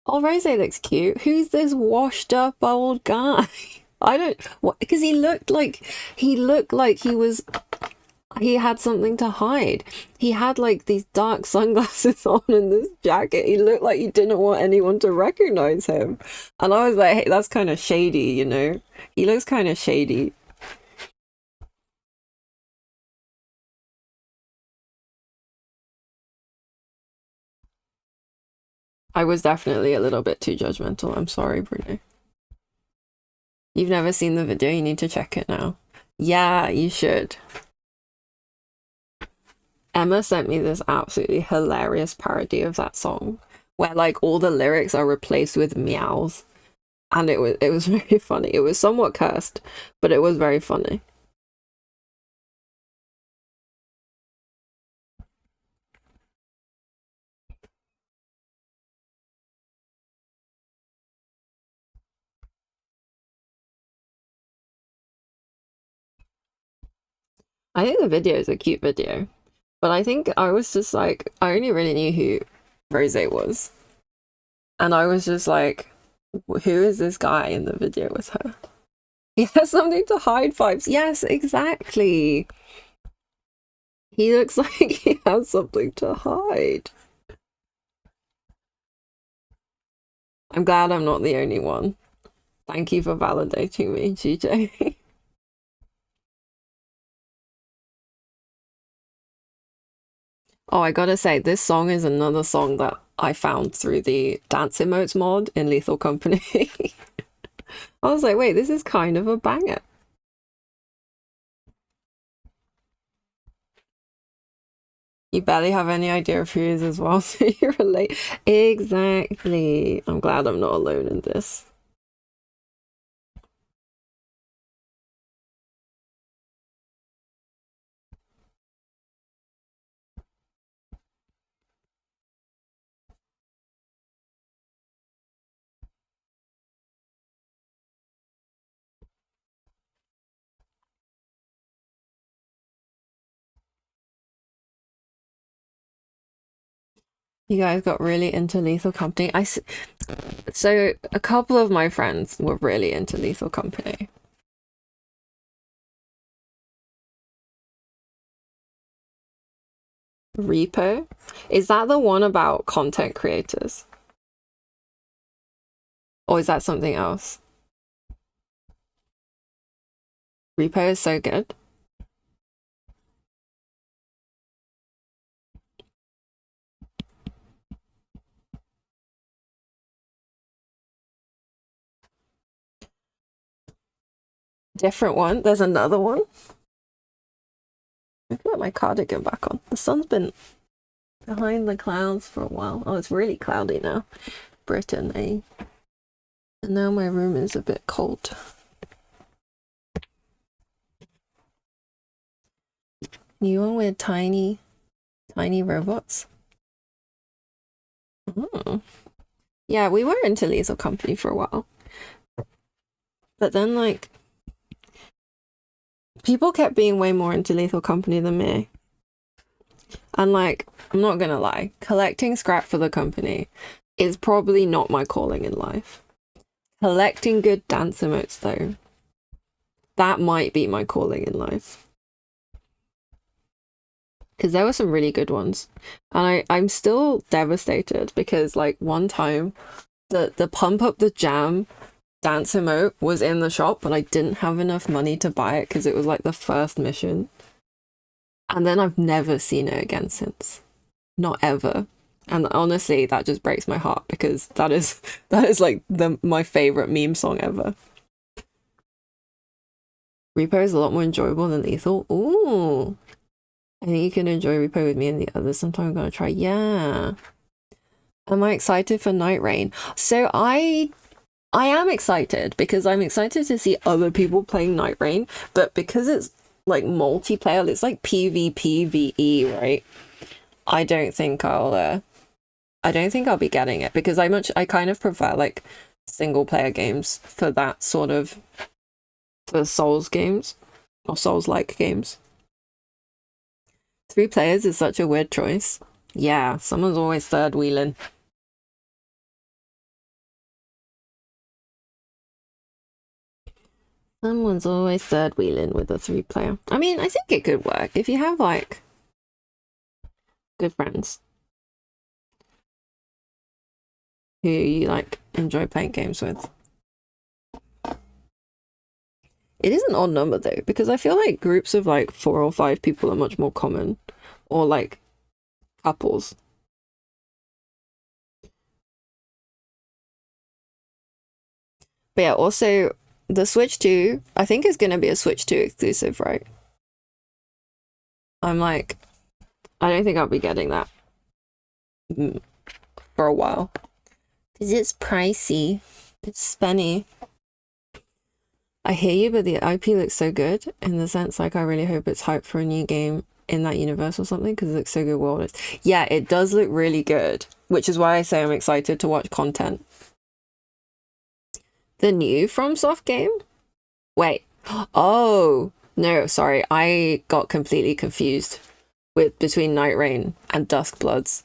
oh, Rose looks cute. Who's this washed up old guy? I don't, what, because he looked like he had something to hide. He had like these dark sunglasses on and this jacket. He looked like he didn't want anyone to recognize him. And I was like, hey, that's kind of shady, you know? He looks kind of shady. I was definitely a little bit too judgmental. I'm sorry, Bruno. You've never seen the video, you need to check it now. Yeah, you should. Emma sent me this absolutely hilarious parody of that song where like all the lyrics are replaced with meows. And it was very funny. It was somewhat cursed, but it was very funny. I think the video is a cute video, but I think I was just like, I only really knew who Rose was. And I was just like, who is this guy in the video with her? He has something to hide vibes. Yes, exactly. He looks like he has something to hide. I'm glad I'm not the only one. Thank you for validating me, GJ. Oh, I gotta say, this song is another song that I found through the dance emotes mod in Lethal Company. I was like, wait, this is kind of a banger. You barely have any idea of who he is as well, so you relate. Exactly. I'm glad I'm not alone in this. You guys got really into Lethal Company. So a couple of my friends were really into Lethal Company. Repo? Is that the one about content creators? Or is that something else? Repo is so good. Different one. There's another one. I put my cardigan back on. The sun's been behind the clouds for a while. Oh, it's really cloudy now. Brittany. And now my room is a bit cold. You one with tiny robots? Oh. Yeah, we were into Lethal Company for a while. But then, like, people kept being way more into Lethal Company than me. And, like, I'm not gonna lie, collecting scrap for the company is probably not my calling in life. Collecting good dance emotes, though, that might be my calling in life. Because there were some really good ones. And I'm still devastated because, like, one time the Pump Up the Jam dance emote was in the shop, but I didn't have enough money to buy it because it was like the first mission. And then I've never seen it again since. Not ever. And honestly, that just breaks my heart because that is like my favorite meme song ever. Repo is a lot more enjoyable than Lethal. Ooh. I think you can enjoy Repo with me and the others. Sometime I'm gonna try. Yeah. Am I excited for Night Rain? So I am excited because I'm excited to see other people playing Night Rain, but because it's like multiplayer, it's like PvPvE, right? I don't think I'll be getting it because I kind of prefer like single player games for that sort of for Souls games or Souls like games. 3 players is such a weird choice. Yeah, someone's always third wheeling. Someone's always third wheeling with a 3 player. I mean, I think it could work if you have like good friends who you like enjoy playing games with. It is an odd number though, because I feel like groups of like 4 or 5 people are much more common, or like couples. But yeah, also the Switch 2, I think is going to be a Switch 2 exclusive, right? I'm like, I don't think I'll be getting that for a while. Because it's pricey. It's spenny. I hear you, but the IP looks so good in the sense like I really hope it's hyped for a new game in that universe or something because it looks so good world. Yeah, it does look really good, which is why I say I'm excited to watch content. The new FromSoft game? Wait. Oh, no, sorry. I got completely confused with between Night Rain and Duskbloods.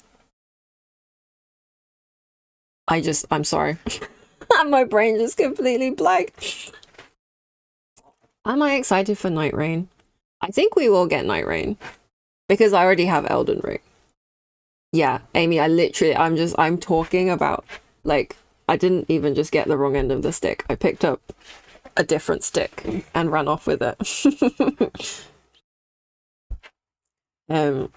I'm sorry. My brain just completely blanked. Am I excited for Night Rain? I think we will get Night Rain because I already have Elden Ring. Yeah, Amy, I'm talking about like I didn't even just get the wrong end of the stick. I picked up a different stick and ran off with it.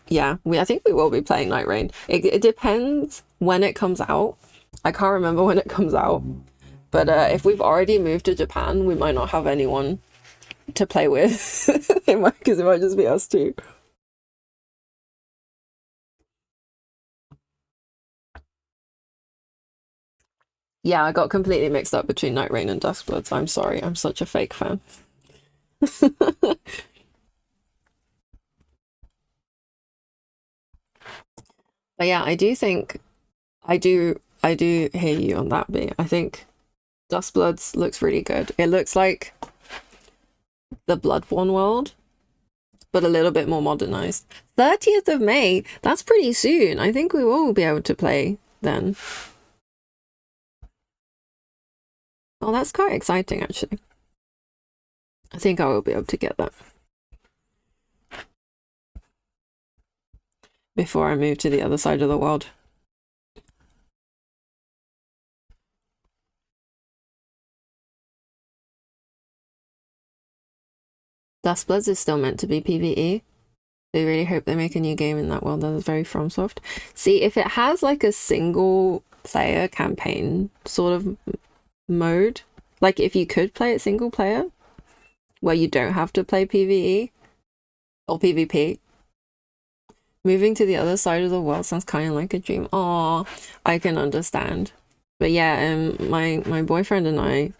Yeah, I think we will be playing Night Rain. It depends when it comes out. I can't remember when it comes out, but if we've already moved to Japan, we might not have anyone to play with. Because it might just be us two. Yeah, I got completely mixed up between Night Rain and Duskbloods. I'm sorry, I'm such a fake fan. But yeah, I do hear you on that bit. I think Duskbloods looks really good. It looks like the Bloodborne world, but a little bit more modernized. 30th of May, that's pretty soon. I think we will be able to play then. Oh, that's quite exciting actually. I think I will be able to get that before I move to the other side of the world. Duskbloods is still meant to be PvE. They really hope they make a new game in that world that is very FromSoft. See, if it has like a single player campaign sort of mode, like if you could play it single player, where you don't have to play PvE or PvP, moving to the other side of the world sounds kind of like a dream. Aw, I can understand. But yeah, my boyfriend and I,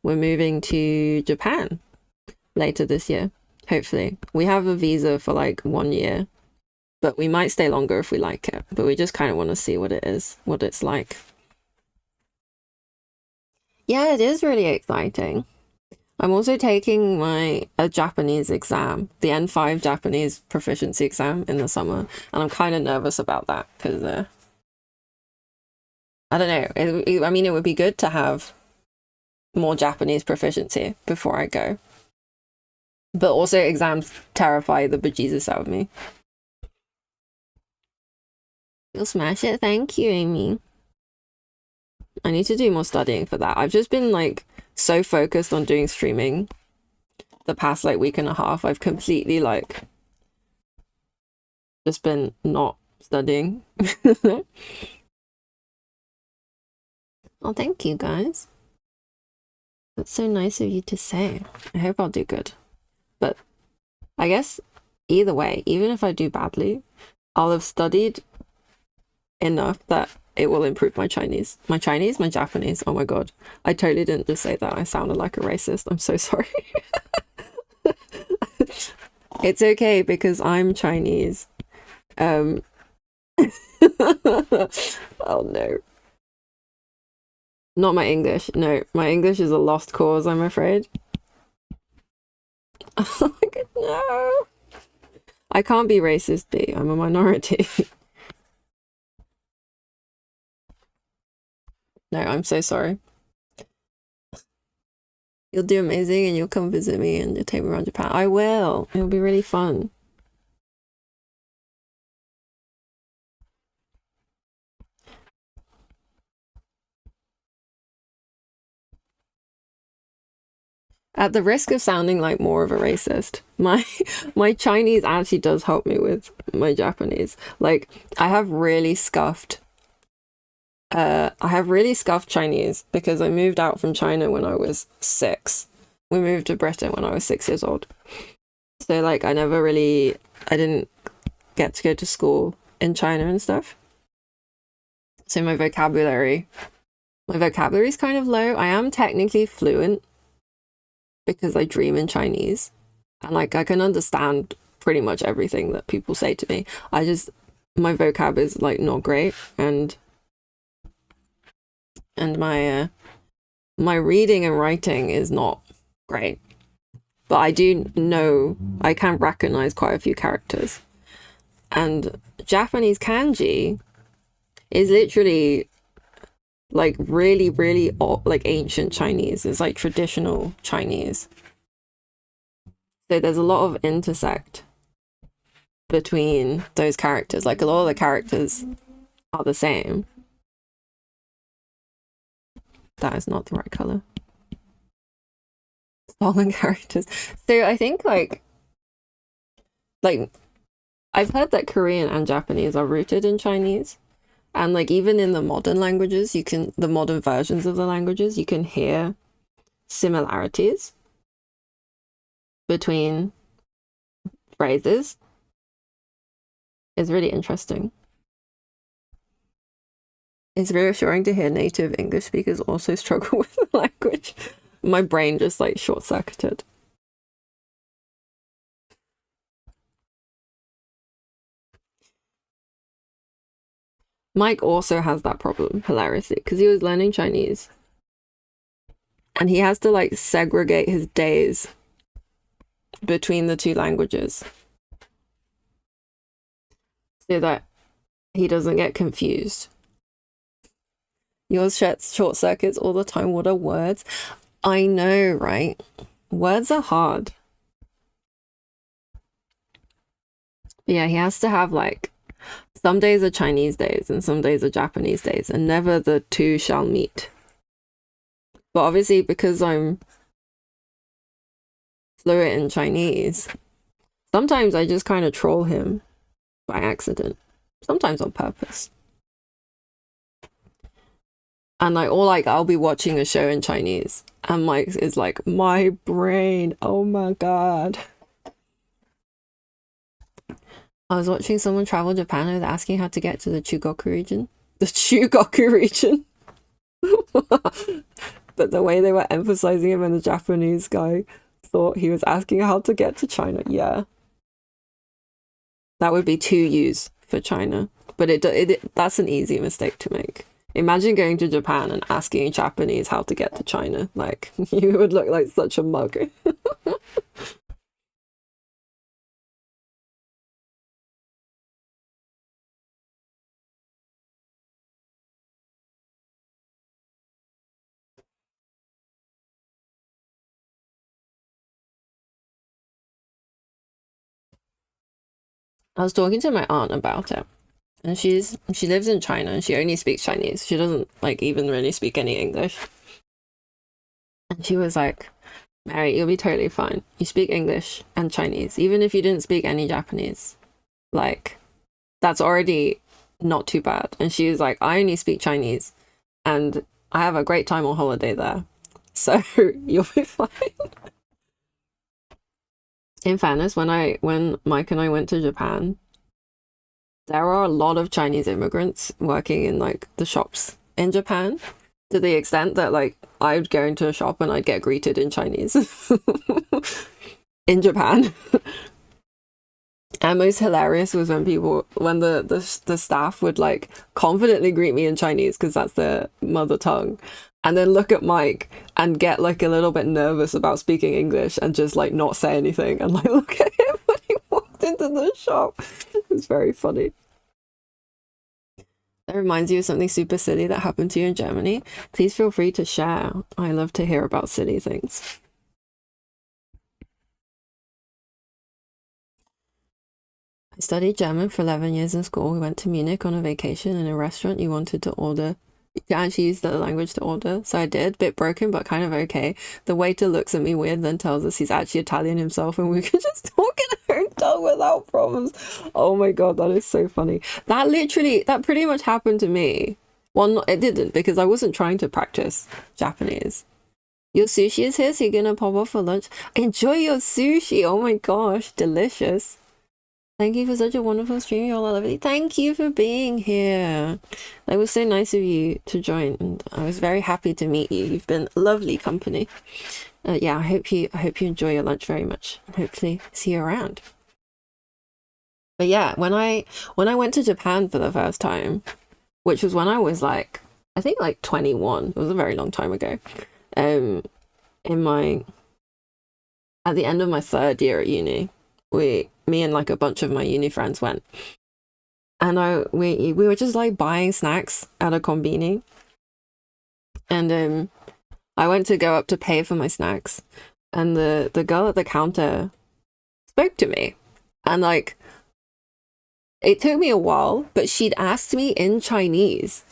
we're moving to Japan later this year. Hopefully. We have a visa for like 1 year, but we might stay longer if we like it. But we just kind of want to see what it is, what it's like. Yeah, it is really exciting. I'm also taking a Japanese exam, the N5 Japanese proficiency exam in the summer, and I'm kind of nervous about that because I don't know. I mean, it would be good to have more Japanese proficiency before I go. But also exams terrify the bejesus out of me. You'll smash it. Thank you, Amy. I need to do more studying for that. I've just been like so focused on doing streaming the past like week and a half. I've completely like just been not studying. Oh, thank you guys. That's so nice of you to say. I hope I'll do good. But I guess Either way, even if I do badly, I'll have studied enough that it will improve my Chinese. My Chinese, my Japanese. Oh my God. I totally didn't just say that. I sounded like a racist. I'm so sorry. It's okay because I'm Chinese. Oh no. Not my English. No, my English is a lost cause, I'm afraid. Oh my God, no. I can't be racist, B. I'm a minority. No, I'm so sorry. You'll do amazing and you'll come visit me and you'll take me around Japan. I will. It'll be really fun. At the risk of sounding like more of a racist, my Chinese actually does help me with my Japanese. Like I have really scuffed Chinese because I moved out from China when I was 6. We moved to Britain when I was 6 years old. So like I didn't get to go to school in China and stuff. So my vocabulary is kind of low. I am technically fluent because I dream in Chinese and like I can understand pretty much everything that people say to me. My vocab is like not great and my reading and writing is not great. But I can recognize quite a few characters. And Japanese kanji is literally like really, really old, like ancient Chinese. It's like traditional Chinese. So there's a lot of intersect between those characters. Like a lot of the characters are the same. That is not the right color. Stolen characters. So I think like I've heard that Korean and Japanese are rooted in Chinese. And like even in the modern languages, the modern versions of the languages, you can hear similarities between phrases. It's really interesting. It's reassuring to hear native English speakers also struggle with the language. My brain just like short-circuited. Mike also has that problem, hilariously, because he was learning Chinese. And he has to like segregate his days between the two languages so that he doesn't get confused. Yours short circuits all the time. What are words? I know, right? Words are hard. But yeah, he has to have like some days are Chinese days and some days are Japanese days, and never the two shall meet. But obviously, because I'm fluent in Chinese, sometimes I just kind of troll him by accident, sometimes on purpose. And like I'll be watching a show in Chinese and Mike is like, my brain, oh my God. I was watching someone travel Japan and asking how to get to the Chugoku region. The Chugoku region. But the way they were emphasizing him and the Japanese guy thought he was asking how to get to China. Yeah. That would be 2 U's for China. But that's an easy mistake to make. Imagine going to Japan and asking Japanese how to get to China. Like, you would look like such a mug. I was talking to my aunt about it, and she lives in China and she only speaks Chinese. She doesn't like even really speak any English. And she was like, Mary, you'll be totally fine. You speak English and Chinese, even if you didn't speak any Japanese. Like, that's already not too bad. And she was like, I only speak Chinese and I have a great time on holiday there. So you'll be fine. In fairness, when Mike and I went to Japan, there are a lot of Chinese immigrants working in like the shops in Japan, to the extent that like I'd go into a shop and I'd get greeted in Chinese in Japan. And most hilarious was when the staff would like confidently greet me in Chinese because that's their mother tongue, and then look at Mike and get like a little bit nervous about speaking English and just like not say anything and like look at him when he walked into the shop. It's very funny. That reminds you of something super silly that happened to you in Germany. Please feel free to share. I love to hear about silly things. I studied German for 11 years in school. We went to Munich on a vacation. In a restaurant, you wanted to order. You can actually use the language to order. So I did. Bit broken, but kind of okay. The waiter looks at me weird, then tells us he's actually Italian himself, and we could just talk in our own tongue without problems. Oh my god, that is so funny. That pretty much happened to me. Well, it didn't, because I wasn't trying to practice Japanese. Your sushi is here, so you're gonna pop off for lunch. Enjoy your sushi. Oh my gosh, delicious. Thank you for such a wonderful stream. You all are lovely. Thank you for being here. That was so nice of you to join, and I was very happy to meet you. You've been lovely company. Yeah, I hope you enjoy your lunch very much, and hopefully see you around. But yeah, when I went to Japan for the first time, which was when I was like, I think like 21. It was a very long time ago. At the end of my third year at uni, me and like a bunch of my uni friends went, and we were just like buying snacks at a konbini, and I went to go up to pay for my snacks, and the girl at the counter spoke to me, and like it took me a while, but she'd asked me in Chinese.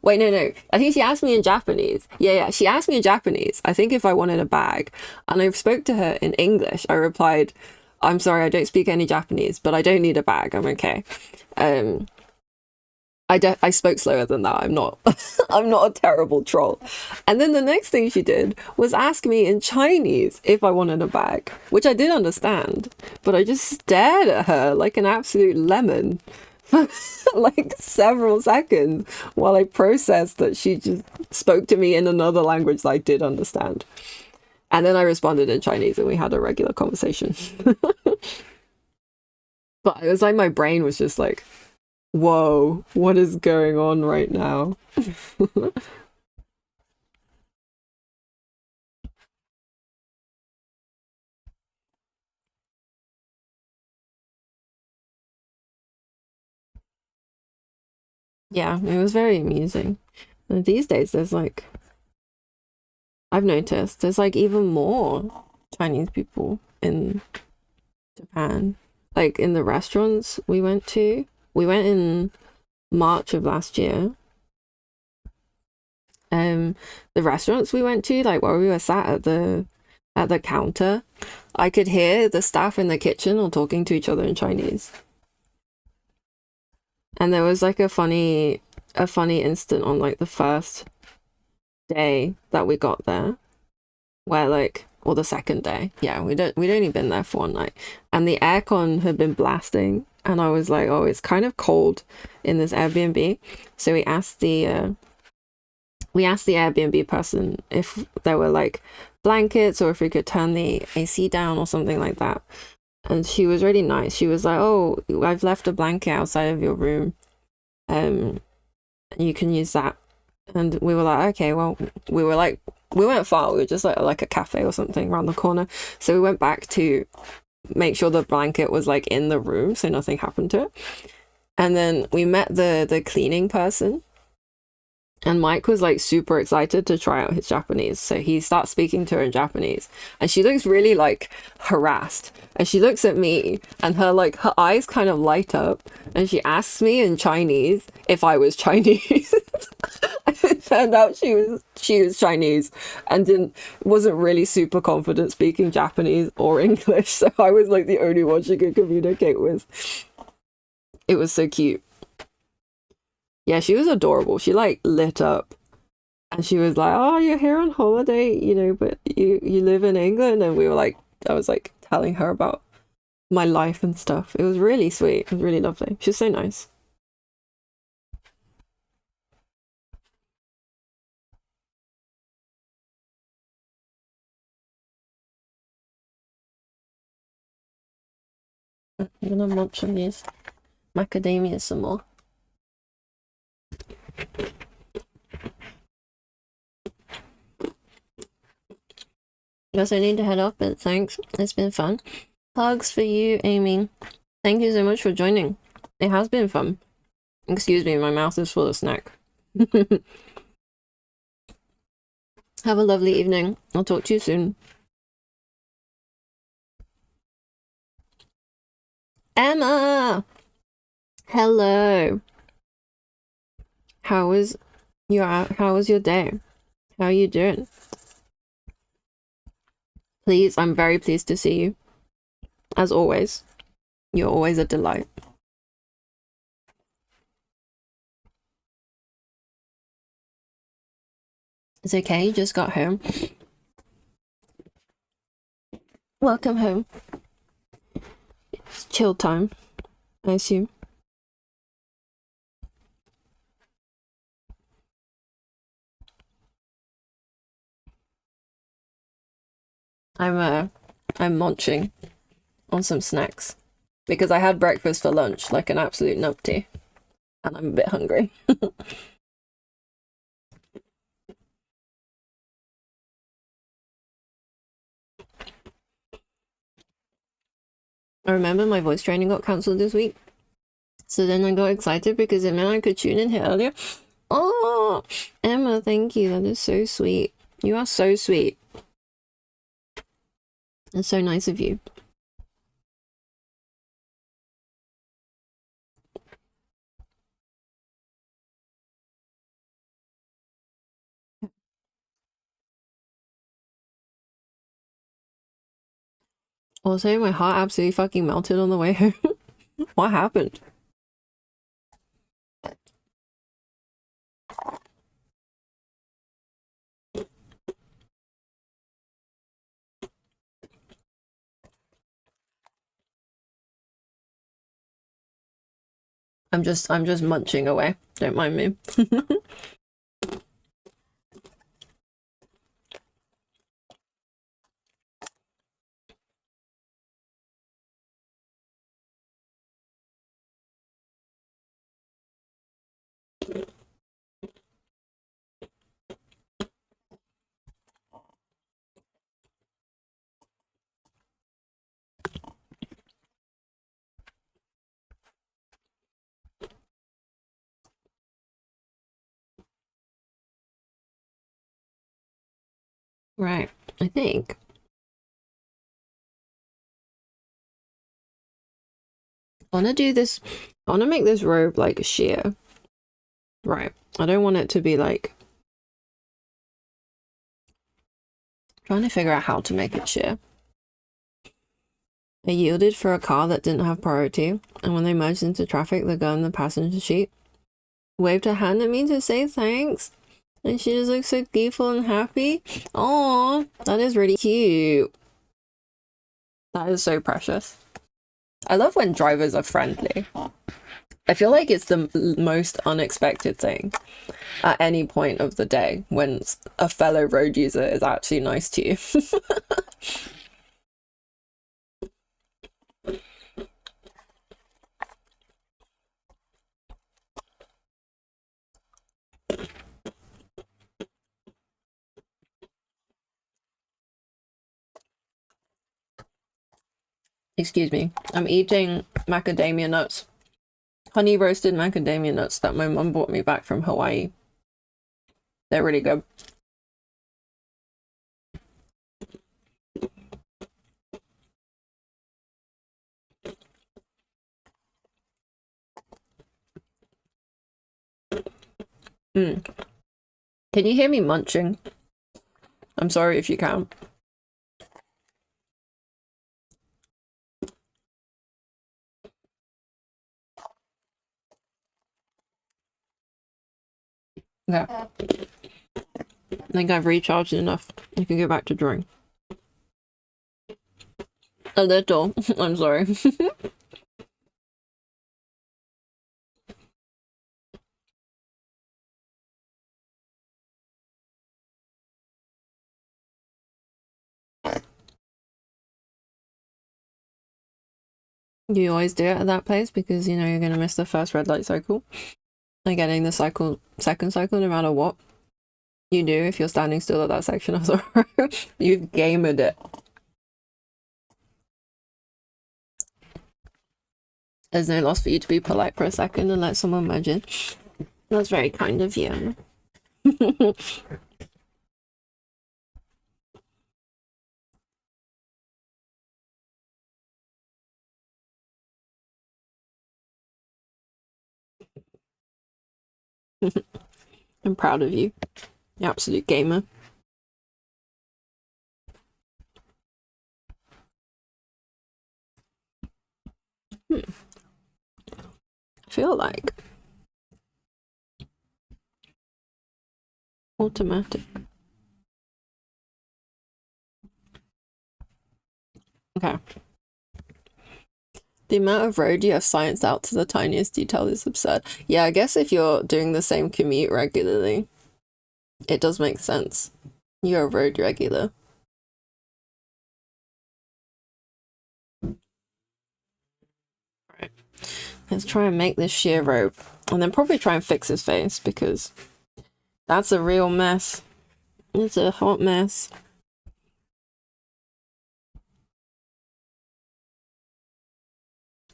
Wait, no. I think she asked me in Japanese. Yeah. She asked me in Japanese, I think if I wanted a bag. And I spoke to her in English. I replied, I'm sorry, I don't speak any Japanese, but I don't need a bag. I'm okay. I spoke slower than that. I'm not I'm not a terrible troll. And then the next thing she did was ask me in Chinese if I wanted a bag, which I did understand, but I just stared at her like an absolute lemon for like several seconds while I processed that she just spoke to me in another language that I did understand. And then I responded in Chinese and we had a regular conversation. But it was like my brain was just like, whoa, what is going on right now? Yeah, it was very amusing. And these days, there's like, I've noticed there's like even more Chinese people in Japan. Like in the restaurants we went to, we went in March of last year. The restaurants we went to, like where we were sat at the counter, I could hear the staff in the kitchen all talking to each other in Chinese. And there was like a funny instant on like the first day that we got there, where like, or the second day, yeah, we'd only been there for one night, and the aircon had been blasting, and I was like, oh, it's kind of cold in this Airbnb. So we asked the Airbnb person if there were like blankets or if we could turn the AC down or something like that. And she was really nice. She was like, oh, I've left a blanket outside of your room. You can use that. And we were like, okay, well, we weren't far. We were just like a cafe or something around the corner. So we went back to make sure the blanket was like in the room so nothing happened to it. And then we met the cleaning person. And Mike was like super excited to try out his Japanese. So he starts speaking to her in Japanese. And she looks really like harassed. And she looks at me and her eyes kind of light up. And she asks me in Chinese if I was Chinese. It turned out she was Chinese and wasn't really super confident speaking Japanese or English. So I was like the only one she could communicate with. It was so cute. Yeah, she was adorable. She like lit up, and she was like, "Oh, you're here on holiday, but you live in England." And I was like telling her about my life and stuff. It was really sweet. It was really lovely. She was so nice. I'm gonna munch on these macadamias some more. Guess I need to head off, but thanks. It's been fun. Hugs for you, Amy. Thank you so much for joining. It has been fun. Excuse me, my mouth is full of snack. Have a lovely evening. I'll talk to you soon. Emma! Hello. How was your day? How are you doing? Please, I'm very pleased to see you. As always. You're always a delight. It's okay, you just got home. Welcome home. It's chill time, I assume. I'm munching on some snacks because I had breakfast for lunch like an absolute numpty, and I'm a bit hungry. I remember my voice training got cancelled this week, so then I got excited because it meant I could tune in here earlier. Oh, Emma, thank you. That is so sweet. You are so sweet. It's so nice of you. Also, my heart absolutely fucking melted on the way home. What happened? I'm just munching away. Don't mind me. Right, I think. I want to do this. I want to make this robe like sheer. Right. I don't want it to be like. Trying to figure out how to make it sheer. I yielded for a car that didn't have priority, and when they merged into traffic, the girl in the passenger seat waved her hand at me to say thanks. And she just looks so gleeful and happy. Oh, that is really cute. That is so precious. I love when drivers are friendly. I feel like it's the most unexpected thing at any point of the day when a fellow road user is actually nice to you. Excuse me. I'm eating macadamia nuts. Honey roasted macadamia nuts that my mum brought me back from Hawaii. They're really good. Mm. Can you hear me munching? I'm sorry if you can. Yeah. I think I've recharged enough. I can go back to drawing. A little. I'm sorry. You always do it at that place because you know you're gonna miss the first red light cycle. And getting the second cycle no matter what you do if you're standing still at that section of the road. You've gamed it. There's no loss for you to be polite for a second and let someone merge in. That's very kind of you. I'm proud of you. You absolute gamer. I feel like automatic. Okay. The amount of road you have scienced out to the tiniest detail is absurd. Yeah, I guess if you're doing the same commute regularly, it does make sense. You're a road regular. Right. Let's try and make this sheer rope. And then probably try and fix his face because that's a real mess. It's a hot mess.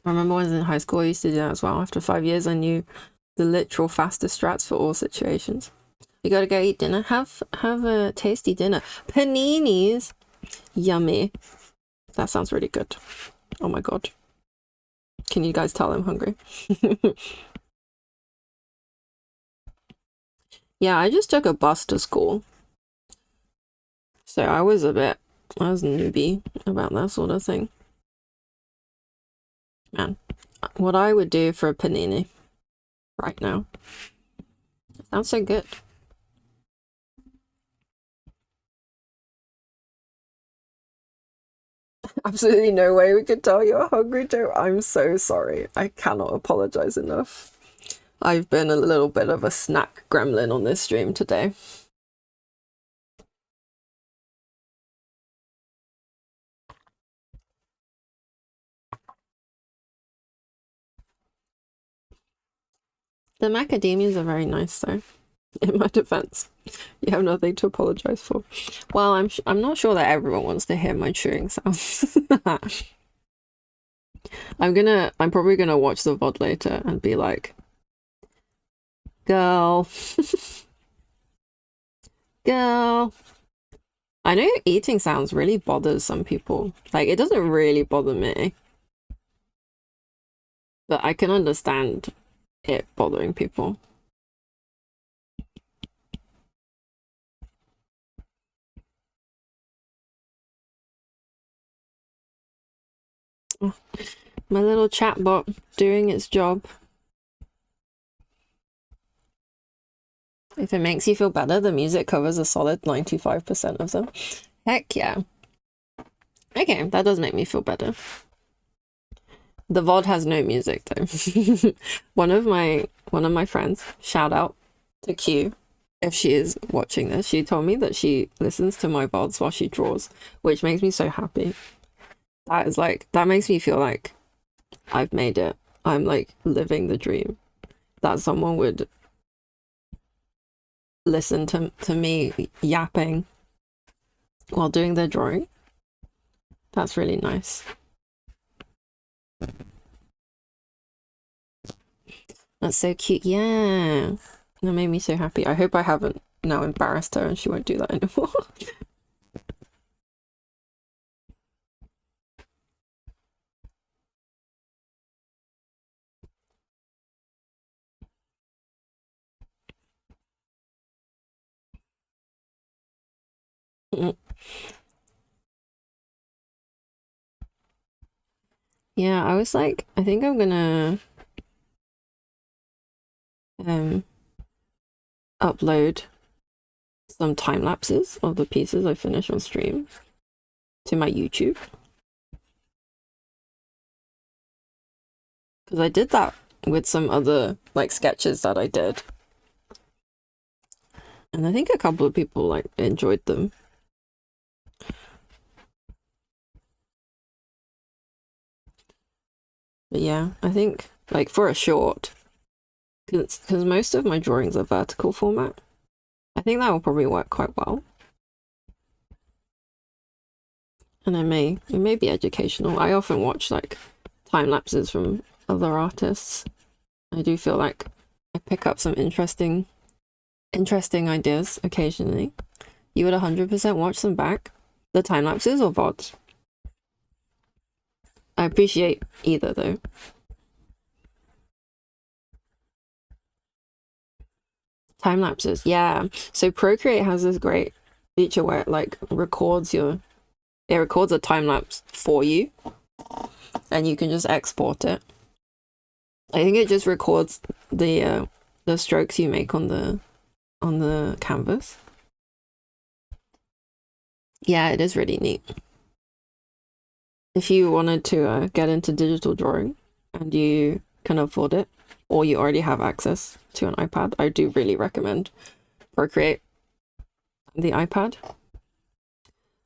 I remember when I was in high school, I used to do that as well. After 5 years, I knew the literal fastest strats for all situations. You gotta go eat dinner. Have a tasty dinner. Paninis. Yummy. That sounds really good. Oh my god. Can you guys tell I'm hungry? Yeah, I just took a bus to school. So I was newbie about that sort of thing. Man, what I would do for a panini right now. Sounds so good. Absolutely no way we could tell you're hungry, Joe. I'm so sorry. I cannot apologize enough. I've been a little bit of a snack gremlin on this stream today. The macadamias are very nice, though. In my defense, you have nothing to apologize for. Well, I'm not sure that everyone wants to hear my chewing sounds. I'm probably gonna watch the VOD later and be like, girl, girl. I know eating sounds really bothers some people. Like, it doesn't really bother me, but I can understand it bothering people. Oh, my little chatbot doing its job. If it makes you feel better, the music covers a solid 95% of them. Heck yeah. Okay, that does make me feel better. The VOD has no music though. one of my friends, shout out to Q, if she is watching this, she told me that she listens to my VODs while she draws, which makes me so happy. That makes me feel like I've made it. I'm like living the dream that someone would listen to me yapping while doing their drawing. That's really nice. That's so cute. Yeah. That made me so happy. I hope I haven't now embarrassed her and she won't do that anymore. Yeah, I was like, I think I'm gonna upload some time lapses of the pieces I finish on stream to my YouTube. Because I did that with some other like sketches that I did. And I think a couple of people like enjoyed them. But yeah, I think like for a short, because most of my drawings are vertical format, I think that will probably work quite well. And it may be educational. I often watch like time lapses from other artists. I do feel like I pick up some interesting ideas occasionally. You would 100% watch them back, the time lapses or VODs. I appreciate either though. Time lapses, yeah. So Procreate has this great feature where it like records a time lapse for you, and you can just export it. I think it just records the strokes you make on the canvas. Yeah, it is really neat. If you wanted to get into digital drawing and you can afford it, or you already have access to an iPad, I do really recommend Procreate the iPad.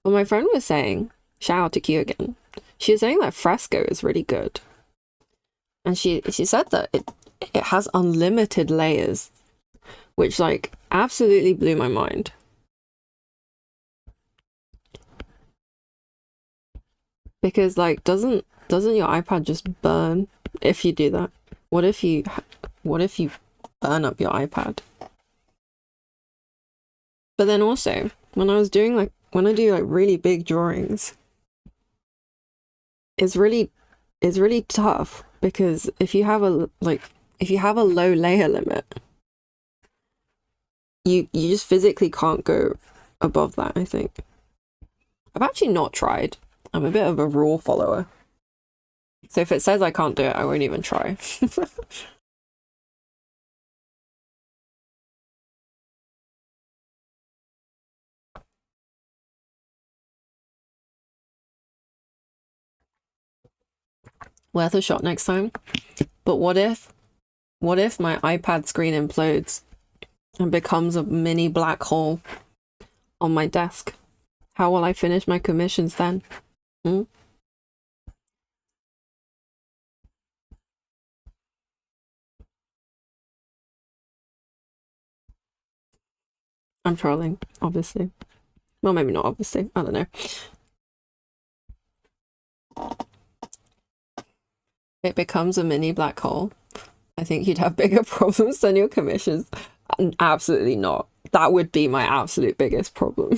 Well, my friend was saying, shout out to Q again, she was saying that Fresco is really good. And she said that it has unlimited layers, which like absolutely blew my mind. Because like doesn't your iPad just burn if you do that? What if you burn up your iPad? But then also, when I do like really big drawings, it's really tough because if you have a low layer limit, you just physically can't go above that, I think. I've actually not tried. I'm a bit of a rule follower. So if it says I can't do it, I won't even try. Worth a shot next time. But what if my iPad screen implodes and becomes a mini black hole on my desk? How will I finish my commissions then? Hmm? I'm trolling, obviously. Well, maybe not obviously. I don't know. It becomes a mini black hole. I think you'd have bigger problems than your commissions. Absolutely not. That would be my absolute biggest problem.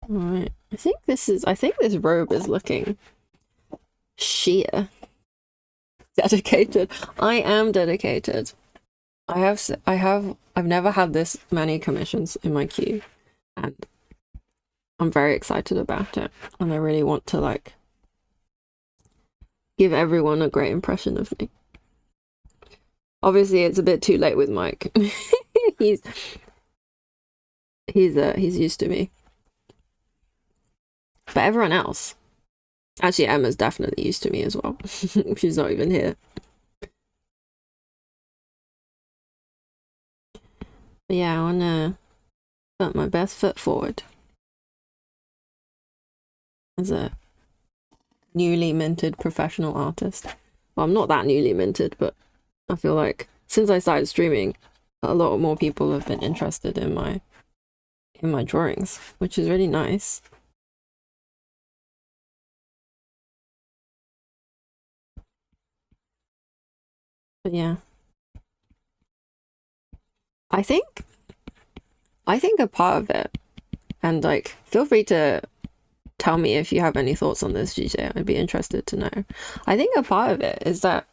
Alright. I think this robe is looking sheer. Dedicated. I am dedicated. I've never had this many commissions in my queue, and I'm very excited about it, and I really want to like give everyone a great impression of me. Obviously it's a bit too late with Mike. he's used to me. But everyone else, actually Emma's definitely used to me as well. She's not even here. But yeah, I wanna put my best foot forward as a newly minted professional artist. Well, I'm not that newly minted, but I feel like since I started streaming, a lot more people have been interested in my drawings, which is really nice. But yeah, I think a part of it, and like feel free to tell me if you have any thoughts on this, GJ. I'd be interested to know. I think a part of it is that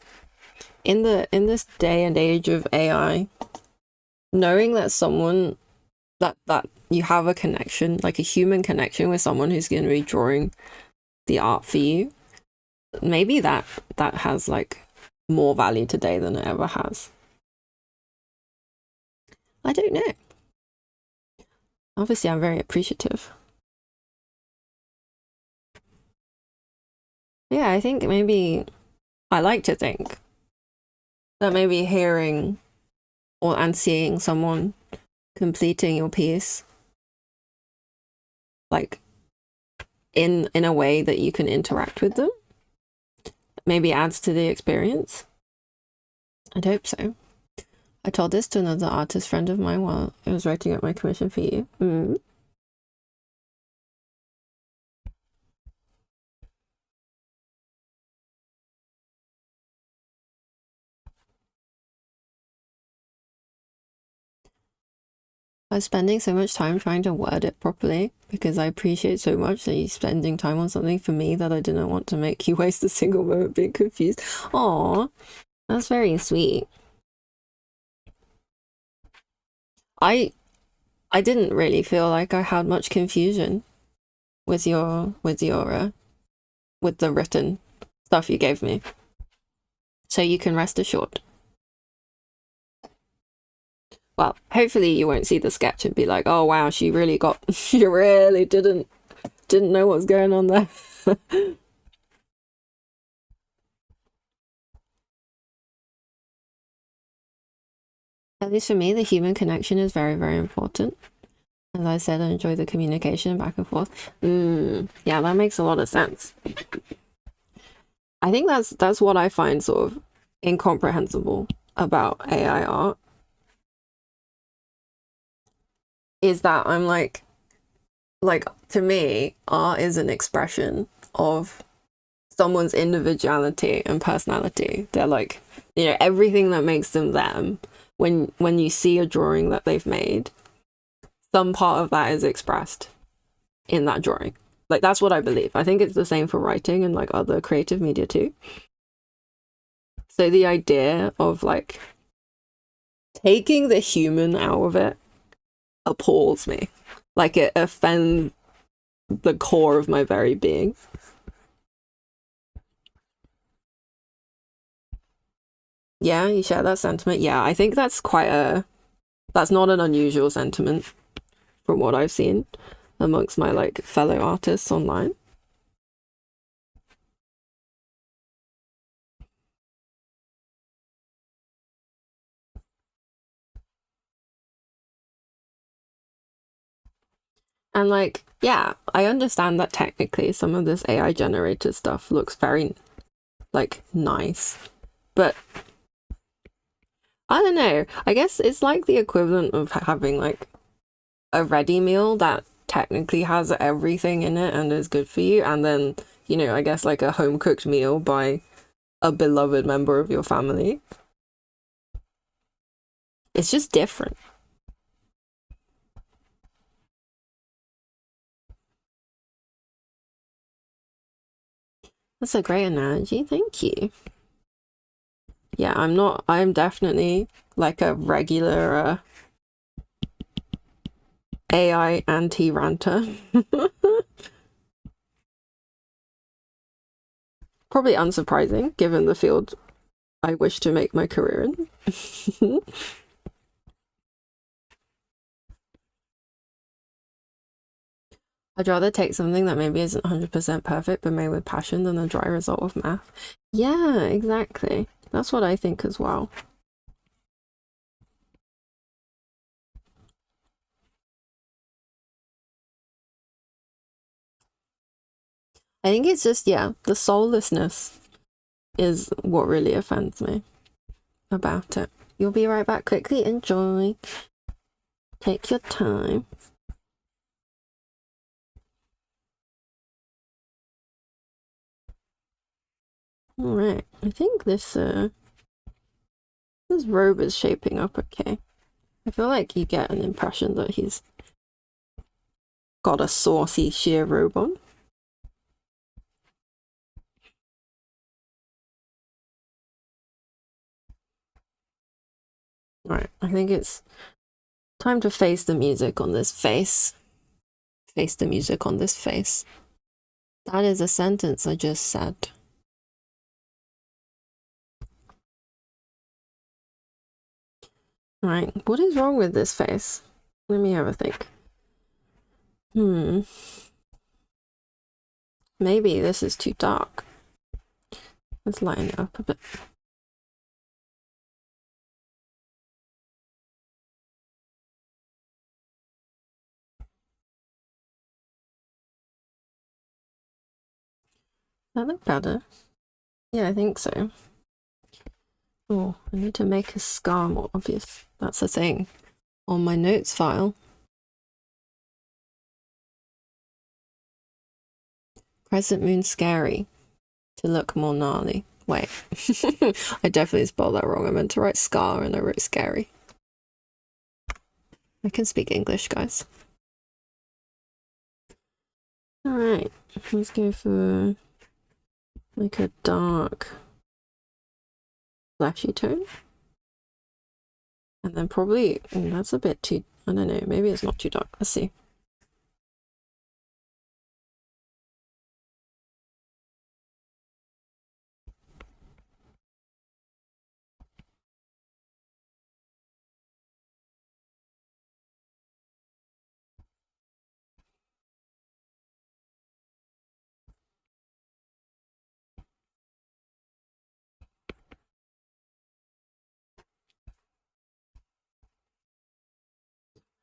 in this day and age of AI, knowing that someone that you have a connection, like a human connection with someone who's going to be drawing the art for you, maybe that has like more value today than it ever has. I don't know. Obviously, I'm very appreciative. Yeah, I think maybe I like to think that maybe hearing and seeing someone completing your piece, like in a way that you can interact with them, maybe adds to the experience. I'd hope so. I told this to another artist friend of mine while I was writing up my commission for you. I was spending so much time trying to word it properly because I appreciate so much that you're spending time on something for me that I didn't want to make you waste a single moment being confused. Aw, that's very sweet. I didn't really feel like I had much confusion with the written stuff you gave me. So you can rest assured. Well, hopefully you won't see the sketch and be like, oh wow, she really didn't know what's going on there. At least for me, the human connection is very, very important. As I said, I enjoy the communication back and forth. Yeah, that makes a lot of sense. I think that's what I find sort of incomprehensible about AI art. Is that I'm like to me, art is an expression of someone's individuality and personality. They're like, everything that makes them them. When you see a drawing that they've made, some part of that is expressed in that drawing. Like, that's what I believe. I think it's the same for writing and like other creative media too. So the idea of like taking the human out of it appalls me. Like, it offends the core of my very being. Yeah, you share that sentiment. Yeah, I think that's that's not an unusual sentiment from what I've seen amongst my like fellow artists online. And like, yeah, I understand that technically some of this AI generated stuff looks very like nice, but I don't know. I guess it's like the equivalent of having like a ready meal that technically has everything in it and is good for you, and then, I guess like a home cooked meal by a beloved member of your family. It's just different. That's a great analogy. Thank you. Yeah, I'm definitely like a regular AI anti-ranter. Probably unsurprising given the field I wish to make my career in. I'd rather take something that maybe isn't 100% perfect but made with passion than a dry result of math. Yeah, exactly. That's what I think as well. I think it's just, yeah, the soullessness is what really offends me about it. You'll be right back quickly. Enjoy. Take your time. Alright, I think this robe is shaping up okay. I feel like you get an impression that he's got a saucy sheer robe on. Alright, I think it's time to face the music on this face. Face the music on this face. That is a sentence I just said. Right, what is wrong with this face? Let me have a think. Maybe this is too dark. Let's lighten it up a bit. That look better? Yeah, I think so. Oh, I need to make a scar more obvious. That's the thing. On my notes file. Crescent moon scary. To look more gnarly. Wait. I definitely spelled that wrong. I meant to write scar and I wrote scary. I can speak English, guys. Alright, let's go for like a dark flashy tone. And then probably, that's a bit too, I don't know, maybe it's not too dark. Let's see.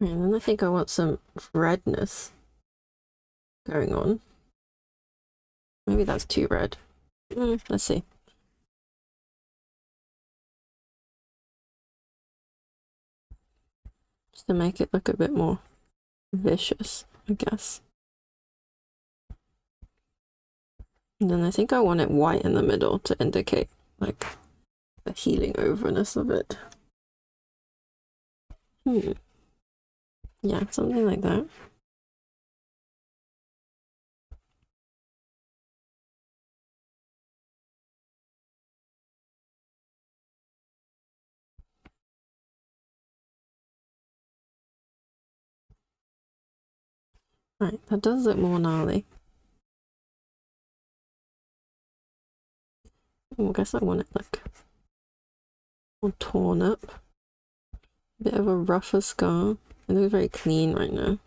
And then I think I want some redness going on. Maybe that's too red. Let's see. Just to make it look a bit more vicious, I guess. And then I think I want it white in the middle to indicate like the healing overness of it. Yeah, something like that. Right, that does look more gnarly. I guess I want it like all torn up. A bit of a rougher scar. It looks very clean right now.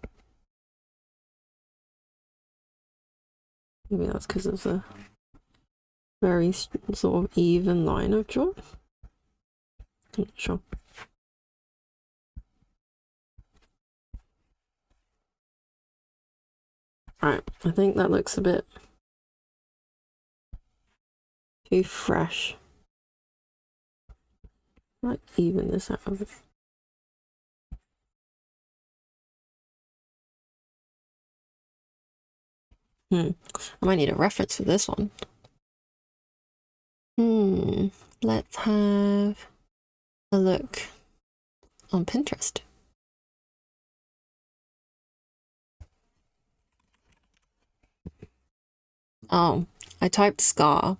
Maybe that's because of the very sort of even line I've drawn. I'm not sure. Alright, I think that looks a bit too fresh. Might even this out a bit. I might need a reference for this one. Let's have a look on Pinterest. Oh, I typed scar.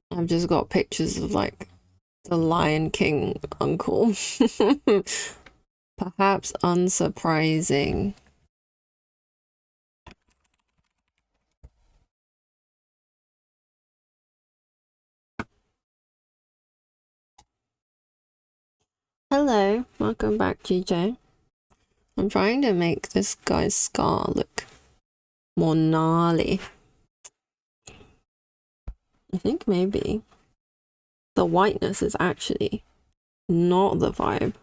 I've just got pictures of like the Lion King uncle. Perhaps unsurprising. Hello, welcome back, GJ. I'm trying to make this guy's scar look more gnarly. I think maybe the whiteness is actually not the vibe.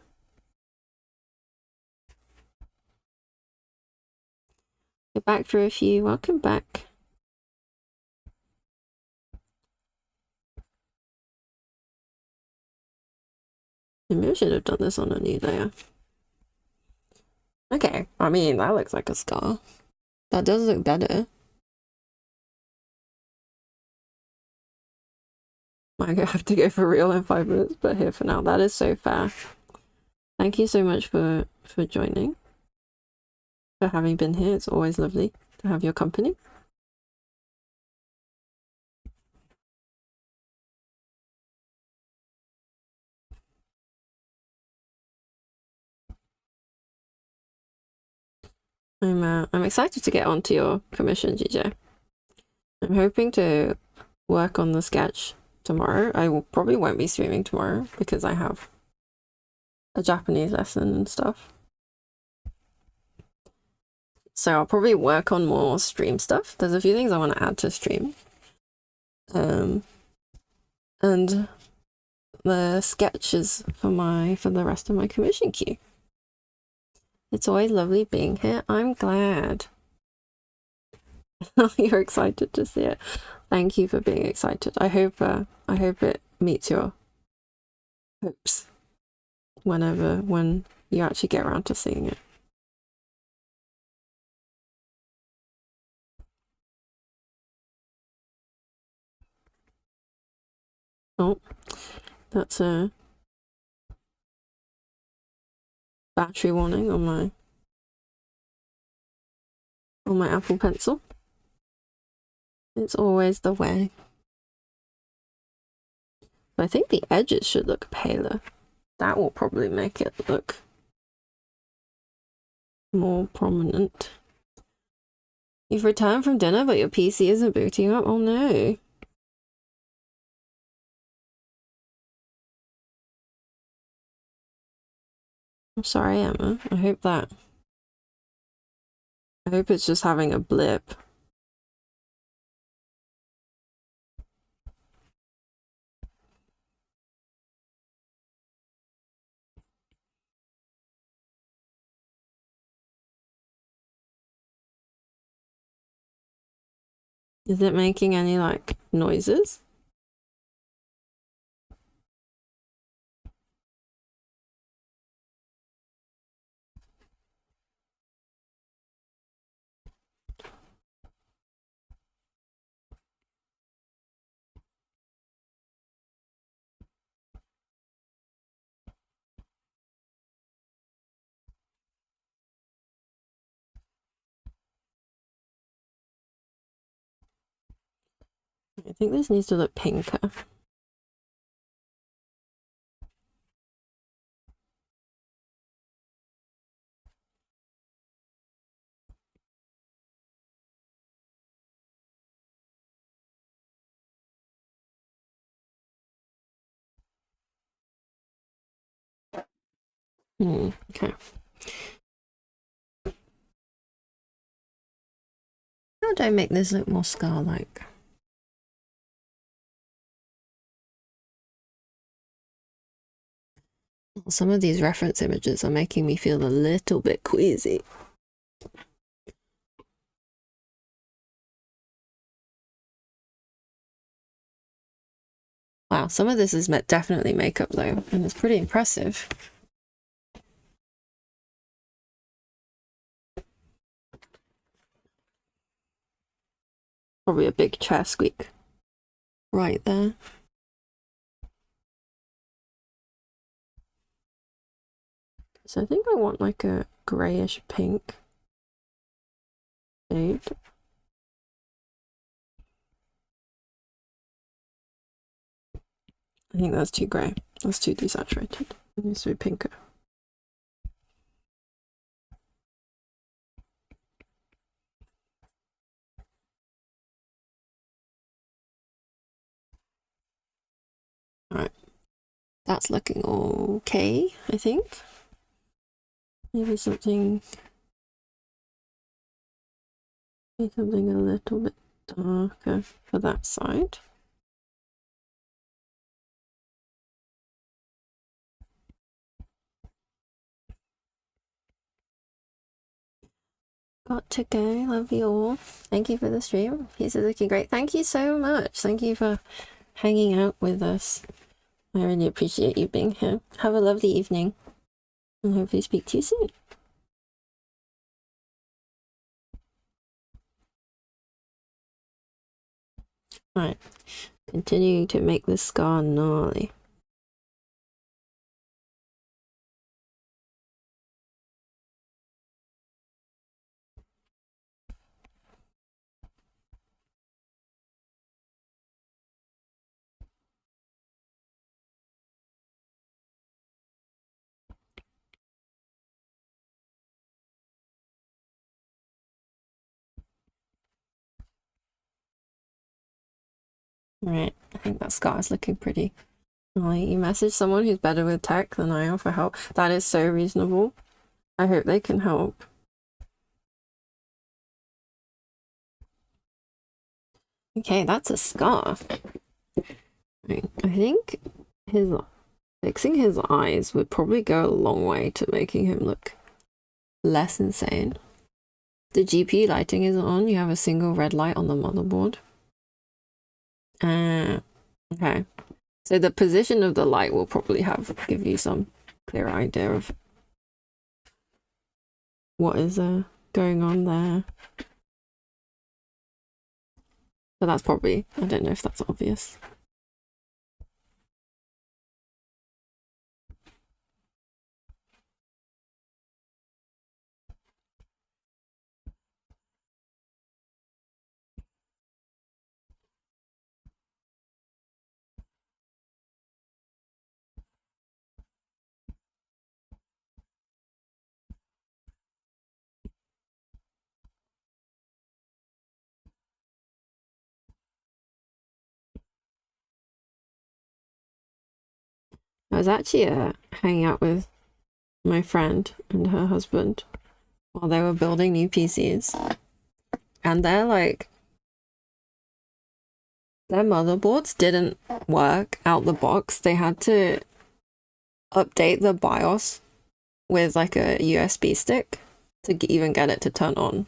Get back for a few. Welcome back. Maybe I should have done this on a new layer. Okay, I mean, that looks like a scar. That does look better. I have to go for real in 5 minutes, but here for now. That is so fair. Thank you so much for joining, for having been here. It's always lovely to have your company. I'm excited to get onto your commission, GJ. I'm hoping to work on the sketch tomorrow. I probably won't be streaming tomorrow because I have a Japanese lesson and stuff. So I'll probably work on more stream stuff. There's a few things I want to add to stream. And the sketches for the rest of my commission queue. It's always lovely being here. I'm glad. You're excited to see it. Thank you for being excited. I hope it meets your hopes when you actually get around to seeing it. Oh, that's a battery warning on my Apple Pencil. It's always the way. I think the edges should look paler. That will probably make it look more prominent. You've returned from dinner, but your PC isn't booting up? Oh no. I'm sorry, Emma. I hope it's just having a blip. Is it making any, like, noises? I think this needs to look pinker. Okay. How do I make this look more scar-like? Some of these reference images are making me feel a little bit queasy. Wow, some of this is definitely makeup though, and it's pretty impressive. Probably a big chair squeak right there. So I think I want like a grayish pink shade. I think that's too grey. That's too desaturated. It needs to be pinker. Alright. That's looking okay, I think. Maybe something a little bit darker for that side. Got to go. Love you all. Thank you for the stream. He's looking great. Thank you so much. Thank you for hanging out with us. I really appreciate you being here. Have a lovely evening. And hopefully speak to you soon. Alright. Continuing to make this scar gnarly. Right, I think that scar is looking pretty Like, you message someone who's better with tech than I am for help. That is so reasonable. I hope they can help. Okay, that's a scarf. I think fixing his eyes would probably go a long way to making him look less insane. The GPU lighting isn't on. You have a single red light on the motherboard. Okay. So the position of the light will probably give you some clear idea of what is going on there. So that's probably, I don't know if that's obvious. I was actually hanging out with my friend and her husband while they were building new PCs. And their motherboards didn't work out the box. They had to update the BIOS with like a USB stick to even get it to turn on.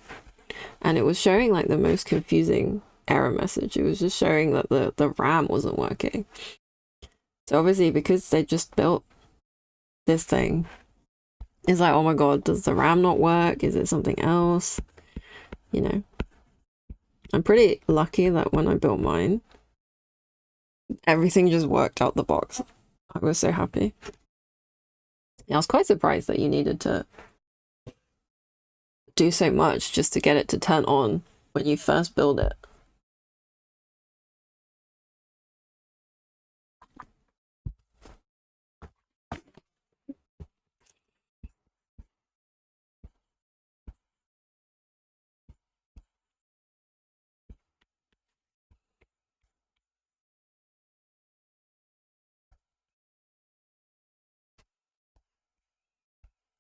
And it was showing like the most confusing error message. It was just showing that the RAM wasn't working. So obviously, because they just built this thing, it's like, oh my god, does the RAM not work? Is it something else? You know, I'm pretty lucky that when I built mine, everything just worked out the box. I was so happy. Yeah, I was quite surprised that you needed to do so much just to get it to turn on when you first build it.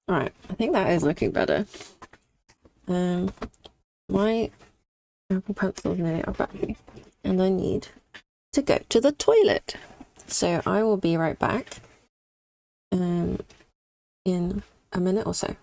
All right, I think that is looking better. My Apple Pencil is nearly out of battery, and I need to go to the toilet. So I will be right back in a minute or so.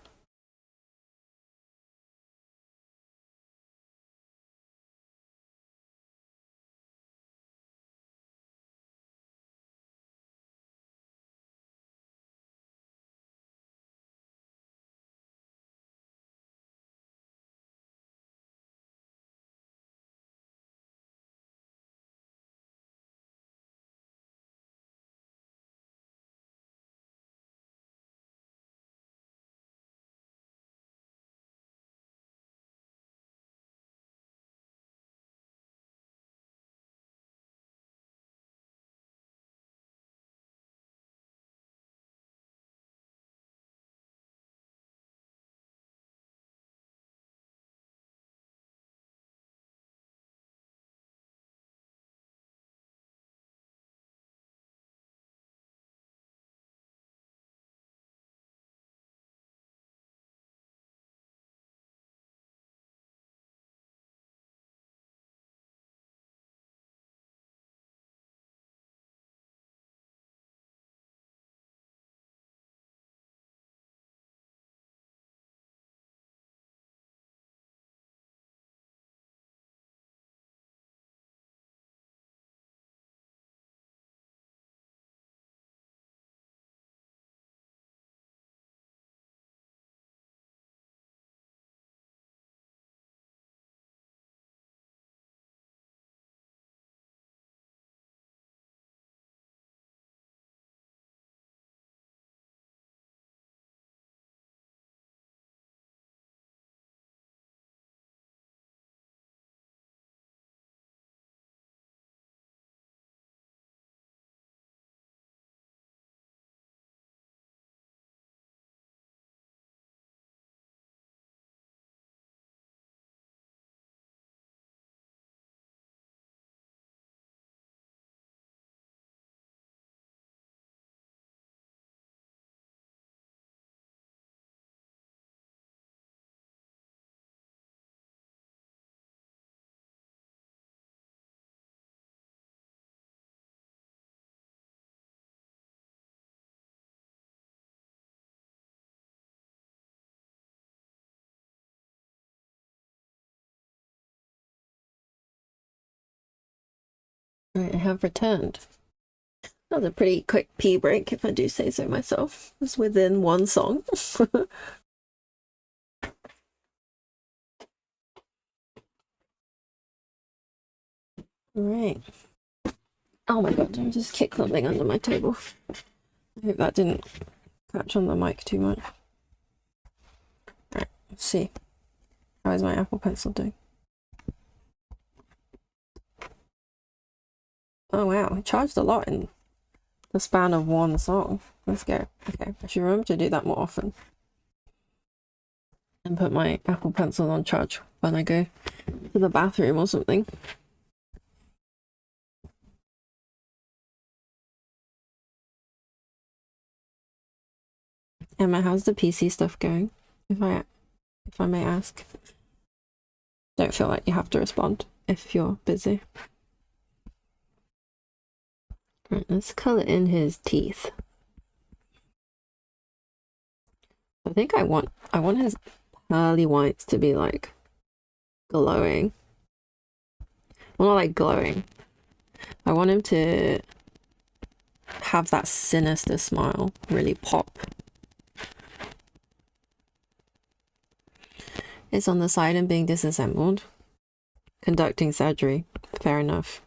Right, I have returned. That was a pretty quick pee break, if I do say so myself. It was within one song. Right. Oh my god, I just kicked something under my table. I hope that didn't catch on the mic too much. Right, let's see. How is my Apple Pencil doing? Oh wow, it charged a lot in the span of one song. Let's go. Okay, I should remember to do that more often. And put my Apple Pencil on charge when I go to the bathroom or something. Emma, how's the PC stuff going? If I may ask. Don't feel like you have to respond if you're busy. Right, let's color in his teeth. I think I want his pearly whites to be like glowing. Well, not like glowing. I want him to have that sinister smile really pop. It's on the side and being disassembled. Conducting surgery. Fair enough.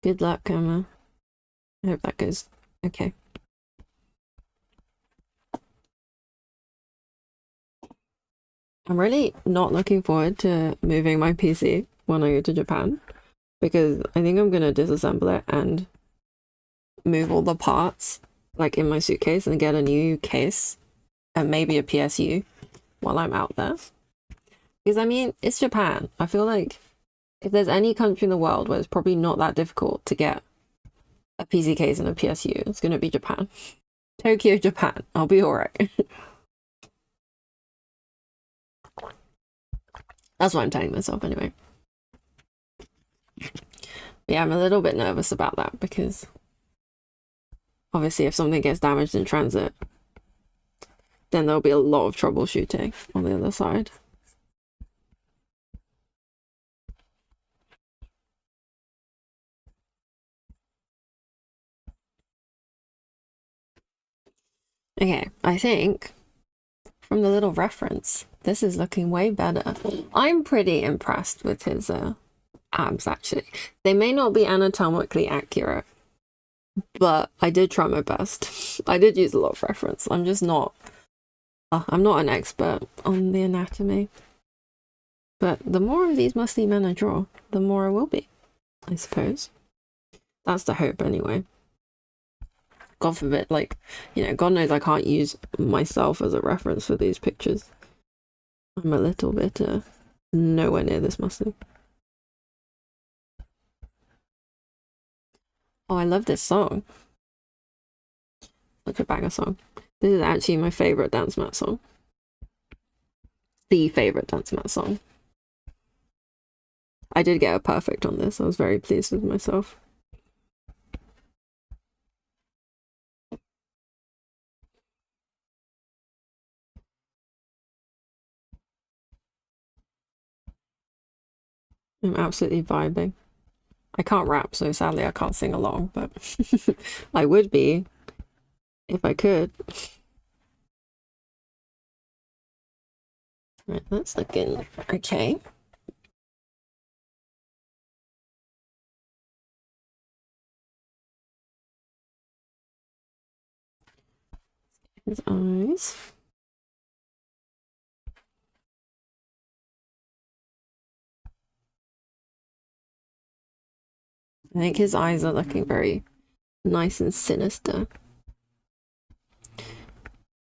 Good luck, Emma. I hope that goes okay. I'm really not looking forward to moving my PC when I go to Japan, because I think I'm gonna disassemble it and move all the parts like in my suitcase and get a new case and maybe a PSU while I'm out there. Because I mean, it's Japan. I feel like if there's any country in the world where it's probably not that difficult to get a PC case and a PSU, it's gonna be Japan. Tokyo, Japan. I'll be alright. That's what I'm telling myself anyway. Yeah, I'm a little bit nervous about that because obviously if something gets damaged in transit, then there'll be a lot of troubleshooting on the other side. Okay, I think from the little reference, this is looking way better. I'm pretty impressed with his abs, actually. They may not be anatomically accurate, but I did try my best. I did use a lot of reference. I'm just not, I'm not an expert on the anatomy. But the more of these muscly men I draw, the more I will be, I suppose. That's the hope anyway. God forbid, like, you know, God knows I can't use myself as a reference for these pictures. I'm a little bit nowhere near this muscle. Oh, I love this song. Such a banger song. This is actually my favorite Dance Mat song. The favorite Dance Mat song. I did get a perfect on this. I was very pleased with myself. I'm absolutely vibing. I can't rap, so sadly I can't sing along, but I would be if I could. Right, that's looking okay. His eyes. I think his eyes are looking very nice and sinister.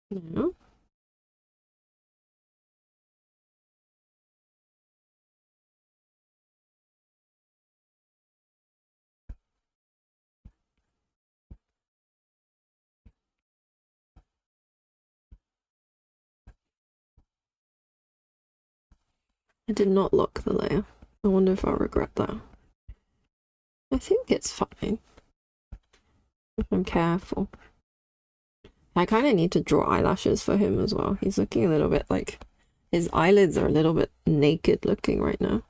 Now, I did not lock the layer. I wonder if I'll regret that. I think it's fine if I'm careful. I kind of need to draw eyelashes for him as well. He's looking a little bit like his eyelids are a little bit naked looking right now.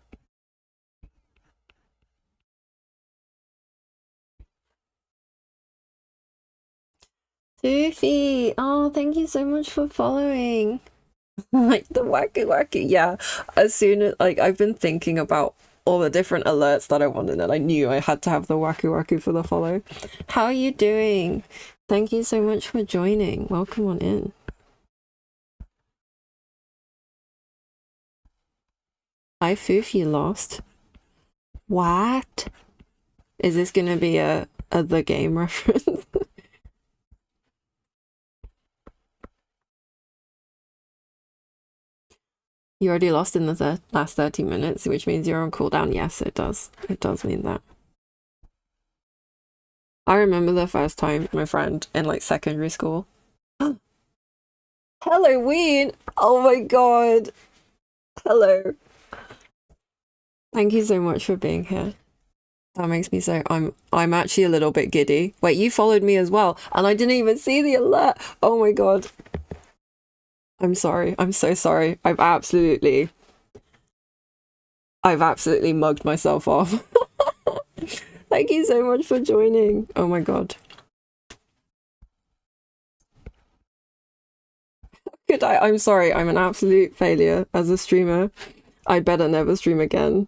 Doofy, oh, thank you so much for following. Like the wacky wacky, yeah. As soon as like I've been thinking about all the different alerts that I wanted, and I knew I had to have the wacky wacky for the follow. How are you doing? Thank you so much for joining. Welcome on in. Hi, Foof, you lost. What? Is this gonna be a the game reference? You already lost in the last 30 minutes, which means you're on cooldown. Yes, it does. It does mean that. I remember the first time my friend in like secondary school. Halloween! Oh my god! Hello. Thank you so much for being here. That makes me so I'm actually a little bit giddy. Wait, you followed me as well, and I didn't even see the alert. Oh my god. I'm sorry. I'm so sorry. I've absolutely mugged myself off. Thank you so much for joining. Oh my god. Could I'm sorry. I'm an absolute failure as a streamer. I'd better never stream again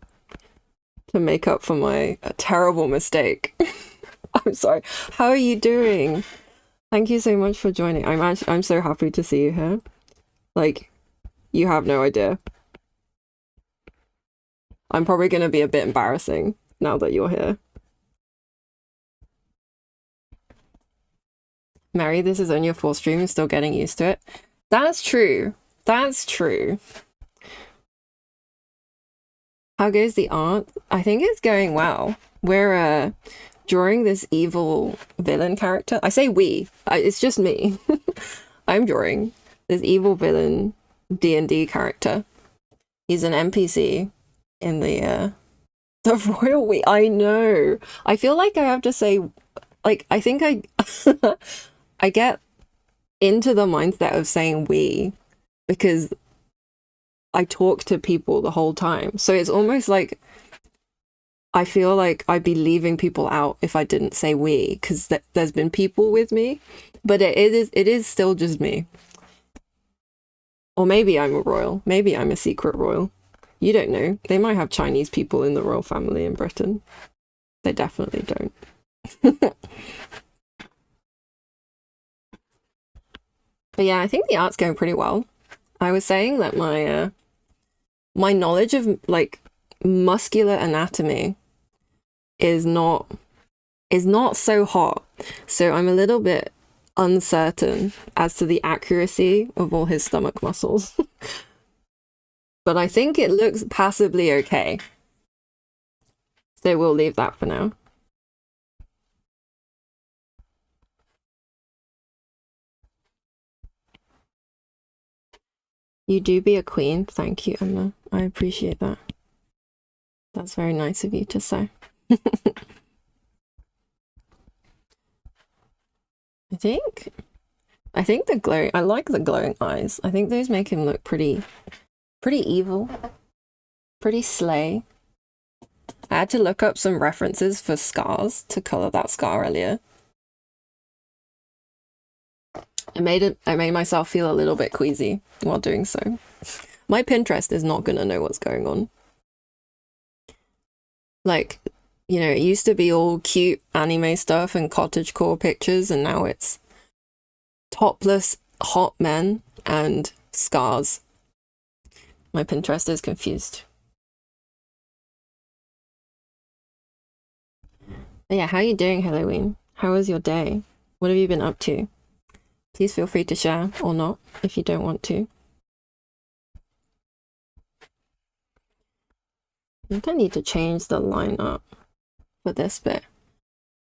to make up for my terrible mistake. I'm sorry. How are you doing? Thank you so much for joining. I'm so happy to see you here. Like, you have no idea. I'm probably going to be a bit embarrassing now that you're here. Mary, this is only your fourth stream. You're still getting used to it. That's true. That's true. How goes the art? I think it's going well. We're drawing this evil villain character. I say we. It's just me. I'm drawing this evil villain D&D character. He's an NPC in the royal we. I know. I feel like I have to say, like, I think I get into the mindset of saying we because I talk to people the whole time. So it's almost like I feel like I'd be leaving people out if I didn't say we, because there's been people with me, but it is still just me. Or maybe I'm a royal. Maybe I'm a secret royal. You don't know. They might have Chinese people in the royal family in Britain. They definitely don't. But yeah, I think the art's going pretty well. I was saying that my my knowledge of like muscular anatomy is not so hot. So I'm a little bit uncertain as to the accuracy of all his stomach muscles. But I think it looks passably okay. So we'll leave that for now. You do be a queen. Thank you, Emma. I appreciate that. That's very nice of you to say. I think the glowing, I like the glowing eyes. I think those make him look pretty evil, pretty slay. I had to look up some references for scars to color that scar earlier. I made myself feel a little bit queasy while doing so. My Pinterest is not gonna know what's going on. Like, you know, it used to be all cute anime stuff and cottagecore pictures, and now it's topless hot men and scars. My Pinterest is confused. But yeah, how are you doing, Halloween? How was your day? What have you been up to? Please feel free to share or not if you don't want to. I think I need to change the lineup for this bit.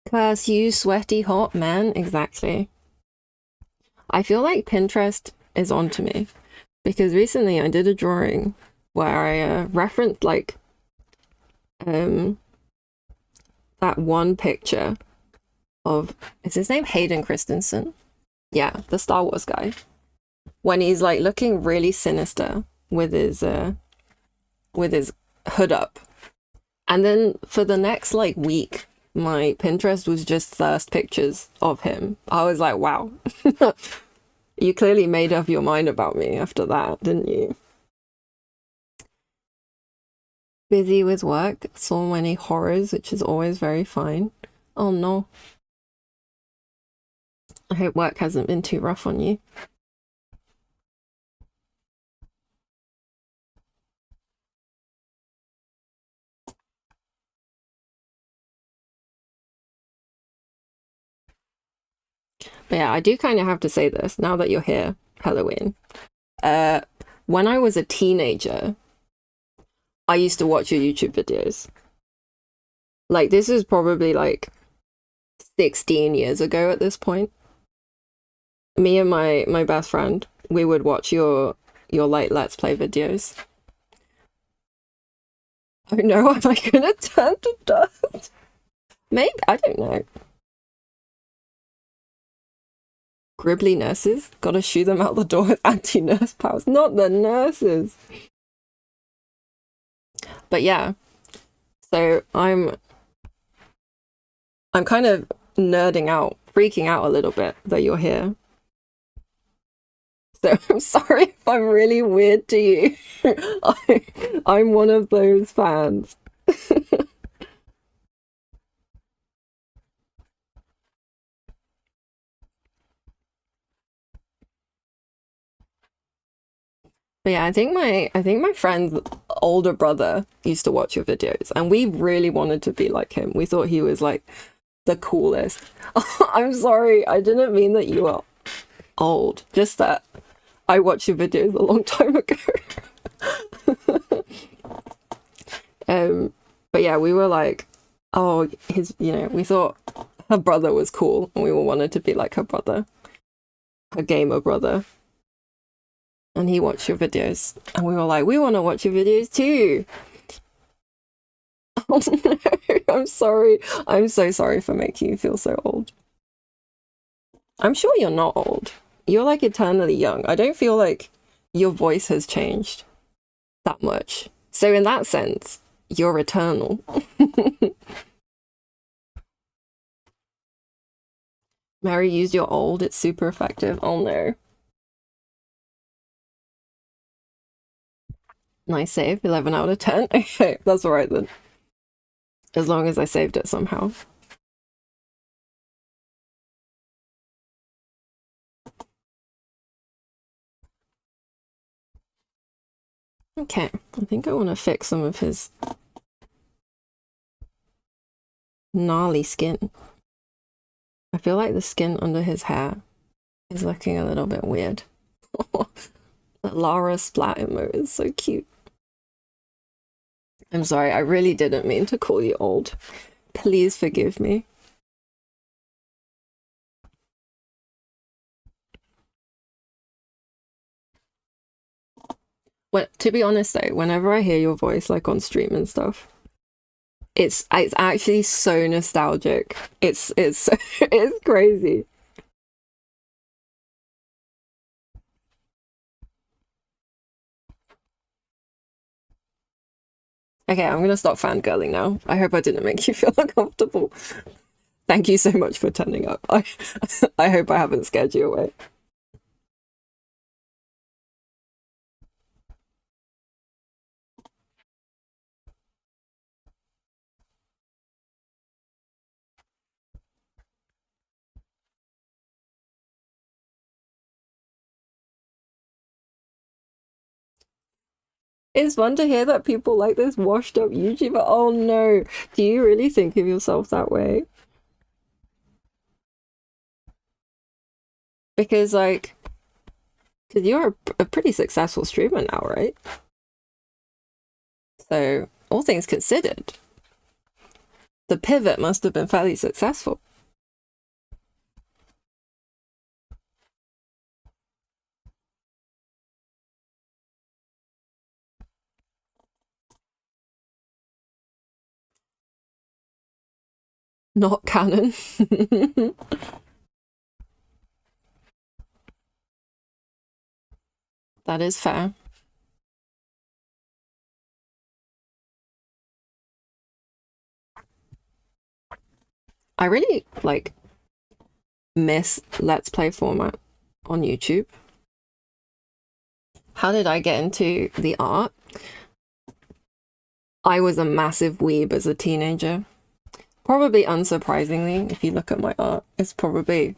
Curse you, sweaty hot man. Exactly. I feel like Pinterest is onto me because recently I did a drawing where I referenced like that one picture of, is his name Hayden Christensen? Yeah, the Star Wars guy. When he's like looking really sinister with his hood up. And then for the next like week, my Pinterest was just thirst pictures of him. I was like, wow. You clearly made up your mind about me after that, didn't you? Busy with work, so many horrors, which is always very fine. Oh no. I hope work hasn't been too rough on you. But yeah, I do kind of have to say this now that you're here, Halloween. Uh, when I was a teenager, I used to watch your YouTube videos. Like, this is probably like 16 years ago at this point. Me and my best friend, we would watch your like Let's Play videos. Oh no, am I gonna turn to dust? Maybe, I don't know. Gribbly nurses? Gotta shoo them out the door with anti-nurse powers. Not the nurses! But yeah, so I'm kind of nerding out, freaking out a little bit that you're here. So I'm sorry if I'm really weird to you. I'm one of those fans. But yeah, I think my friend's older brother used to watch your videos, and we really wanted to be like him. We thought he was like the coolest. I'm sorry, I didn't mean that you were old. Just that I watched your videos a long time ago. But yeah, we were like, oh, we thought her brother was cool, and we all wanted to be like her brother, her gamer brother. And he watched your videos, and we were like, we want to watch your videos too. Oh no, I'm sorry. I'm so sorry for making you feel so old. I'm sure you're not old. You're like eternally young. I don't feel like your voice has changed that much. So in that sense, you're eternal. Mary, use your old. It's super effective. Oh no. Nice save. 11 out of 10. Okay, that's all right then. As long as I saved it somehow. Okay, I think I want to fix some of his gnarly skin. I feel like the skin under his hair is looking a little bit weird. The Lara splat emote is so cute. I'm sorry, I really didn't mean to call you old. Please forgive me. Well, to be honest though, whenever I hear your voice like on stream and stuff, it's actually so nostalgic. It's it's crazy. Okay, I'm gonna stop fangirling now. I hope I didn't make you feel uncomfortable. Thank you so much for turning up. I hope I haven't scared you away. It's fun to hear that people like this washed up YouTuber. Oh no, do you really think of yourself that way? Because like, because you're a pretty successful streamer now, right? So all things considered, the pivot must have been fairly successful. Not canon. That is fair. I really like miss Let's Play format on YouTube. How did I get into the art? I was a massive weeb as a teenager. Probably unsurprisingly, if you look at my art, it's probably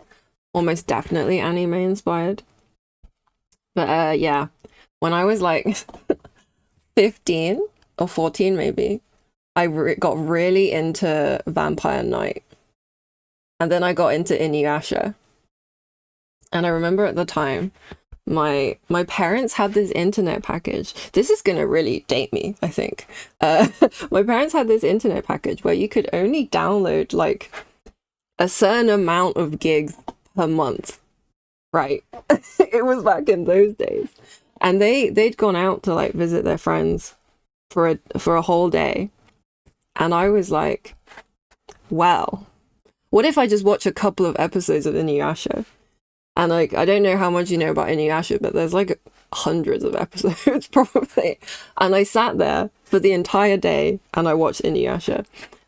almost definitely anime inspired. But yeah, when I was like 15 or 14 maybe, I got really into Vampire Knight. And then I got into Inuyasha. And I remember at the time, my parents had this internet package. This is gonna really date me, I think. My parents had this internet package where you could only download like a certain amount of gigs per month, right? It was back in those days, and they'd gone out to like visit their friends for a whole day, and I was like, well, what if I just watch a couple of episodes of Inuyasha? And like, I don't know how much you know about Inuyasha, but there's like hundreds of episodes probably. And I sat there for the entire day and I watched Inuyasha.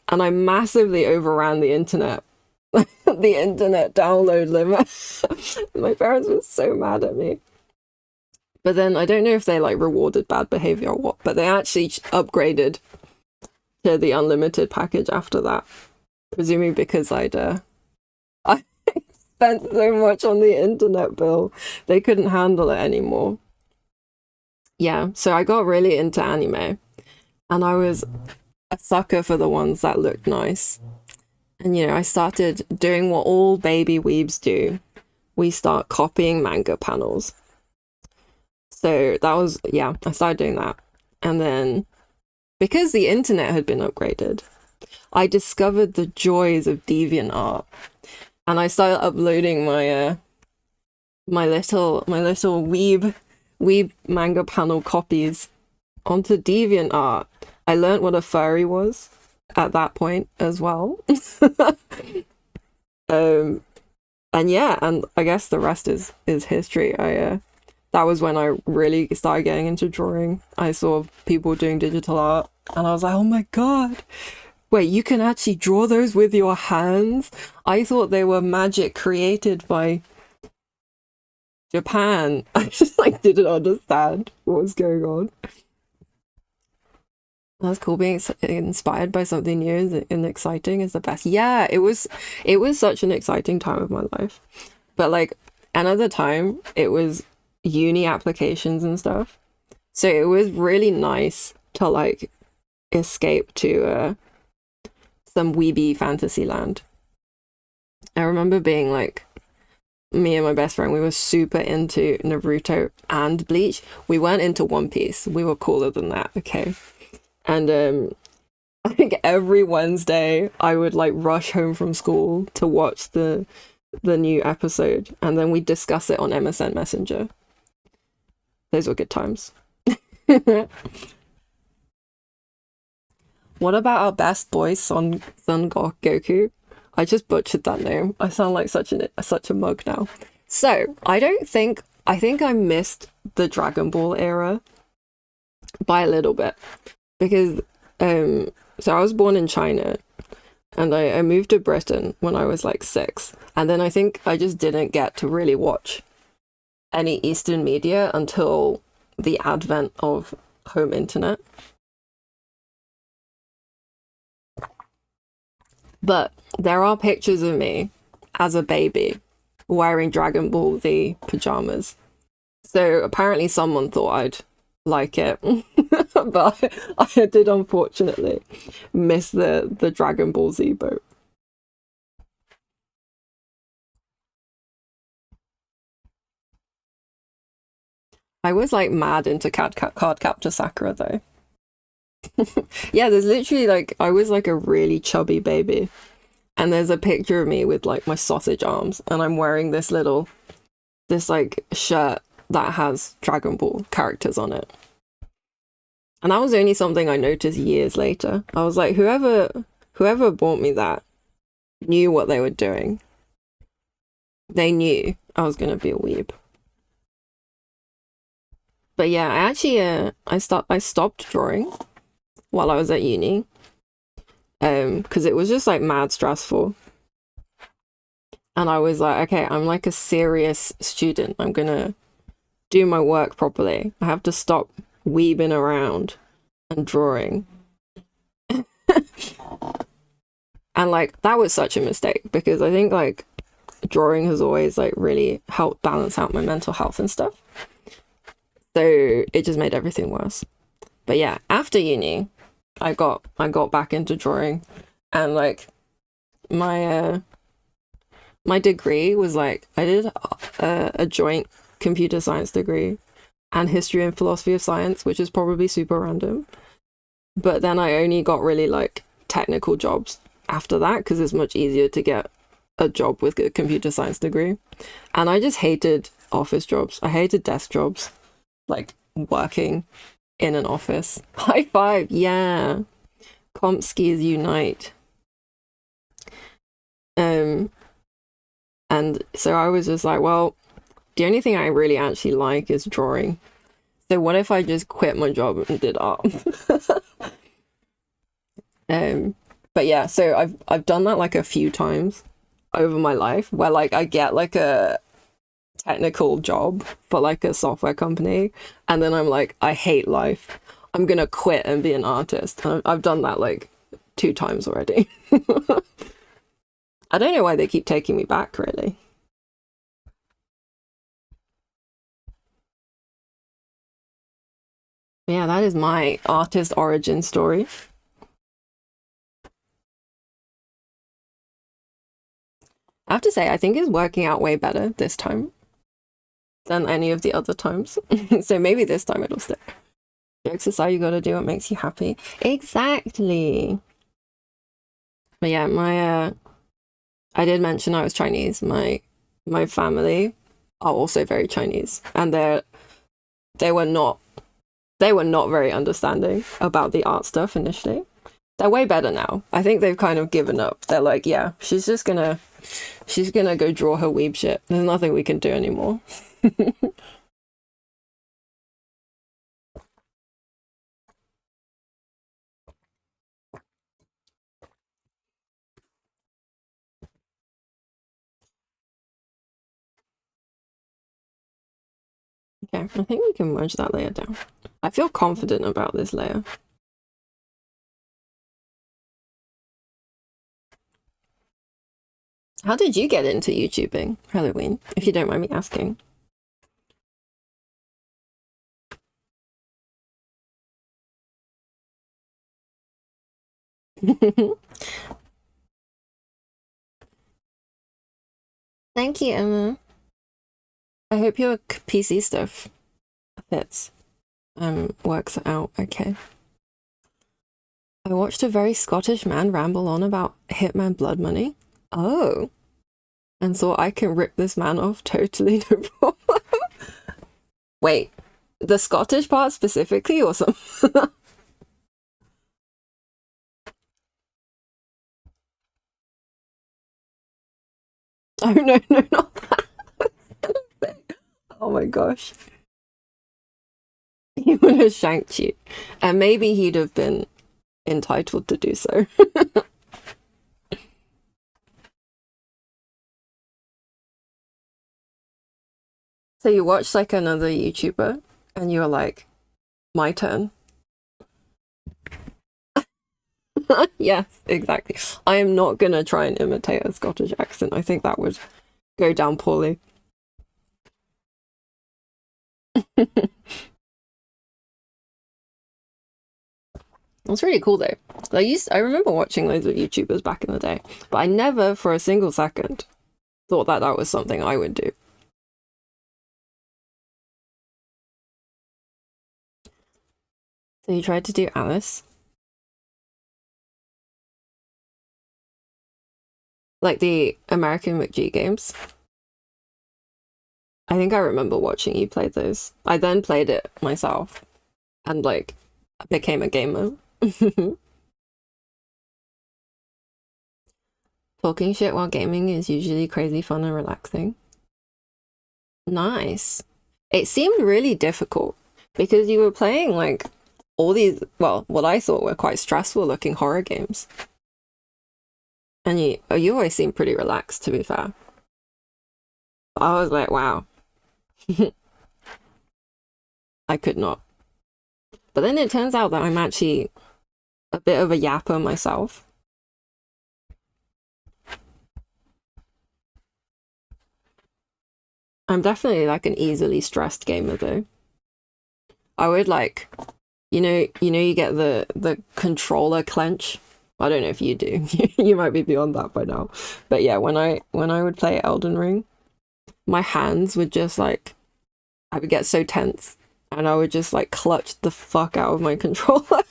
And I massively overran the internet. The internet download limit. My parents were so mad at me. But then I don't know if they like rewarded bad behavior or what, but they actually upgraded to the unlimited package after that. Presumably because I spent so much on the internet bill, they couldn't handle it anymore. Yeah, so I got really into anime, and I was a sucker for the ones that looked nice. And you know, I started doing what all baby weebs do. We start copying manga panels. So that was, yeah, I started doing that. And then, because the internet had been upgraded, I discovered the joys of DeviantArt. And I started uploading my my little weeb manga panel copies onto DeviantArt. I learned what a furry was at that point as well. And yeah, and I guess the rest is history. That was when I really started getting into drawing. I saw people doing digital art and I was like, oh my god, wait, you can actually draw those with your hands? I thought they were magic created by Japan. I just like didn't understand what was going on. That's cool. Being inspired by something new and exciting is the best. Yeah, it was such an exciting time of my life. But like another time, it was uni applications and stuff. So it was really nice to like escape to some weeby fantasy land. I remember being like, me and my best friend, we were super into Naruto and Bleach. We weren't into One Piece. We were cooler than that, okay? And I think every Wednesday I would like rush home from school to watch the new episode, and then we'd discuss it on MSN Messenger. Those were good times. What about our best boy, Son Goku? I just butchered that name. I sound like such a mug now. So, I think I missed the Dragon Ball era by a little bit. Because, so I was born in China, and I moved to Britain when I was like 6. And then I think I just didn't get to really watch any Eastern media until the advent of home internet. But there are pictures of me as a baby wearing Dragon Ball Z pajamas. So apparently someone thought I'd like it. But I did unfortunately miss the Dragon Ball Z boat. I was like mad into Card Captor Sakura though. Yeah, there's literally like, I was like a really chubby baby. And there's a picture of me with like my sausage arms, and I'm wearing this like shirt that has Dragon Ball characters on it. And that was only something I noticed years later. I was like, whoever bought me that knew what they were doing. They knew I was gonna be a weeb. But yeah, I actually I stopped drawing while I was at uni. Because it was just like mad stressful. And I was like, okay, I'm like a serious student. I'm gonna do my work properly. I have to stop weebing around and drawing. And like that was such a mistake because I think like drawing has always like really helped balance out my mental health and stuff. So it just made everything worse. But yeah, after uni, I got back into drawing, and like my my degree was like I did a joint computer science degree and history and philosophy of science, which is probably super random. But then I only got really like technical jobs after that because it's much easier to get a job with a computer science degree. And I just hated office jobs. I hated desk jobs, like working in an office. High five, yeah. Comp skis unite. And so I was just like, well, the only thing I really actually like is drawing. So what if I just quit my job and did art? But yeah, so I've done that like a few times over my life where like I get like a technical job for like a software company and then I'm like, I hate life. I'm gonna quit and be an artist. And I've done that like 2 times already. I don't know why they keep taking me back, really. Yeah, that is my artist origin story. I have to say, I think it's working out way better this time than any of the other times. So maybe this time it'll stick. Exercise, you gotta do what makes you happy. Exactly. But yeah, my I did mention I was Chinese. My family are also very Chinese, and they were not they were not very understanding about the art stuff initially. They're way better now. I think they've kind of given up. They're like, yeah, she's gonna go draw her weeb shit. There's nothing we can do anymore. Okay, I think we can merge that layer down. I feel confident about this layer. How did you get into YouTubing, Halloween, if you don't mind me asking? Thank you, Emma. I hope your PC stuff fits. Works out okay. I watched a very Scottish man ramble on about Hitman Blood Money. Oh. And thought I can rip this man off totally no problem. Wait, the Scottish part specifically or some? Oh no, no, not that. Oh my gosh. He would have shanked you. And maybe he'd have been entitled to do so. So you watched like another YouTuber and you're like, my turn. Yes, exactly. I am not gonna try and imitate a Scottish accent. I think that would go down poorly. It's really cool though. I remember watching loads of YouTubers back in the day, but I never for a single second thought that that was something I would do. So you tried to do Alice, like the American McGee games. I think I remember watching you play those. I then played it myself and like became a gamer. Talking shit while gaming is usually crazy fun and relaxing. Nice. It seemed really difficult because you were playing like all these, well, what I thought were quite stressful looking horror games. And you always seem pretty relaxed, to be fair. I was like, wow, I could not. But then it turns out that I'm actually a bit of a yapper myself. I'm definitely like an easily stressed gamer though. I would like, you get the controller clench. I don't know if you do. You might be beyond that by now. But yeah, when I would play Elden Ring, my hands would just like I would get so tense and I would just like clutch the fuck out of my controller.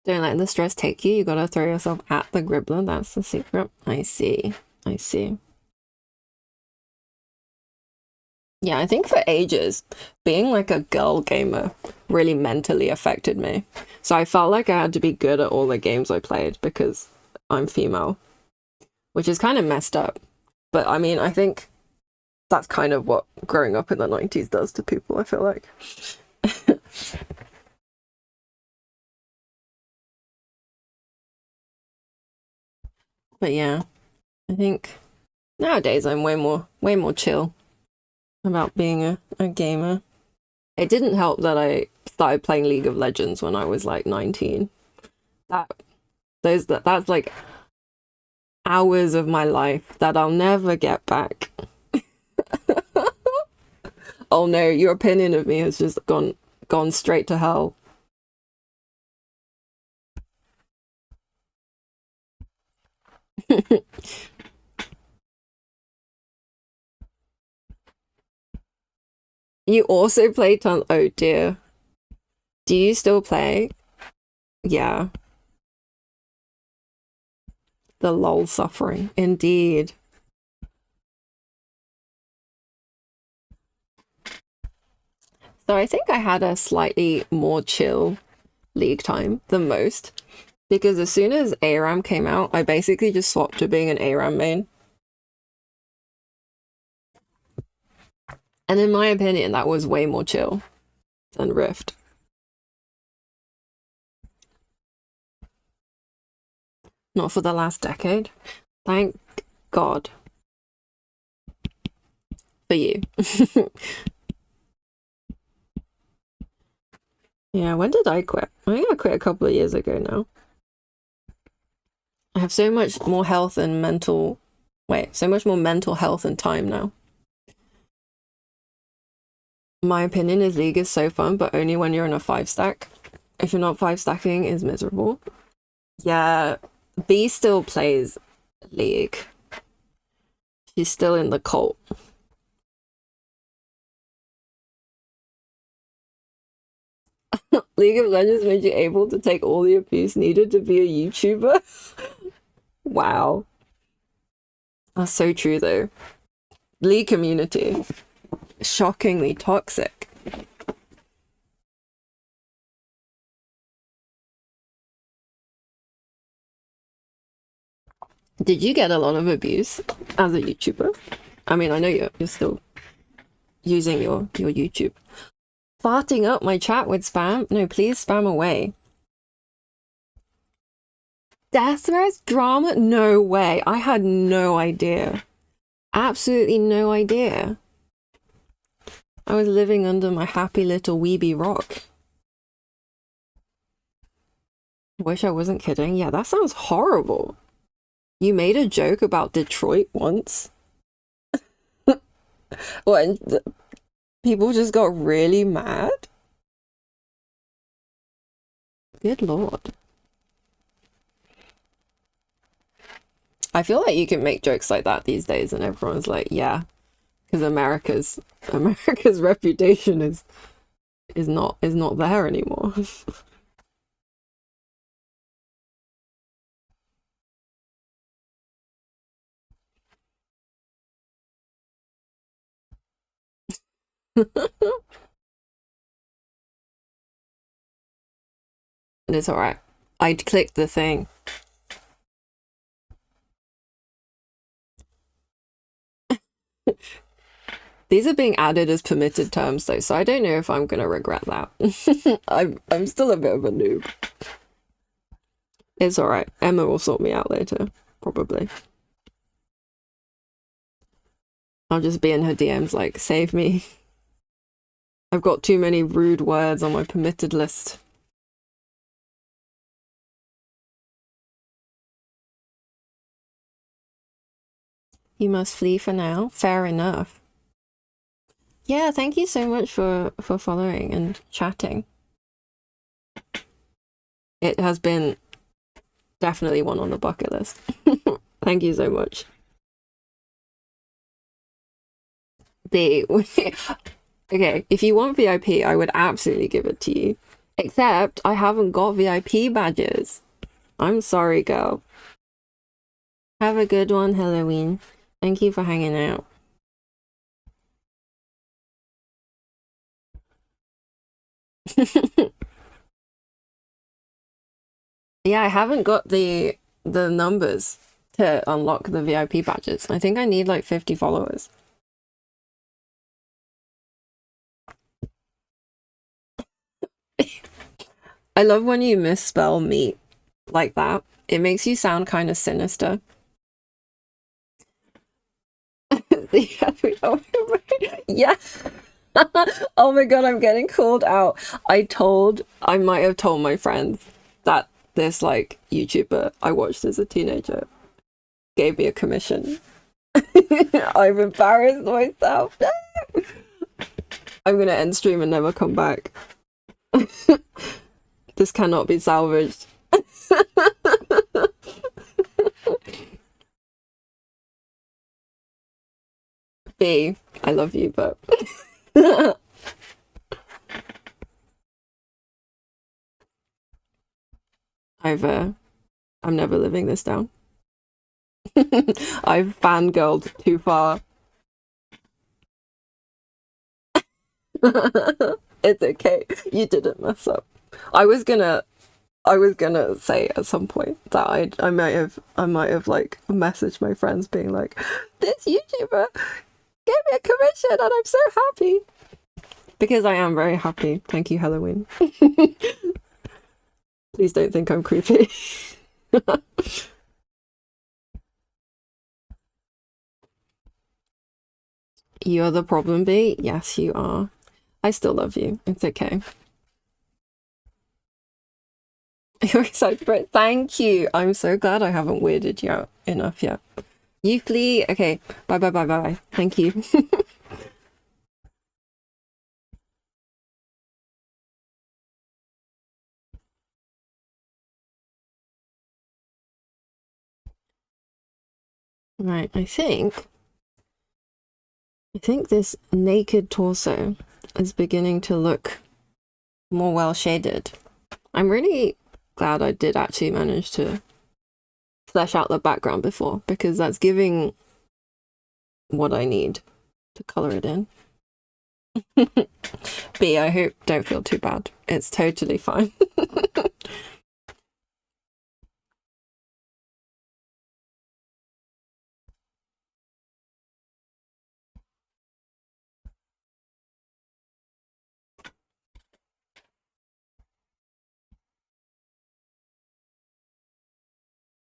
Don't let the stress take you. You gotta throw yourself at the gribbler. That's the secret. I see. I see. Yeah, I think for ages, being like a girl gamer really mentally affected me. So I felt like I had to be good at all the games I played because I'm female, which is kind of messed up. But I mean, I think that's kind of what growing up in the 90s does to people, I feel like. But yeah, I think nowadays I'm way more chill about being a gamer. It didn't help that I started playing League of Legends when I was like 19. That that's like hours of my life that I'll never get back. Oh no, your opinion of me has just gone straight to hell. You also play ton. Oh dear. Do you still play? Yeah, the lol suffering. Indeed. So I think I had a slightly more chill league time than most because as soon as ARAM came out, I basically just swapped to being an ARAM main. And in my opinion, that was way more chill than Rift. Not for the last decade. Thank God for you. Yeah, when did I quit? I think I quit a couple of years ago now. I have so much more health and mental. Wait, so much more mental health and time now. My opinion is League is so fun, but only when you're in a 5 stack. If you're not 5 stacking, is miserable. Yeah, B still plays League. She's still in the cult. League of Legends made you able to take all the abuse needed to be a YouTuber. Wow. That's so true though. League community. Shockingly toxic. Did you get a lot of abuse as a YouTuber? I mean, I know you're still using your YouTube. Farting up my chat with spam? No, please spam away. Death threats? Drama? No way. I had no idea. Absolutely no idea. I was living under my happy little weeby rock. Wish I wasn't kidding. Yeah, that sounds horrible. You made a joke about Detroit once? What? People just got really mad? Good lord. I feel like you can make jokes like that these days and everyone's like, yeah, because America's reputation is not there anymore. And it's all right. I'd clicked the thing. These are being added as permitted terms though, so I don't know if I'm gonna regret that. I'm still a bit of a noob. It's alright. Emma will sort me out later, probably. I'll just be in her DMs like, save me. I've got too many rude words on my permitted list. You must flee for now. Fair enough. Yeah, thank you so much for following and chatting. It has been definitely one on the bucket list. Thank you so much. Okay, if you want VIP, I would absolutely give it to you. Except I haven't got VIP badges. I'm sorry, girl. Have a good one, Halloween. Thank you for hanging out. Yeah, I haven't got the numbers to unlock the VIP badges. I think I need like 50 followers. I love when you misspell meat like that. It makes you sound kind of sinister. Yeah. Oh my god, I'm getting called out. I might have told my friends that this like YouTuber I watched as a teenager gave me a commission. I've embarrassed myself. I'm gonna end stream and never come back. This cannot be salvaged. B, I love you, but I'm never living this down. I've fangirled too far. It's okay. You didn't mess up. I was gonna say at some point that I might have like messaged my friends being like, this YouTuber gave me a commission and I'm so happy. Because I am very happy. Thank you, Halloween. Please don't think I'm creepy. You're the problem, B? Yes, you are. I still love you. It's okay. You're excited for it. Thank you. I'm so glad I haven't weirded you out enough yet. You flee. Okay. Bye bye bye bye. Thank you. Right, I think this naked torso is beginning to look more well shaded. I'm really glad I did actually manage to flesh out the background before, because that's giving what I need to color it in. B, I hope don't feel too bad. It's totally fine.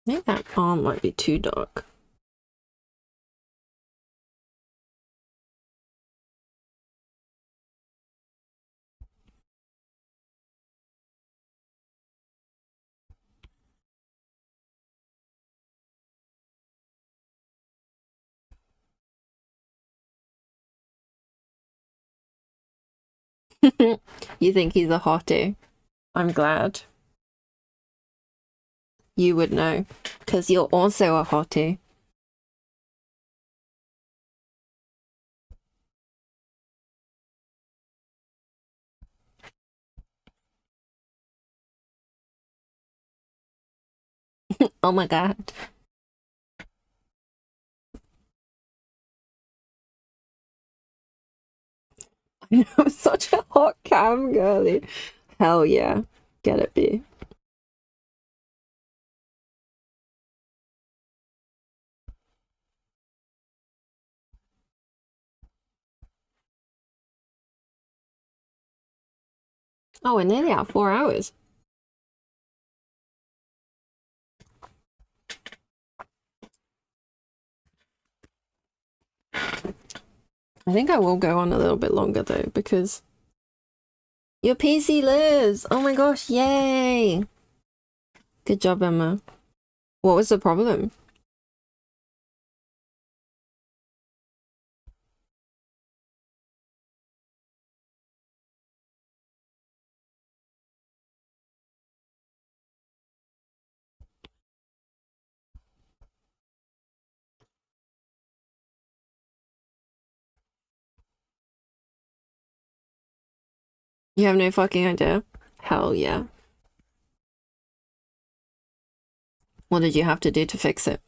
I think that arm might be too dark. You think he's a hottie? I'm glad. You would know, because you're also a hottie. Oh my god. I'm such a hot cam girly. Hell yeah. Get it, B. Oh, we're nearly at 4 hours. I think I will go on a little bit longer though, because your PC lives! Oh my gosh, yay! Good job, Emma. What was the problem? You have no fucking idea? Hell yeah. What did you have to do to fix it?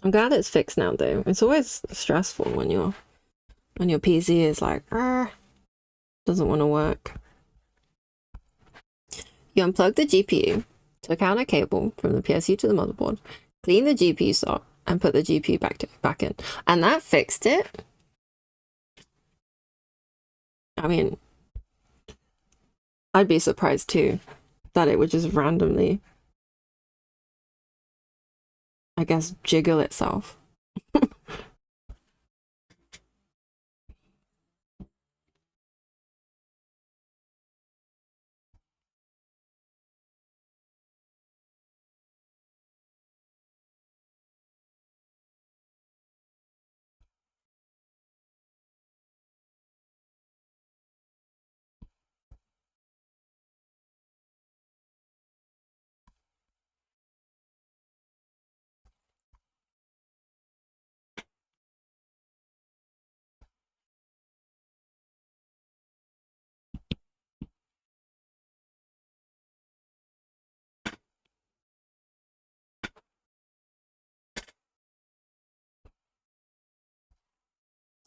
I'm glad it's fixed now though. It's always stressful when your PC is like, doesn't want to work. You unplug the GPU, took out a cable from the PSU to the motherboard, clean the GPU slot, and put the GPU back in. And that fixed it? I mean, I'd be surprised too that it would just randomly, I guess, jiggle itself.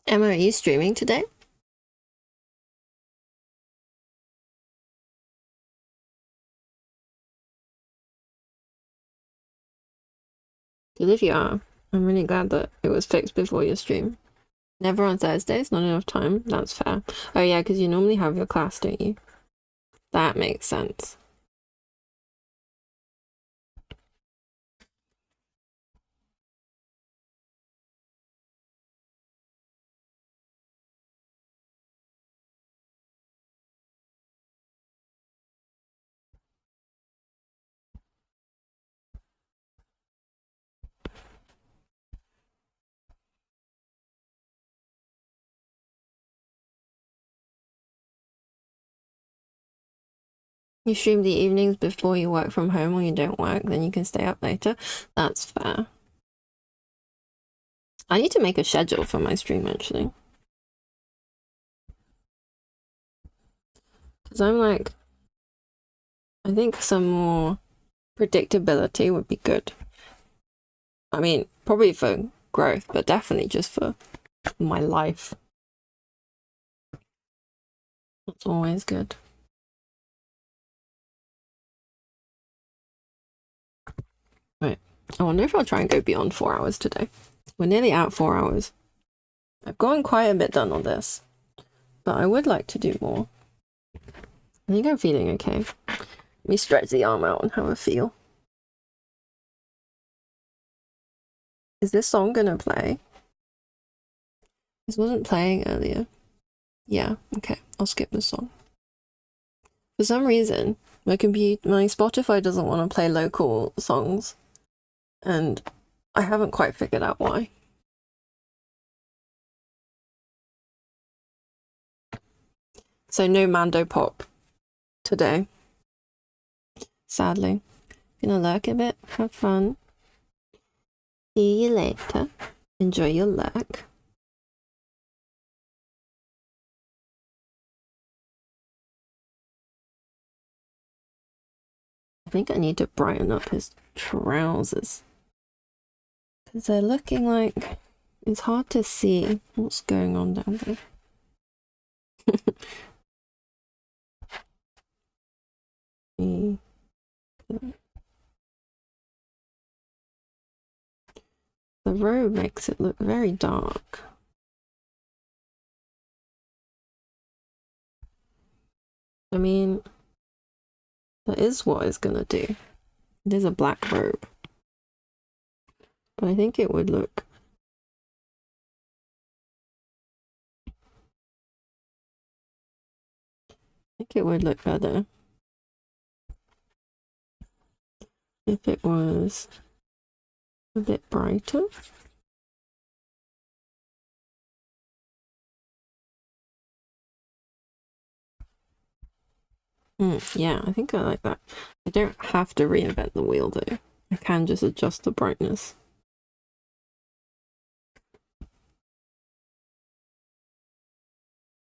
Emma, are you streaming today? Because if you are, I'm really glad that it was fixed before your stream. Never on Thursdays, not enough time. That's fair. Oh yeah, because you normally have your class, don't you? That makes sense. You stream the evenings before you work from home or you don't work, then you can stay up later. That's fair. I need to make a schedule for my stream actually. Because I'm like, I think some more predictability would be good. I mean, probably for growth, but definitely just for my life. That's always good. Right. I wonder if I'll try and go beyond 4 hours today. We're nearly at 4 hours. I've gotten quite a bit done on this, but I would like to do more. I think I'm feeling okay. Let me stretch the arm out and have a feel. Is this song gonna play? This wasn't playing earlier. Yeah, okay. I'll skip this song. For some reason, my Spotify doesn't want to play local songs, and I haven't quite figured out why. So no Mando Pop today. Sadly. Gonna lurk a bit, have fun. See you later. Enjoy your lurk. I think I need to brighten up his trousers. Because they're looking like it's hard to see what's going on down there. The robe makes it look very dark. I mean, that is what it's gonna do. It is a black robe. But I think it would look... I think it would look better if it was a bit brighter. Yeah, I think I like that. I don't have to reinvent the wheel though. I can just adjust the brightness.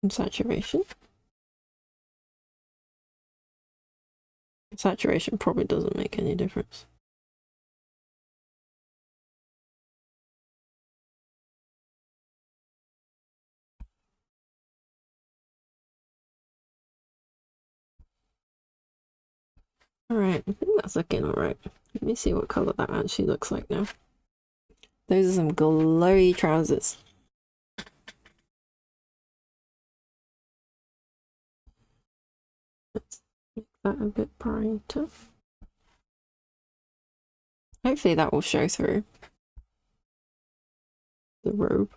And saturation. Saturation probably doesn't make any difference. Alright, I think that's looking alright. Let me see what colour that actually looks like now. Those are some glowy trousers. Let's make that a bit brighter. Hopefully that will show through the robe.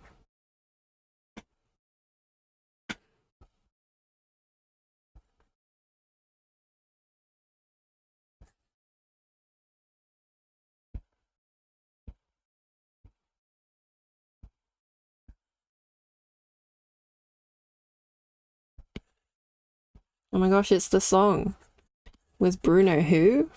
Oh my gosh, it's the song with Bruno who?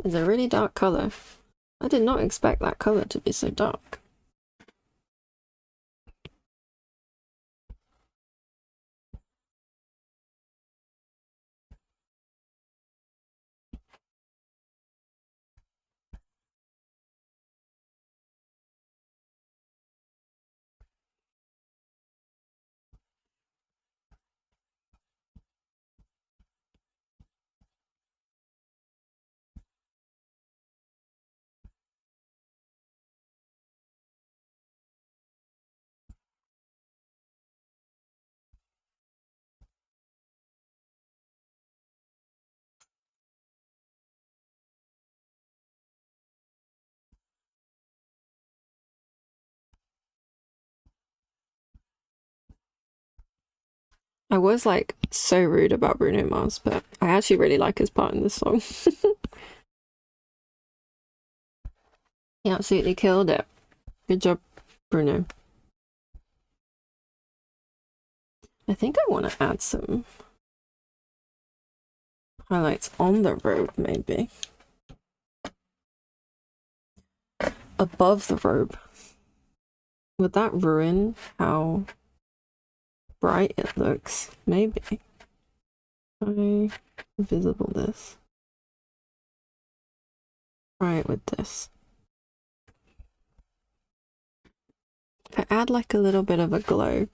It's a really dark colour. I did not expect that colour to be so dark. I was like so rude about Bruno Mars, but I actually really like his part in this song. He absolutely killed it. Good job, Bruno. I think I want to add some highlights on the robe, maybe. Above the robe. Would that ruin how bright it looks? Maybe. Try visible this. Try it with this. I add like a little bit of a glow.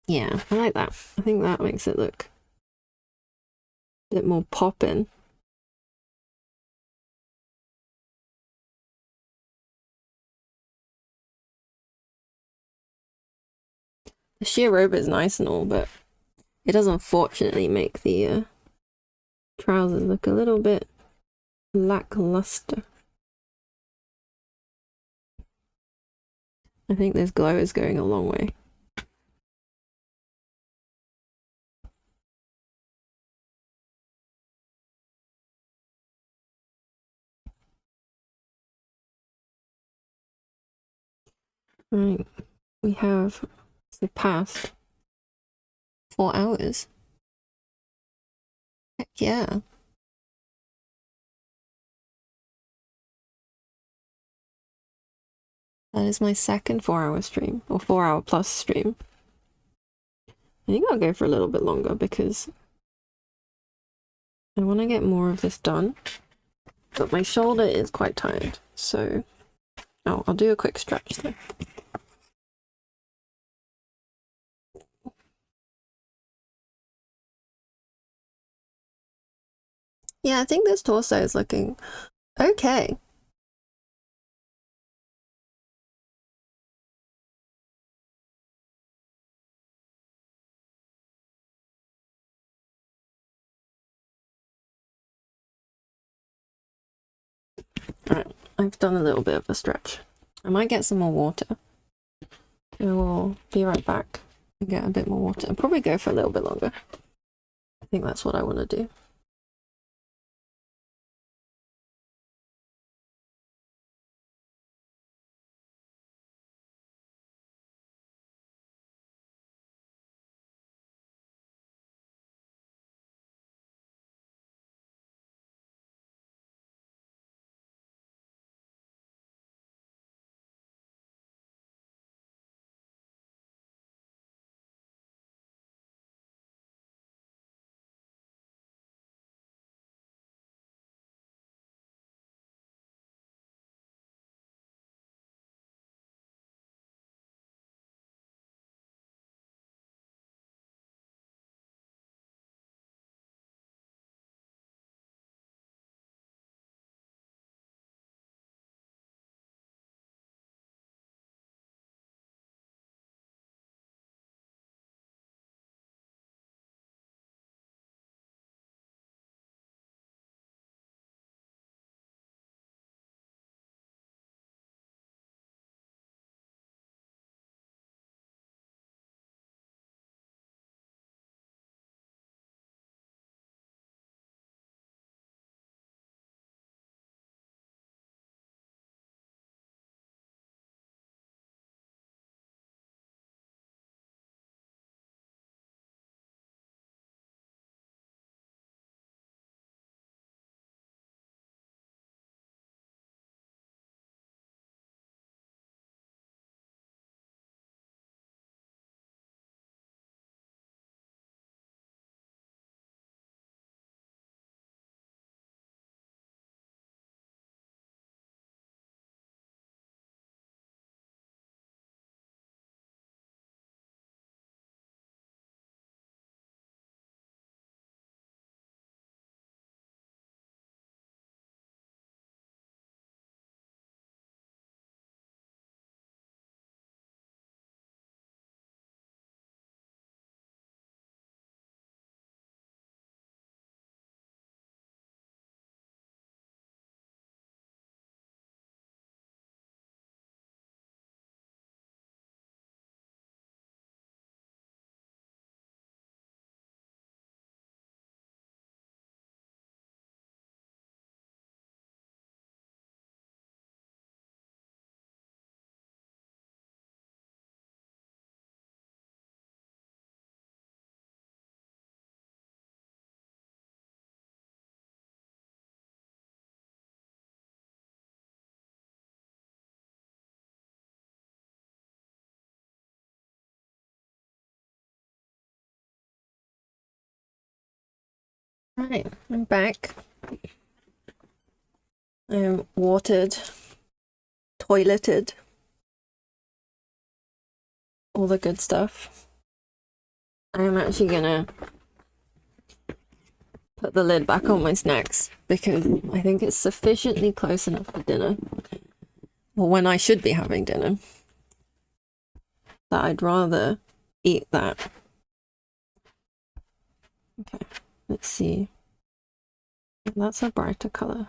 Yeah, I like that. I think that makes it look a bit more poppin'. The sheer robe is nice and all, but it does unfortunately make the trousers look a little bit lackluster. I think this glow is going a long way. Right, we have surpassed 4 hours. Heck yeah. That is my second 4-hour stream, or 4-hour plus stream. I think I'll go for a little bit longer because I want to get more of this done. But my shoulder is quite tired, so... Oh, I'll do a quick stretch though. Yeah, I think this torso is looking okay. Alright, I've done a little bit of a stretch. I might get some more water. I will be right back and get a bit more water. I'll probably go for a little bit longer. I think that's what I want to do. Right, I'm back. I'm watered, toileted, all the good stuff. I'm actually gonna put the lid back on my snacks because I think it's sufficiently close enough for dinner, or when I should be having dinner, that I'd rather eat that. Okay, let's see. That's a brighter color.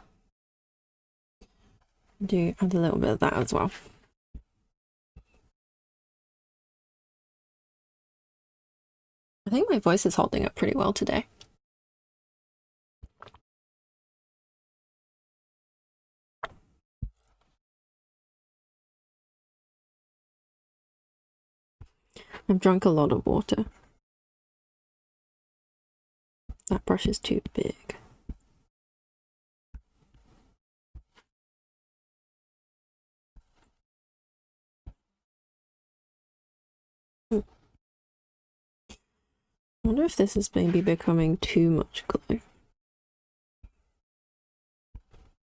Do add a little bit of that as well. I think my voice is holding up pretty well today. I've drunk a lot of water. That brush is too big. wonder if this is maybe becoming too much glow.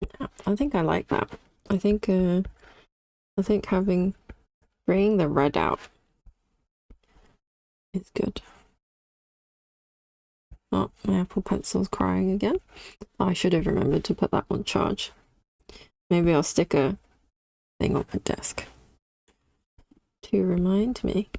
Yeah, I think I like that. I think bringing the red out is good. Oh, my Apple Pencil's crying again. Oh, I should have remembered to put that on charge. Maybe I'll stick a thing on my desk to remind me.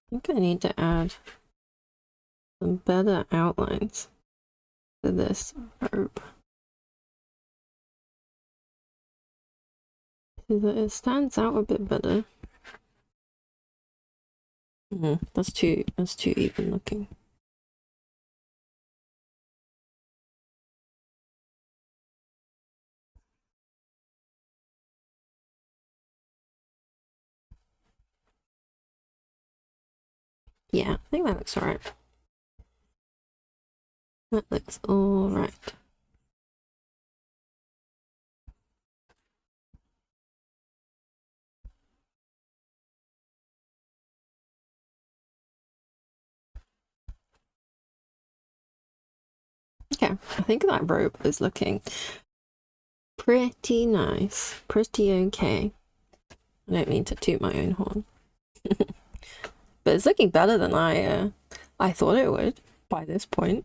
I think I need to add some better outlines to this robe so that it stands out a bit better. That's too even looking. Yeah, I think that looks alright. That looks alright. Okay, I think that robe is looking pretty nice. Pretty okay. I don't mean to toot my own horn. But it's looking better than I thought it would by this point.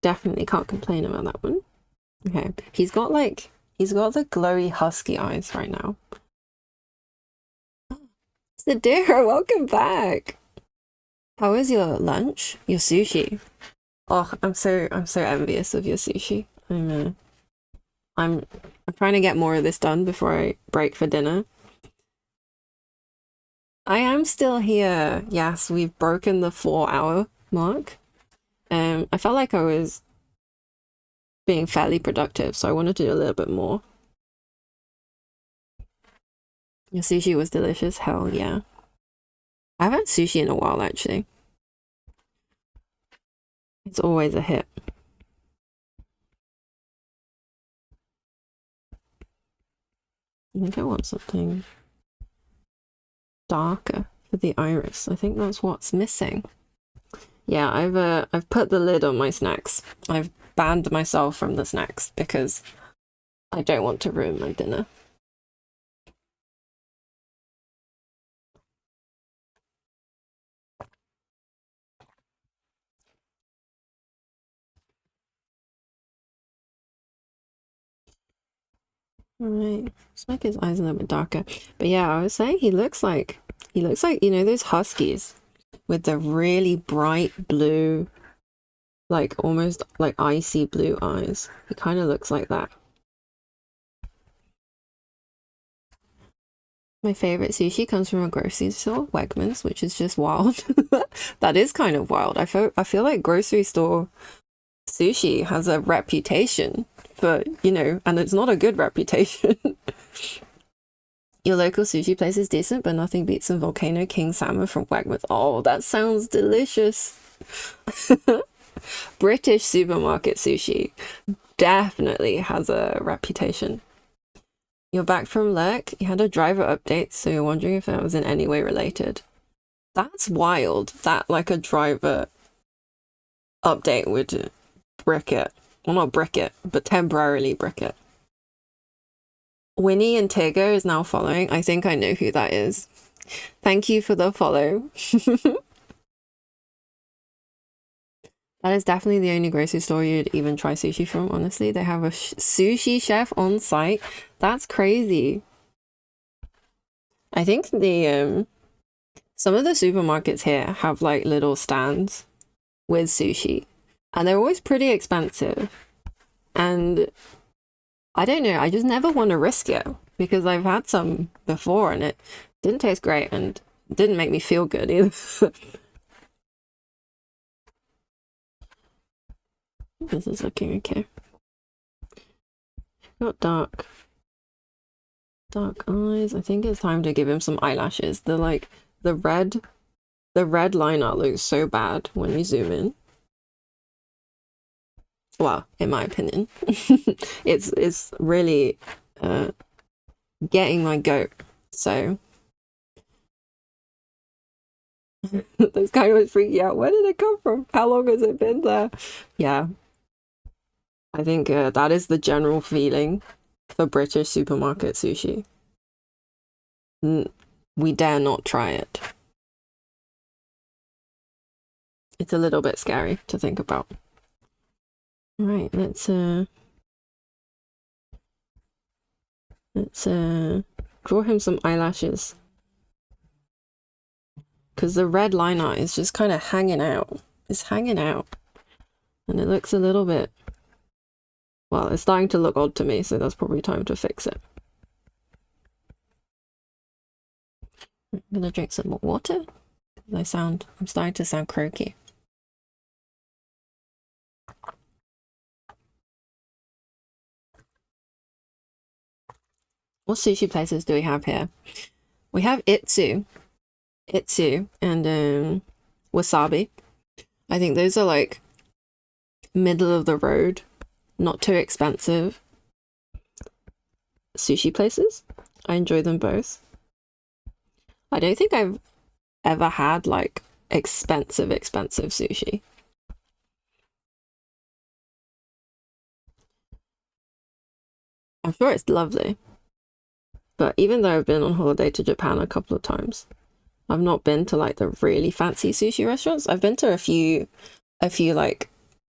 Definitely can't complain about that one. Okay, he's got the glowy husky eyes right now. Sadira, welcome back. How was your lunch? Your sushi? Oh, I'm so envious of your sushi. I'm trying to get more of this done before I break for dinner. I am still here. Yes, we've broken the 4-hour mark. I felt like I was being fairly productive, so I wanted to do a little bit more. Your sushi was delicious. Hell yeah. I haven't had sushi in a while, actually. It's always a hit. I think I want something darker for the iris. I think that's what's missing. Yeah, I've put the lid on my snacks. I've banned myself from the snacks because I don't want to ruin my dinner. Alright, let's make his eyes a little bit darker. But yeah, I was saying he looks like, you know, those huskies with the really bright blue, like almost like icy blue eyes. He kind of looks like that. My favorite sushi comes from a grocery store, Wegmans, which is just wild. That is kind of wild. I feel like grocery store sushi has a reputation for, you know, and it's not a good reputation. Your local sushi place is decent, but nothing beats some Volcano King salmon from Wegmans. Oh, that sounds delicious. British supermarket sushi definitely has a reputation. You're back from Lurk. You had a driver update, so you're wondering if that was in any way related. That's wild that like a driver update would brick it. Well, not brick it, but temporarily brick it. Winnie and Tigger is now following. I think I know who that is. Thank you for the follow. That is definitely the only grocery store you'd even try sushi from, honestly. They have a sushi chef on site. That's crazy. I think the some of the supermarkets here have like little stands with sushi, and they're always pretty expensive. And I don't know, I just never want to risk it because I've had some before and it didn't taste great and didn't make me feel good either. This is looking okay. Got dark eyes. I think it's time to give him some eyelashes. The red line art looks so bad when you zoom in. Well, in my opinion. it's really getting my goat. So this guy was freaking out. Where did it come from? How long has it been there? Yeah. I think that is the general feeling for British supermarket sushi. We dare not try it. It's a little bit scary to think about. Right, let's draw him some eyelashes. Because the red line art is just kind of hanging out. It's hanging out. And it looks a little bit... Well, it's starting to look odd to me, so that's probably time to fix it. I'm gonna drink some more water. I'm starting to sound croaky. What sushi places do we have here? We have Itsu and Wasabi. I think those are like middle of the road, not too expensive sushi places. I enjoy them both. I don't think I've ever had like expensive sushi. I'm sure it's lovely. But even though I've been on holiday to Japan a couple of times, I've not been to like the really fancy sushi restaurants. I've been to a few like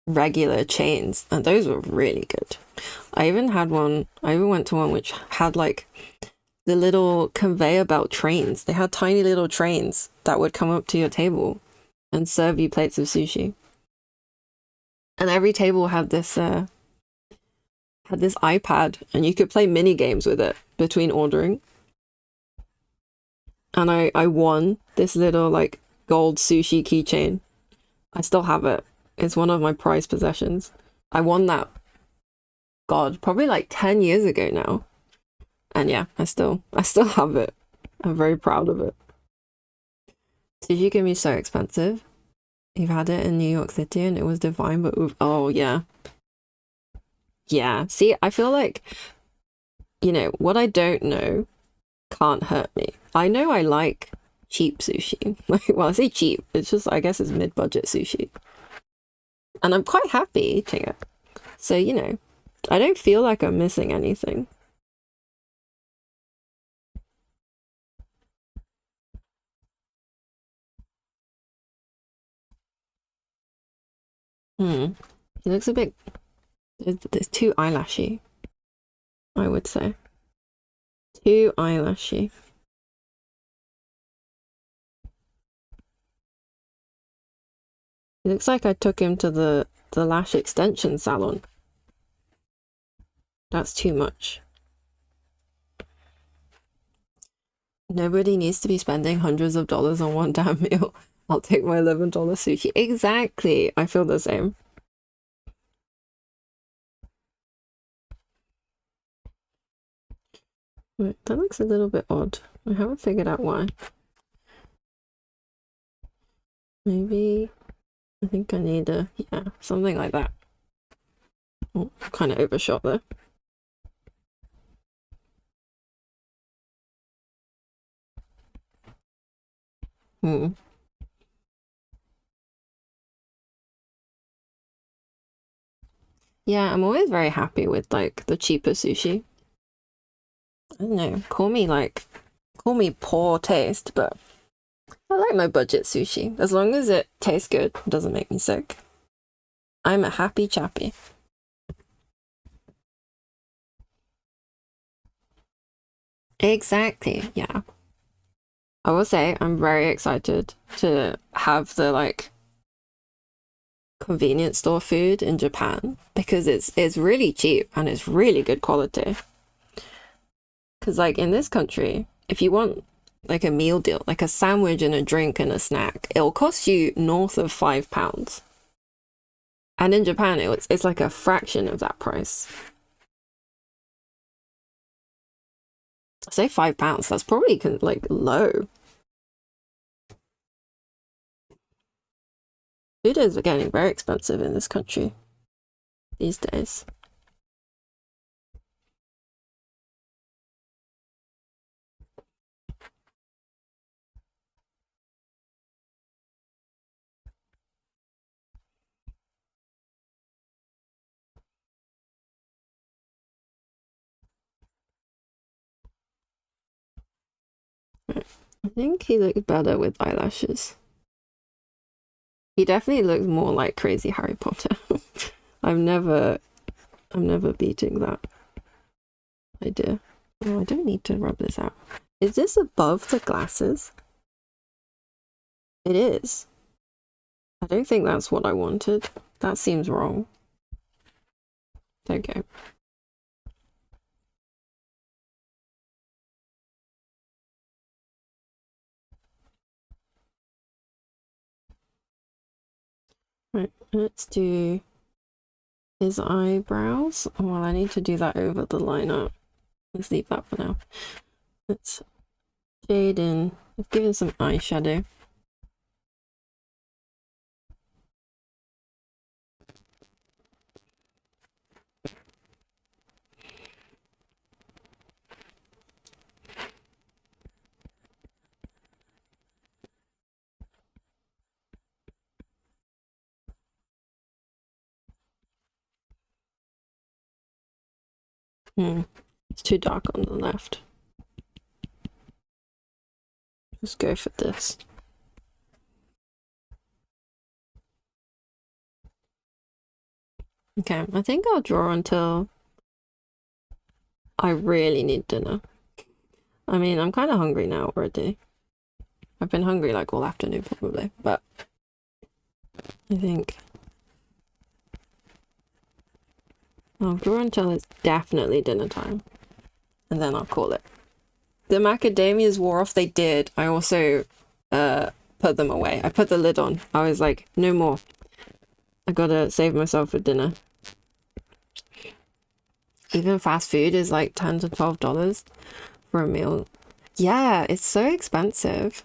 regular chains, and those were really good. I even went to one which had like the little conveyor belt trains. They had tiny little trains that would come up to your table and serve you plates of sushi. And every table had this iPad, and you could play mini games with it between ordering. And I won this little like gold sushi keychain. I still have it. It's one of my prized possessions. I won that, God, probably like 10 years ago now. And yeah, I still have it. I'm very proud of it. Sushi can be so expensive. You've had it in New York City and it was divine, but oh yeah. Yeah, see, I feel like, you know, what I don't know can't hurt me. I know I like cheap sushi. Well, I say cheap, it's just, I guess it's mid-budget sushi. And I'm quite happy eating it. So, you know, I don't feel like I'm missing anything. He looks a bit... There's too eyelashy, I would say. Too eyelashy. It looks like I took him to the lash extension salon. That's too much. Nobody needs to be spending hundreds of dollars on one damn meal. I'll take my $11 sushi. Exactly. I feel the same. Wait, that looks a little bit odd. I haven't figured out why. Maybe... I think I need yeah, something like that. Oh, kind of overshot there. Yeah, I'm always very happy with like the cheaper sushi. I don't know, call me poor taste, but I like my budget sushi. As long as it tastes good, it doesn't make me sick. I'm a happy chappy. Exactly, yeah. I will say I'm very excited to have the like convenience store food in Japan because it's really cheap and it's really good quality. Because like in this country, if you want like a meal deal, like a sandwich and a drink and a snack, it'll cost you north of £5. And in Japan, it's like a fraction of that price. Say £5. That's probably like low. Food are getting very expensive in this country these days. I think he looks better with eyelashes. He definitely looks more like crazy Harry Potter. I'm never beating that idea. Oh, I don't need to rub this out. Is this above the glasses? It is. I don't think that's what I wanted. That seems wrong. Okay. Right, let's do his eyebrows. Well, I need to do that over the liner. Let's leave that for now. Let's shade in. Let's give him some eyeshadow. It's too dark on the left. Let's go for this. Okay, I think I'll draw until I really need dinner. I mean, I'm kind of hungry now already. I've been hungry like all afternoon probably, but I think I'll draw until it's definitely dinner time, and then I'll call it. The macadamias wore off. They did. I also put them away. I put the lid on. I was like, no more. I gotta save myself for dinner. Even fast food is like $10 to $12 for a meal. Yeah, it's so expensive.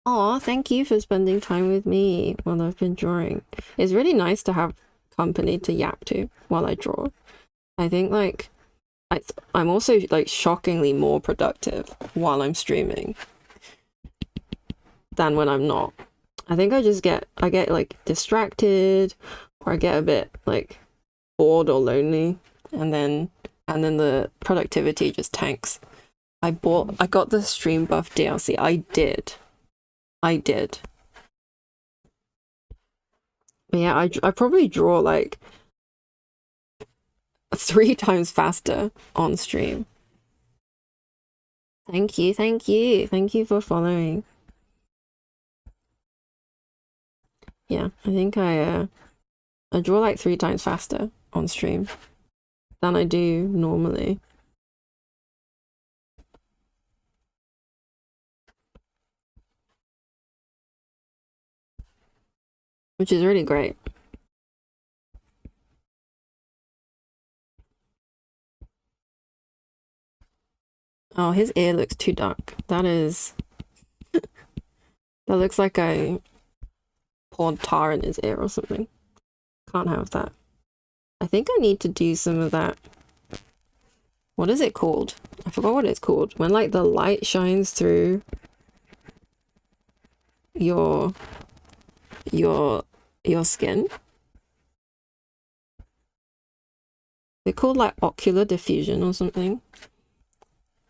Aw, thank you for spending time with me while I've been drawing. It's really nice to have company to yap to while I draw. I think like I'm also like shockingly more productive while I'm streaming than when I'm not. I think I get like distracted, or I get a bit like bored or lonely, and then the productivity just tanks. I got the Stream Buff DLC. I did. But yeah, I probably draw like 3 times faster on stream. Thank you for following. Yeah, I think I draw like 3 times faster on stream than I do normally. Which is really great. Oh, his ear looks too dark. That looks like I poured tar in his ear or something. Can't have that. I think I need to do some of that. What is it called? I forgot what it's called. When like the light shines through your skin. They're called like ocular diffusion or something.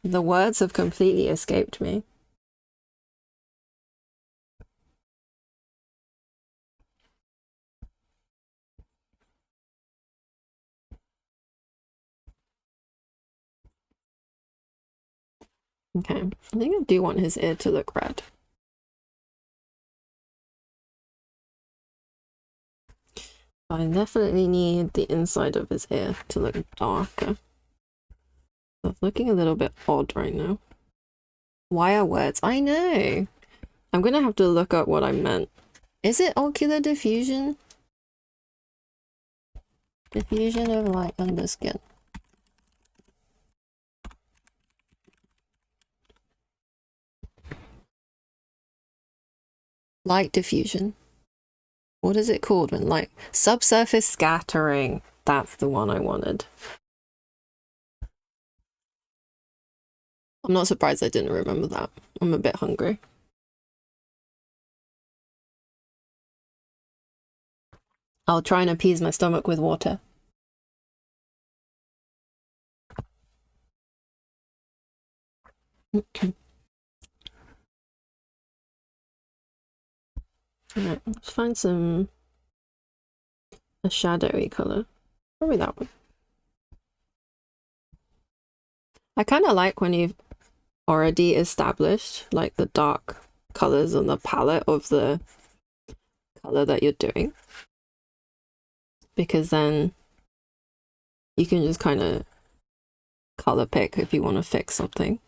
The words have completely escaped me. Okay, I think I do want his ear to look red. I definitely need the inside of his ear to look darker. It's looking a little bit odd right now. Why are words? I know! I'm gonna have to look up what I meant. Is it ocular diffusion? Diffusion of light under skin. Light diffusion. What is it called when light? Subsurface scattering. That's the one I wanted. I'm not surprised I didn't remember that. I'm a bit hungry. I'll try and appease my stomach with water. Alright, let's find a shadowy color. Probably that one. I kind of like when you've already established like the dark colors on the palette of the color that you're doing, because then you can just kind of color pick if you want to fix something.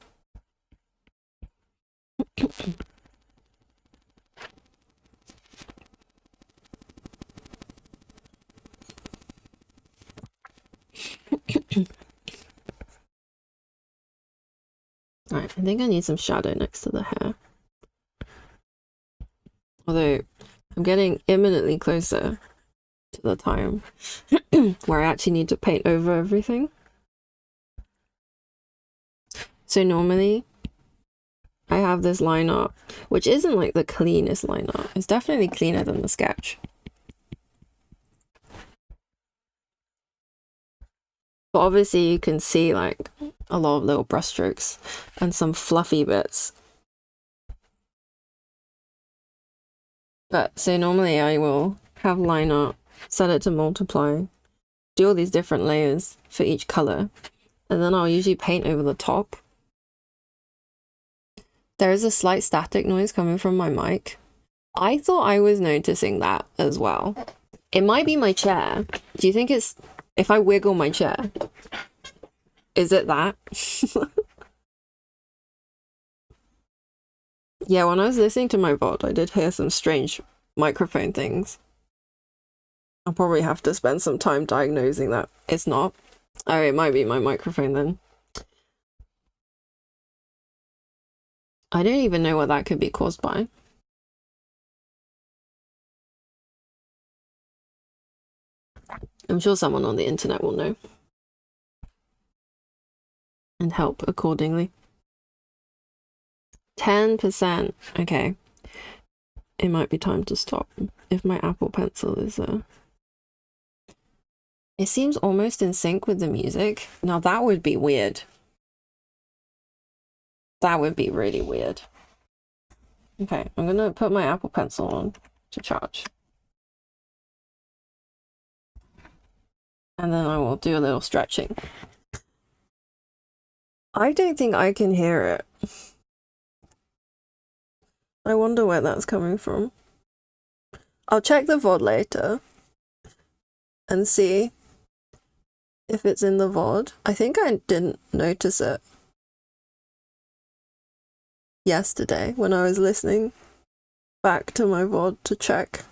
Alright, I think I need some shadow next to the hair. Although I'm getting imminently closer to the time where I actually need to paint over everything. So normally I have this line art, which isn't like the cleanest line art. It's definitely cleaner than the sketch. But obviously you can see like a lot of little brush strokes and some fluffy bits. But so normally I will have line art, set it to multiply, do all these different layers for each color, and then I'll usually paint over the top. There is a slight static noise coming from my mic. I thought I was noticing that as well. It might be my chair. Do you think it's if I wiggle my chair? Is it that? Yeah, when I was listening to my VOD, I did hear some strange microphone things. I'll probably have to spend some time diagnosing that. It's not. Oh, it might be my microphone then. I don't even know what that could be caused by. I'm sure someone on the internet will know and help accordingly. 10%. Okay. It might be time to stop if my Apple Pencil is It seems almost in sync with the music. Now that would be weird. That would be really weird. Okay, I'm gonna put my Apple Pencil on to charge. And then I will do a little stretching. I don't think I can hear it. I wonder where that's coming from. I'll check the VOD later and see if it's in the VOD. I think I didn't notice it yesterday when I was listening back to my VOD to check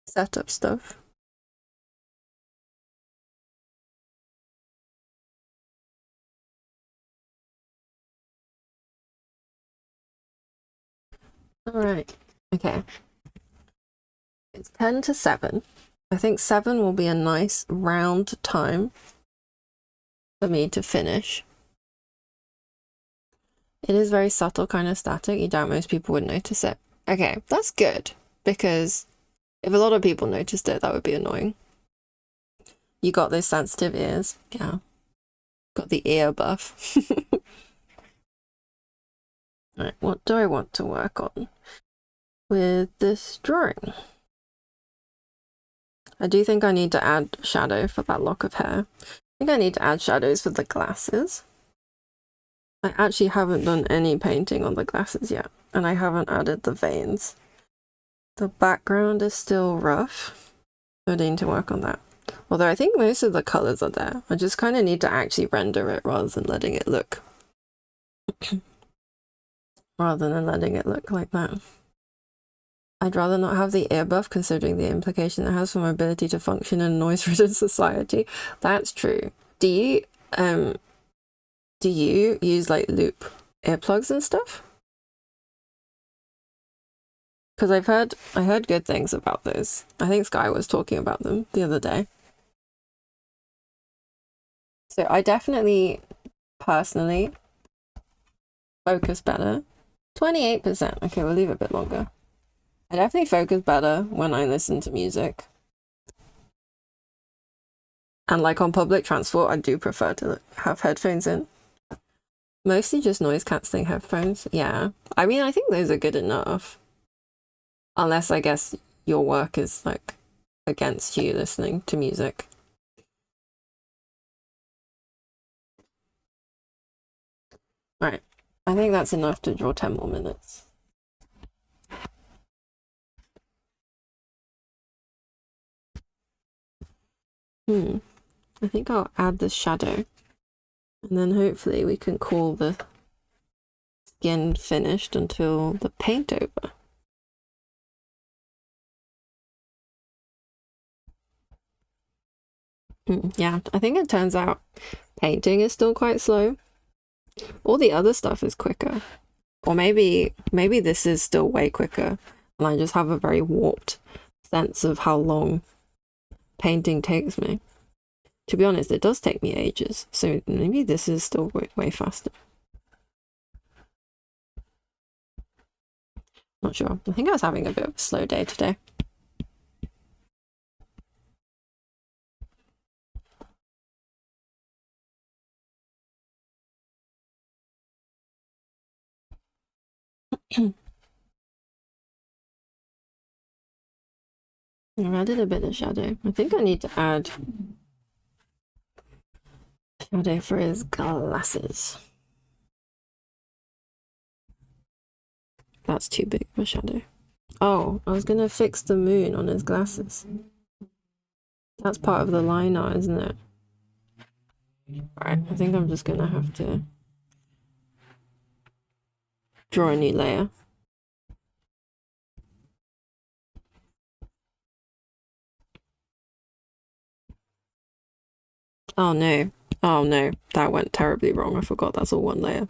setup stuff. Alright, okay. It's 10 to 7. I think 7 will be a nice round time for me to finish. It is very subtle, kind of static. You doubt most people would notice it. Okay, that's good, because if a lot of people noticed it, that would be annoying. You got those sensitive ears. Yeah. Got the ear buff. Alright, what do I want to work on with this drawing? I do think I need to add shadow for that lock of hair. I think I need to add shadows for the glasses. I actually haven't done any painting on the glasses yet, and I haven't added the veins. The background is still rough, so I need to work on that. Although I think most of the colors are there. I just kind of need to actually render it rather than letting it look like that. I'd rather not have the ear buff considering the implication it has for my ability to function in a noise-ridden society. That's true. Do you use like loop earplugs and stuff? Because I heard good things about those. I think Sky was talking about them the other day. So I definitely, personally, focus better. 28%. Okay, we'll leave it a bit longer. I definitely focus better when I listen to music. And like on public transport, I do prefer to have headphones in. Mostly just noise cancelling headphones. Yeah. I mean, I think those are good enough. Unless I guess your work is like against you listening to music. Right. I think that's enough to draw 10 more minutes. I think I'll add the shadow. And then hopefully we can call the skin finished until the paint over. Yeah, I think it turns out painting is still quite slow. All the other stuff is quicker. Or maybe this is still way quicker and I just have a very warped sense of how long painting takes me. To be honest, it does take me ages, so maybe this is still way faster. Not sure. I think I was having a bit of a slow day today. I added a bit of shadow. I think I need to add shadow for his glasses. That's too big of a shadow. Oh, I was gonna fix the moon on his glasses. That's part of the line art, isn't it? Alright, I think I'm just gonna have to draw a new layer. Oh no. Oh no, that went terribly wrong. I forgot that's all one layer.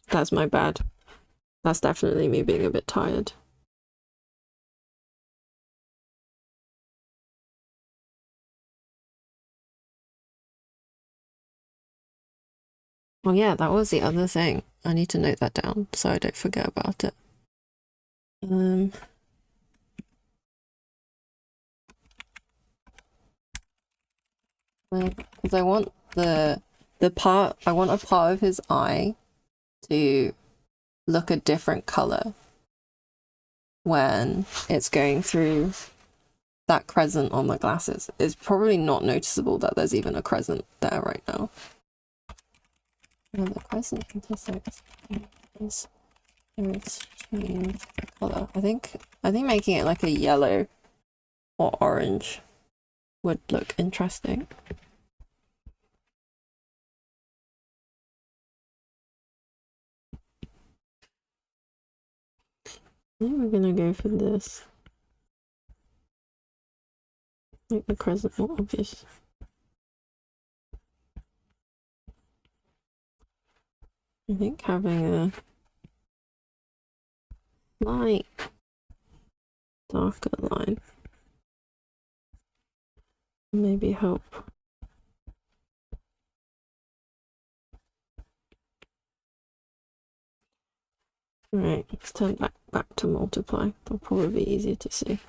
That's my bad. That's definitely me being a bit tired. Oh yeah, that was the other thing. I need to note that down so I don't forget about it. Because I want I want a part of his eye to look a different color when it's going through that crescent on the glasses. It's probably not noticeable that there's even a crescent there right now. The crescent intersects is change the color. I think making it like a yellow or orange would look interesting. I think we're gonna go for this. Make the crescent more obvious. I think having a light darker line maybe help. Alright, let's turn back to multiply. That'll probably be easier to see.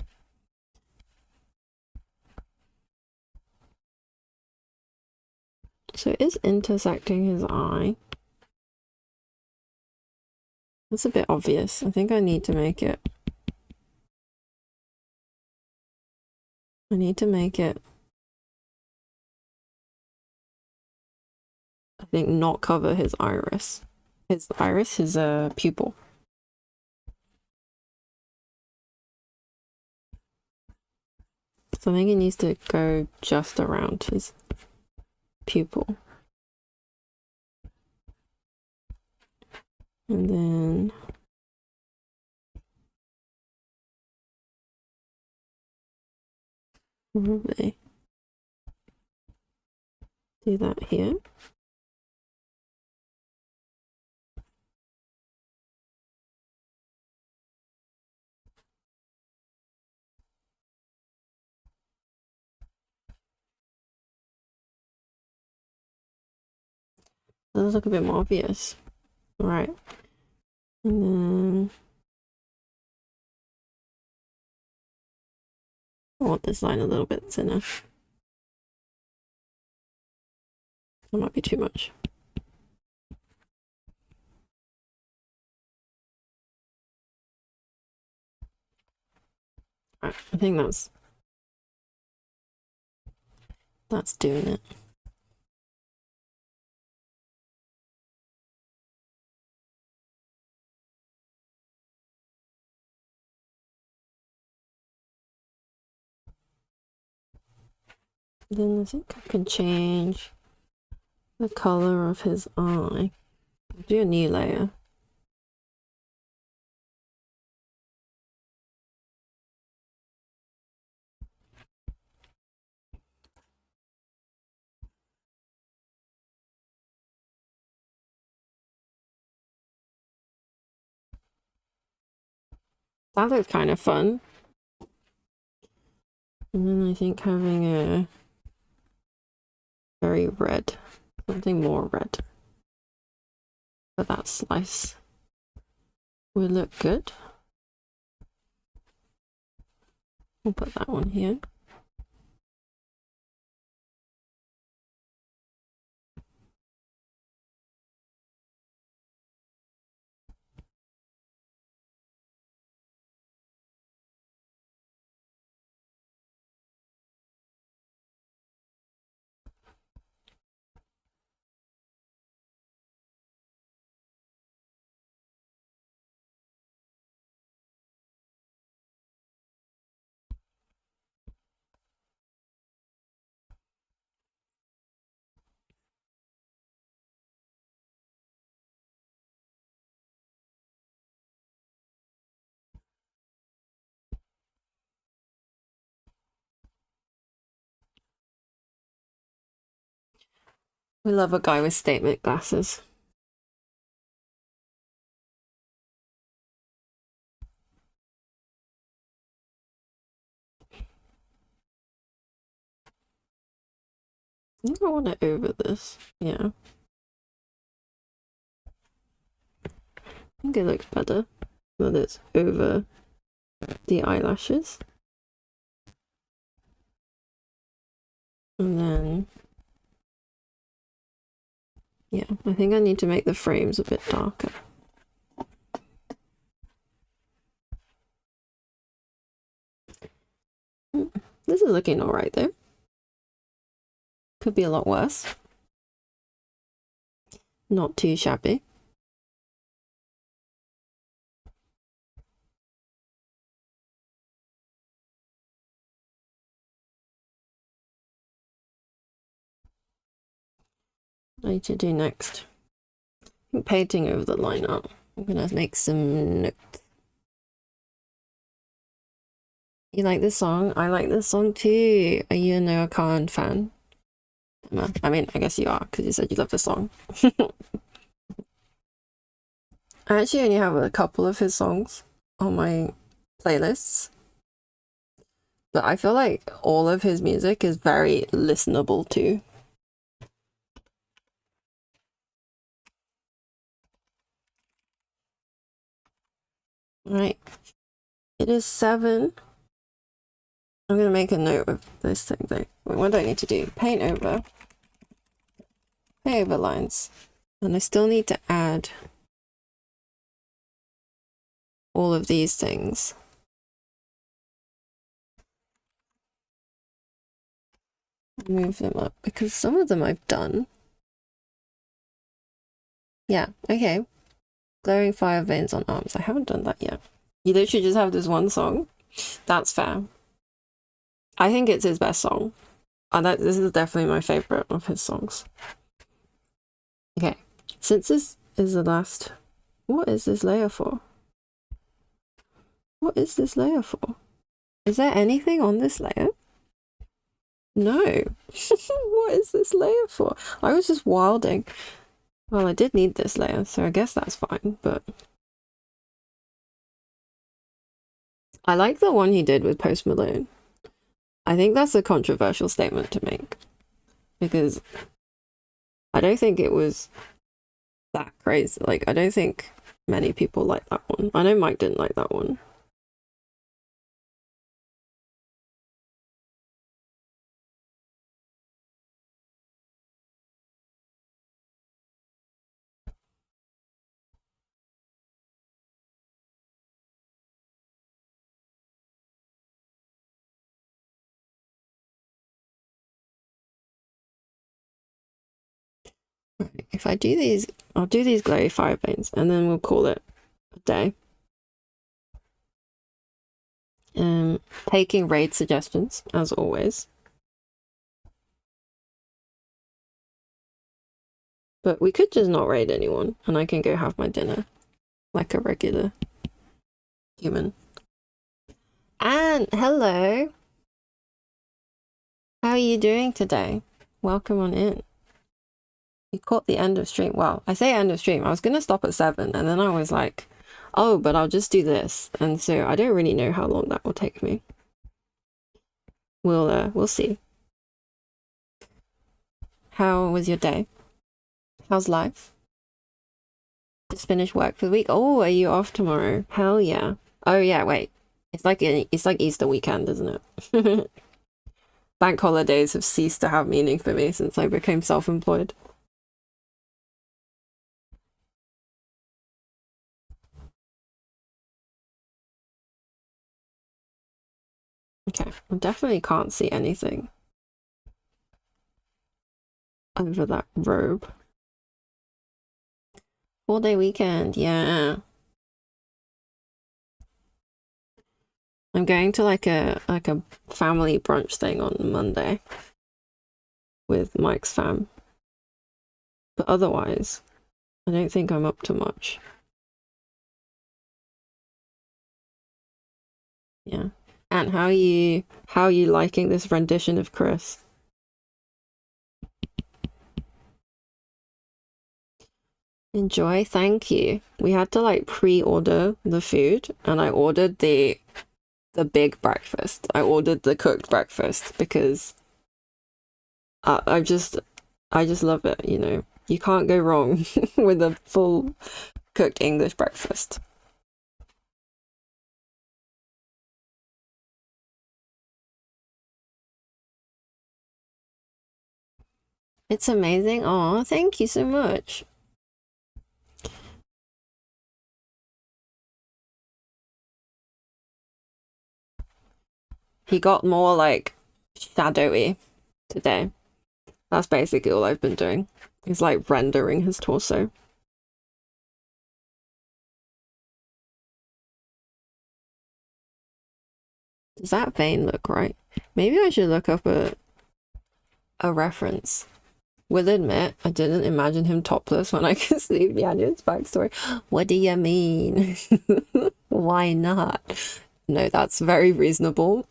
So it is intersecting his eye. That's a bit obvious. I think I need to make it. I think not cover his iris. His pupil. So I think it needs to go just around his pupil. And then probably do that here. Those look a bit more obvious. All right. And then I want this line a little bit thinner. That might be too much. All right, I think that's doing it. Then I think I can change the color of his eye. I'll do a new layer. That looks kind of fun. And then I think having a very red, something more red for that slice would look good. We'll put that one here. We love a guy with statement glasses. I think I want to over this. Yeah. I think it looks better when it's over the eyelashes. And then, yeah, I think I need to make the frames a bit darker. This is looking all right though. Could be a lot worse. Not too shabby. What I need to do next. I'm painting over the lineup. I'm gonna make some notes. You like this song? I like this song too. Are you a Noah Kahan fan? I mean, I guess you are because you said you love the song. I actually only have a couple of his songs on my playlists, but I feel like all of his music is very listenable too. Right, it is 7. I'm gonna make a note of this thing though. Wait, what do I need to do? Paint over lines, and I still need to add all of these things. Move them up because some of them I've done. Yeah, okay. Glowing fire veins on arms. I haven't done that yet. You literally just have this one song. That's fair. I think it's his best song. This is definitely my favorite of his songs. Okay, since this is the last What is this layer for? What is this layer for? Is there anything on this layer? No. What is this layer for? I was just wilding. Well, I did need this layer, so I guess that's fine, but... I like the one he did with Post Malone. I think that's a controversial statement to make. Because I don't think it was that crazy. Like, I don't think many people like that one. I know Mike didn't like that one. If I do these, I'll do these glowy fire paints and then we'll call it a day. Taking raid suggestions, as always. But we could just not raid anyone and I can go have my dinner like a regular human. And hello! How are you doing today? Welcome on in. You caught the end of stream. Well, I say end of stream. I was going to stop at 7 and then I was like, oh, but I'll just do this. And so I don't really know how long that will take me. We'll see. How was your day? How's life? Just finished work for the week. Oh, are you off tomorrow? Hell yeah. Oh yeah, wait. It's like Easter weekend, isn't it? Bank holidays have ceased to have meaning for me since I became self-employed. Okay, I definitely can't see anything over that robe. 4-day weekend, yeah. I'm going to like a family brunch thing on Monday with Mike's fam. But otherwise, I don't think I'm up to much. Yeah. And how are you liking this rendition of Chris? Enjoy, thank you. We had to like pre-order the food and I ordered the big breakfast. I ordered the cooked breakfast because I just love it, you know. You can't go wrong with a full cooked English breakfast. It's amazing. Oh, thank you so much. He got more like shadowy today. That's basically all I've been doing. Is like rendering his torso. Does that vein look right? Maybe I should look up a reference. Will admit, I didn't imagine him topless when I could see Yanya's backstory. What do you mean? Why not? No, that's very reasonable.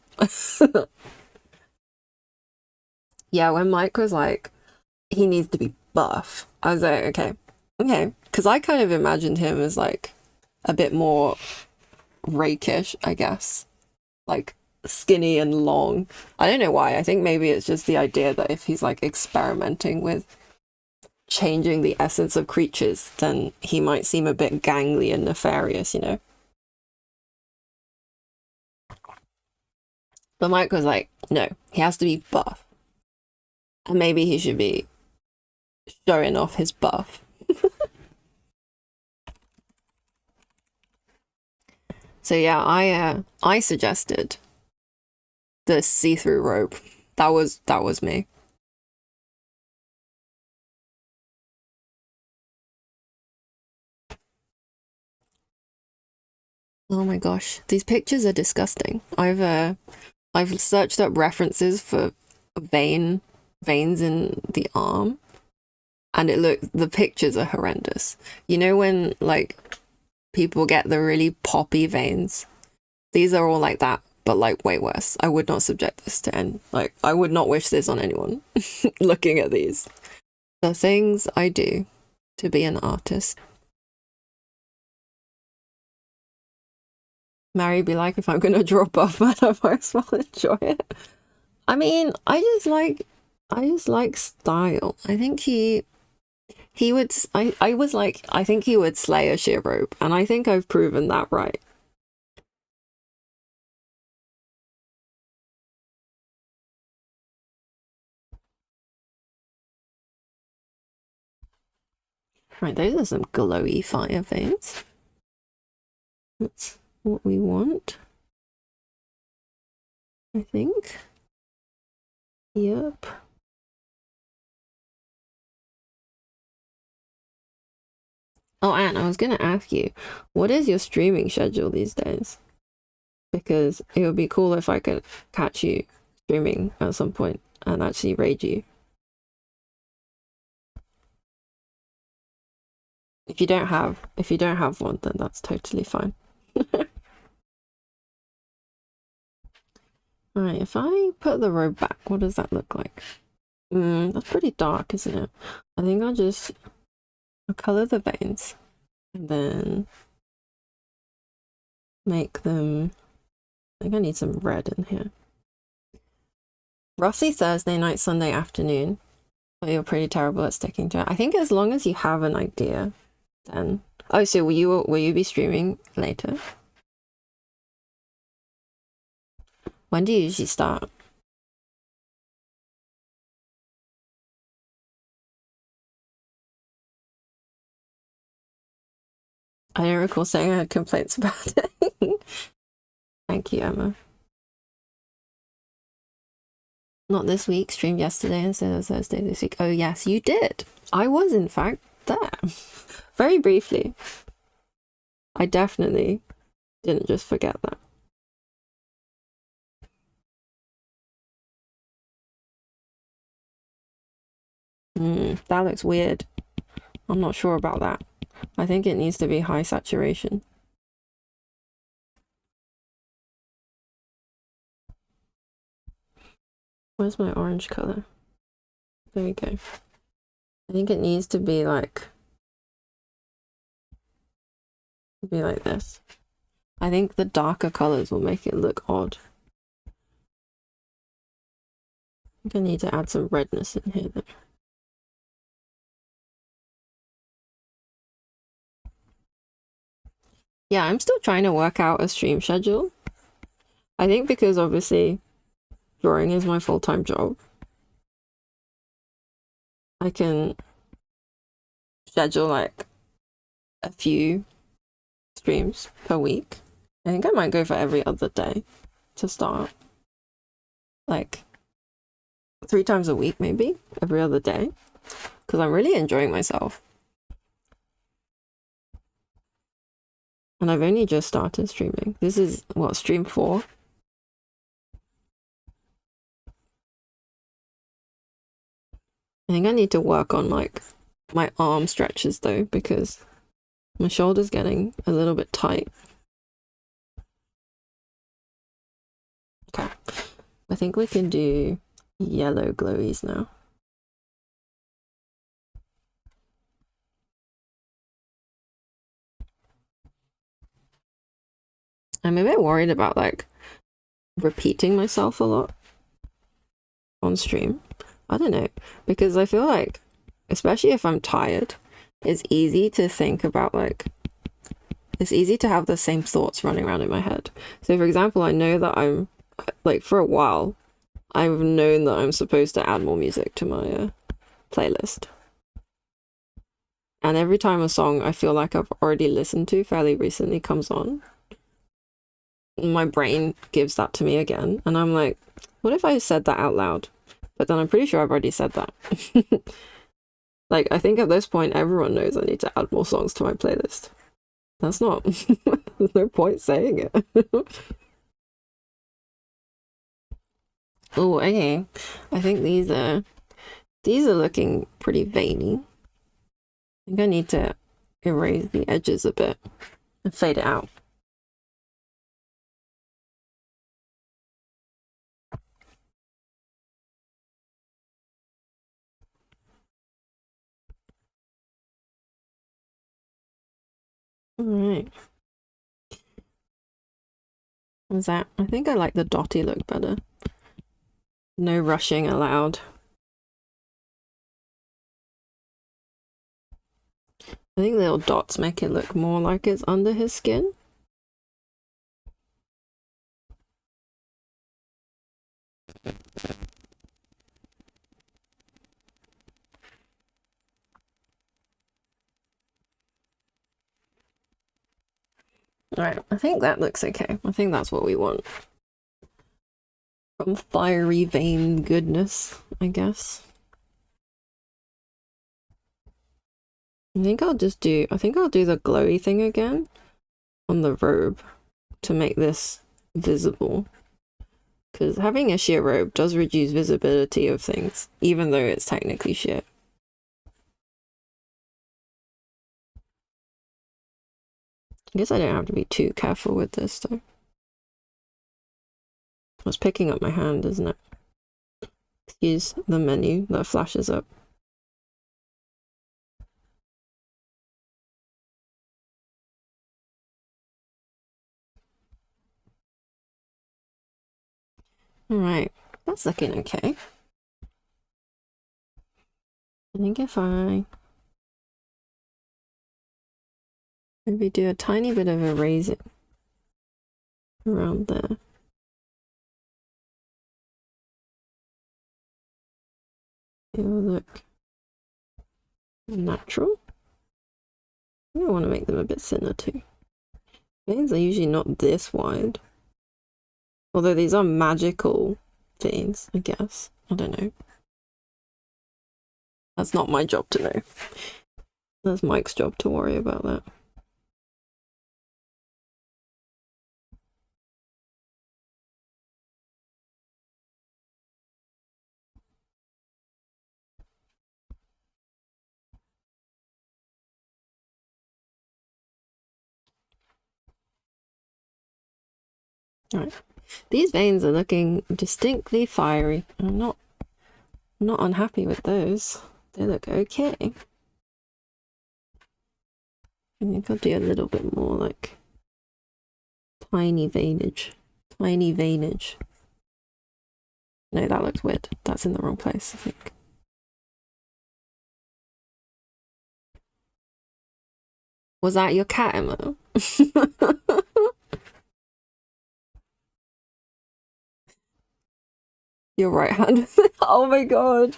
Yeah, when Mike was like, he needs to be buff, I was like, okay. Because I kind of imagined him as like a bit more rakish, I guess. Like skinny and long. I don't know why. I think maybe it's just the idea that if he's like experimenting with changing the essence of creatures, then he might seem a bit gangly and nefarious, you know? But Mike was like, no, he has to be buff. And maybe he should be showing off his buff. So yeah, I suggested the see-through robe. That was me. Oh my gosh, these pictures are disgusting. I've searched up references for veins in the arm, and the pictures are horrendous. You know when like people get the really poppy veins. These are all like that, but like way worse. I would not subject this to end. Like, I would not wish this on anyone looking at these. The things I do to be an artist. Mary be like, if I'm gonna drop off, man, I might as well enjoy it. I mean, I just like style. I think he would, I was like, I think he would slay a sheer rope, and I think I've proven that right. Right, those are some glowy fire veins. That's what we want, I think. Yep. Oh, Anne, I was gonna ask you, what is your streaming schedule these days? Because it would be cool if I could catch you streaming at some point and actually raid you. If you don't have one, then that's totally fine. Alright, if I put the robe back, what does that look like? That's pretty dark, isn't it? I think I'll color the veins and then make them, I think I need some red in here. Roughly Thursday night, Sunday afternoon, but you're pretty terrible at sticking to it. I think as long as you have an idea, then... Oh, so will you be streaming later? When do you usually start? I don't recall saying I had complaints about it. Thank you, Emma. Not this week, streamed yesterday instead of Thursday this week. Oh yes, you did. I was in fact there. Very briefly. I definitely didn't just forget that. That looks weird. I'm not sure about that. I think it needs to be high saturation. Where's my orange color? There we go. I think it needs to be like this. I think the darker colors will make it look odd. I think I need to add some redness in here though. Yeah, I'm still trying to work out a stream schedule. I think because obviously drawing is my full-time job, I can schedule like a few streams per week. I think I might go for every other day to start. Like 3 times a week, maybe every other day, because I'm really enjoying myself. And I've only just started streaming. This is what, stream 4? I think I need to work on like my arm stretches though, because my shoulder's getting a little bit tight. Okay, I think we can do yellow glowies now. I'm a bit worried about like repeating myself a lot on stream. I don't know, because I feel like, especially if I'm tired, it's easy to think about like, it's easy to have the same thoughts running around in my head. So for example, I know that I'm like, for a while, I've known that I'm supposed to add more music to my playlist. And every time a song I feel like I've already listened to fairly recently comes on, my brain gives that to me again. And I'm like, what if I said that out loud? But then I'm pretty sure I've already said that. Like, I think at this point, everyone knows I need to add more songs to my playlist. That's not... There's no point saying it. Oh, okay. I think these are looking pretty veiny. I think I need to erase the edges a bit and fade it out. Alright. Is that? I think I like the dotty look better. No rushing allowed. I think little dots make it look more like it's under his skin. Alright, I think that looks okay. I think that's what we want. From fiery vein goodness, I guess. I think I'll do the glowy thing again on the robe to make this visible. Because having a sheer robe does reduce visibility of things, even though it's technically sheer. I guess I don't have to be too careful with this though. It's picking up my hand, isn't it? Excuse the menu that flashes up. Alright, that's looking okay. I think if I maybe do a tiny bit of erasing around there. It will look natural. I want to make them a bit thinner too. Veins are usually not this wide. Although these are magical veins, I guess. I don't know. That's not my job to know. That's Mike's job to worry about that. Alright. These veins are looking distinctly fiery. I'm not unhappy with those. They look okay. I think I'll do a little bit more like tiny veinage. Tiny veinage. No, that looks weird. That's in the wrong place, I think. Was that your cat, Emma? Your right hand. Oh my god.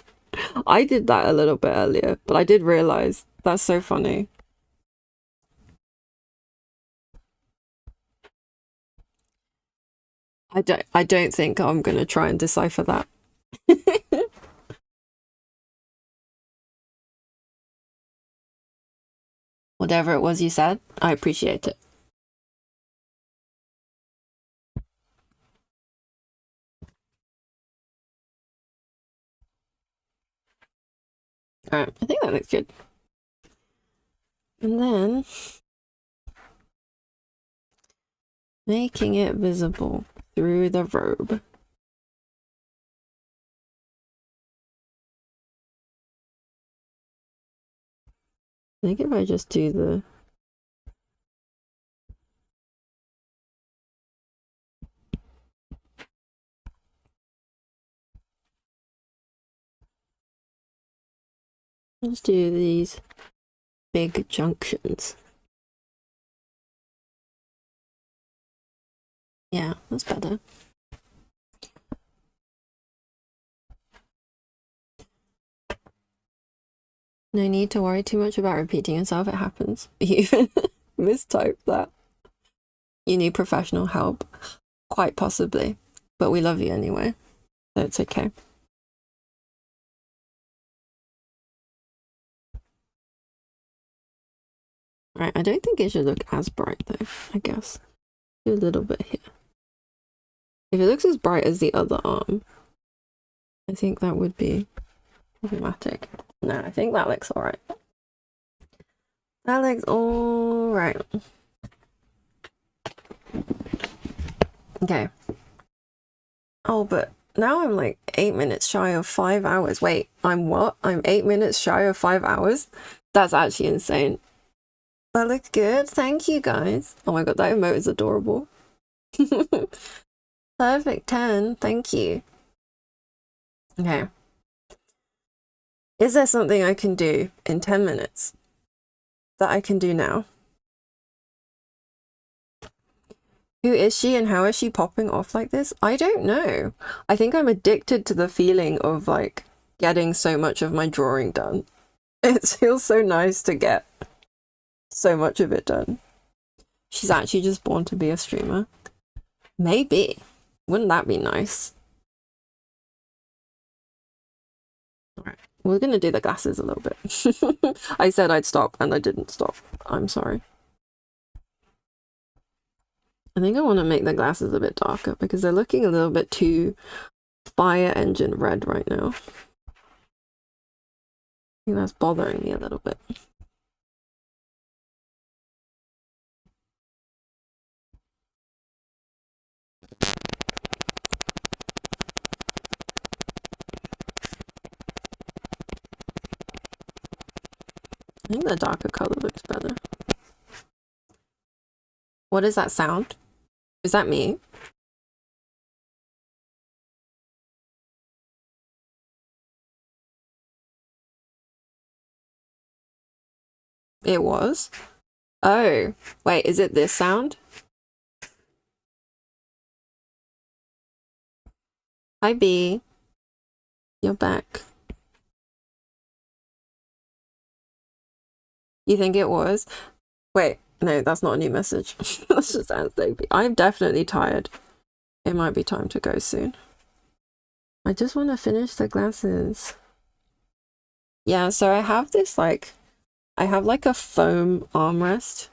I did that a little bit earlier, but I did realize that's so funny. I don't think I'm gonna try and decipher that. Whatever it was you said, I appreciate it. Alright, I think that looks good. And then making it visible through the robe. I think if I just do the let's do these big junctions. Yeah, that's better. No need to worry too much about repeating yourself, it happens. You even mistyped that. You need professional help. Quite possibly. But we love you anyway. So it's okay. Right, I don't think it should look as bright though, I guess. Do a little bit here. If it looks as bright as the other arm, I think that would be problematic. No, I think that looks alright. That looks alright. Okay. Oh, but now I'm like 8 minutes shy of 5 hours. Wait, I'm what? I'm 8 minutes shy of 5 hours? That's actually insane. That looks good. Thank you, guys. Oh my god, that emote is adorable. Perfect 10. Thank you. Okay. Is there something I can do in 10 minutes that I can do now? Who is she and how is she popping off like this? I don't know. I think I'm addicted to the feeling of like getting so much of my drawing done. It feels so nice to get so much of it done. She's actually just born to be a streamer. Maybe. Wouldn't that be nice? Alright, we're gonna do the glasses a little bit. I said I'd stop and I didn't stop. I'm sorry. I think I want to make the glasses a bit darker because they're looking a little bit too fire engine red right now. I think that's bothering me a little bit. I think the darker color looks better. What is that sound? Is that me? It was? Oh, wait, is it this sound? Hi, B. You're back. You think it was? Wait, no, that's not a new message. That's just Anthony. I'm definitely tired. It might be time to go soon. I just want to finish the glasses. Yeah, so I have this like, I have like a foam armrest,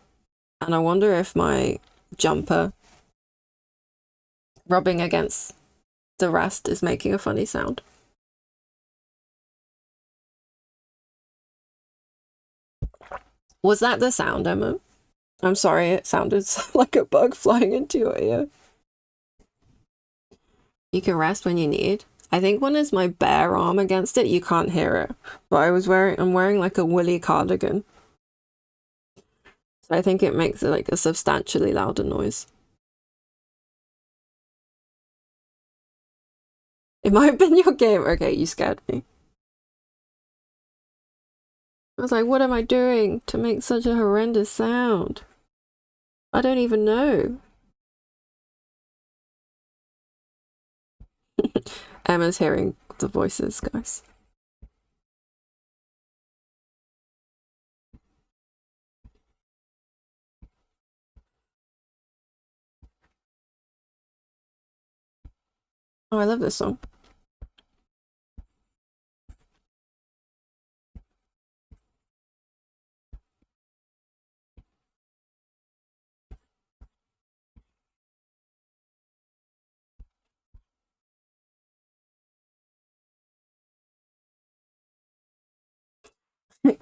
and I wonder if my jumper rubbing against the rest is making a funny sound. Was that the sound, Emma? I'm sorry, it sounded like a bug flying into your ear. You can rest when you need. I think when it's my bare arm against it, you can't hear it. But I'm wearing like a woolly cardigan. So I think it makes it like a substantially louder noise. It might have been your game. Okay, you scared me. I was like, what am I doing to make such a horrendous sound? I don't even know. Emma's hearing the voices, guys. Oh, I love this song.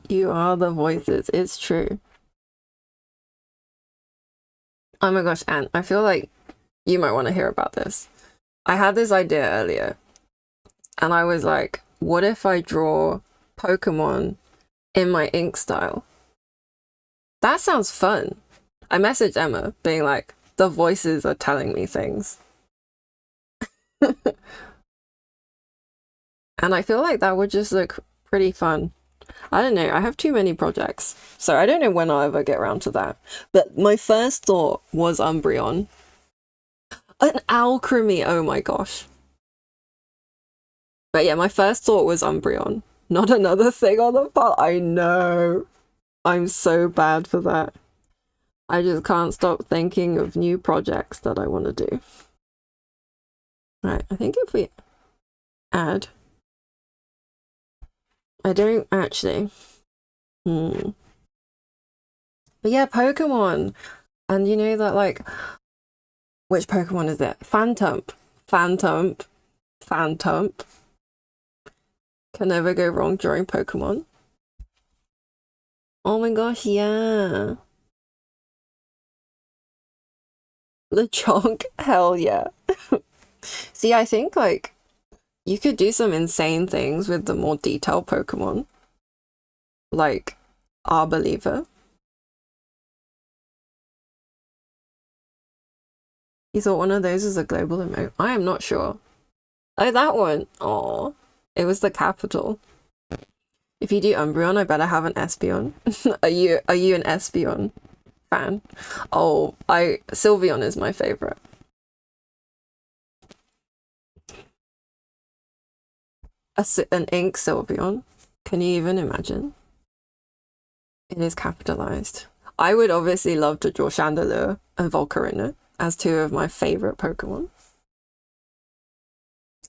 You are the voices. It's true. Oh my gosh, Anne, I feel like you might want to hear about this. I had this idea earlier, and I was like, what if I draw Pokemon in my ink style? That sounds fun. I messaged Emma being like, the voices are telling me things. And I feel like that would just look pretty fun. I don't know, I have too many projects, so I don't know when I'll ever get around to that. But my first thought was Umbreon. An Alcremie, oh my gosh. But yeah, my first thought was Umbreon, not another thing on the part. I know. I'm so bad for that. I just can't stop thinking of new projects that I want to do. Right, I think if we add... I don't actually. But yeah, Pokemon. And you know that like... Which Pokemon is it? Phantump. Phantump. Phantump. Can never go wrong drawing Pokemon. Oh my gosh, yeah. Lechonk, hell yeah. See, I think like you could do some insane things with the more detailed Pokemon. Like Arboliver. You thought one of those was a global emote? I am not sure. Oh, that one. Oh, it was the capital. If you do Umbreon, I better have an Espeon. Are you an Espeon fan? Oh, Sylveon is my favorite. An ink Sylveon. Can you even imagine? It is capitalized. I would obviously love to draw Chandelure and Volcarona as two of my favorite Pokemon.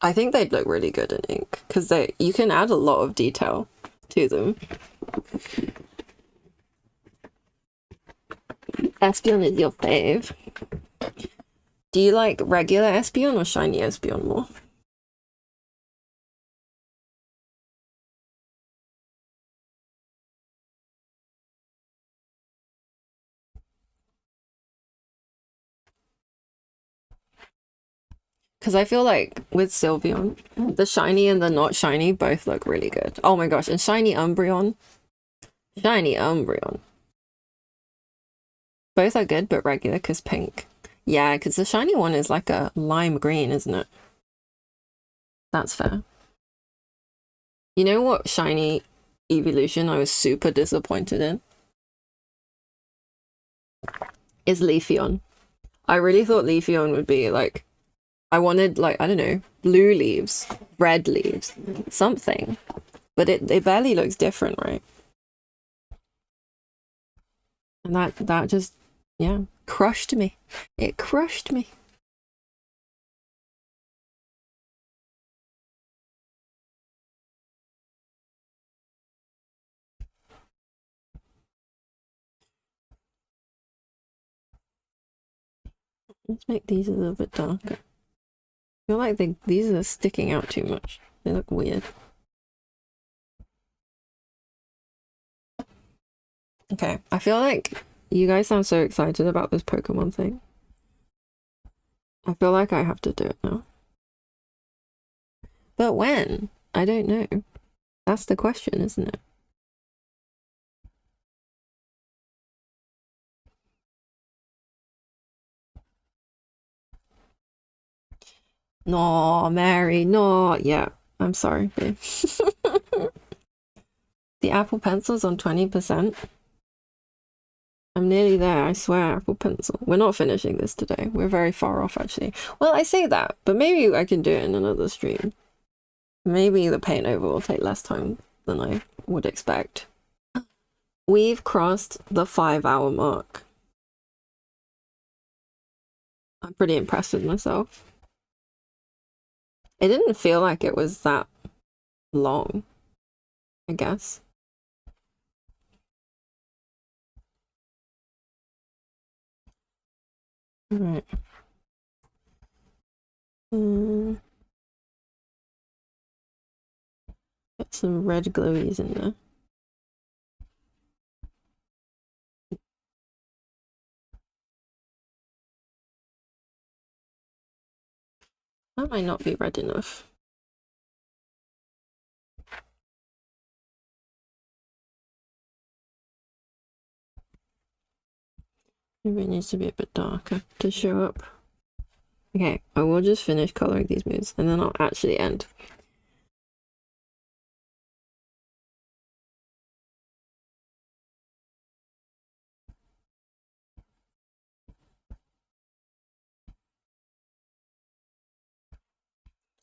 I think they'd look really good in ink because you can add a lot of detail to them. Espeon is your fave. Do you like regular Espeon or shiny Espeon more? Because I feel like with Sylveon, the shiny and the not shiny both look really good. Oh my gosh, and shiny Umbreon. Shiny Umbreon. Both are good, but regular because pink. Yeah, because the shiny one is like a lime green, isn't it? That's fair. You know what shiny evolution I was super disappointed in? Is Leafeon. I really thought Leafeon would be like, I wanted like, I don't know, blue leaves, red leaves, something. But it barely looks different, right? And that just, yeah, crushed me. It crushed me. Let's make these a little bit darker. I feel like these are sticking out too much. They look weird. Okay, I feel like you guys sound so excited about this Pokemon thing. I feel like I have to do it now. But when? I don't know. That's the question, isn't it? No, Mary, no. Yeah, I'm sorry, babe. The Apple Pencil's on 20%. I'm nearly there, I swear, Apple Pencil. We're not finishing this today. We're very far off, actually. Well, I say that, but maybe I can do it in another stream. Maybe the paint over will take less time than I would expect. We've crossed the 5-hour mark. I'm pretty impressed with myself. It didn't feel like it was that long, I guess. All right. Get some red glowies in there. That might not be red enough. Maybe it needs to be a bit darker to show up. Okay, I will just finish coloring these moves and then I'll actually end.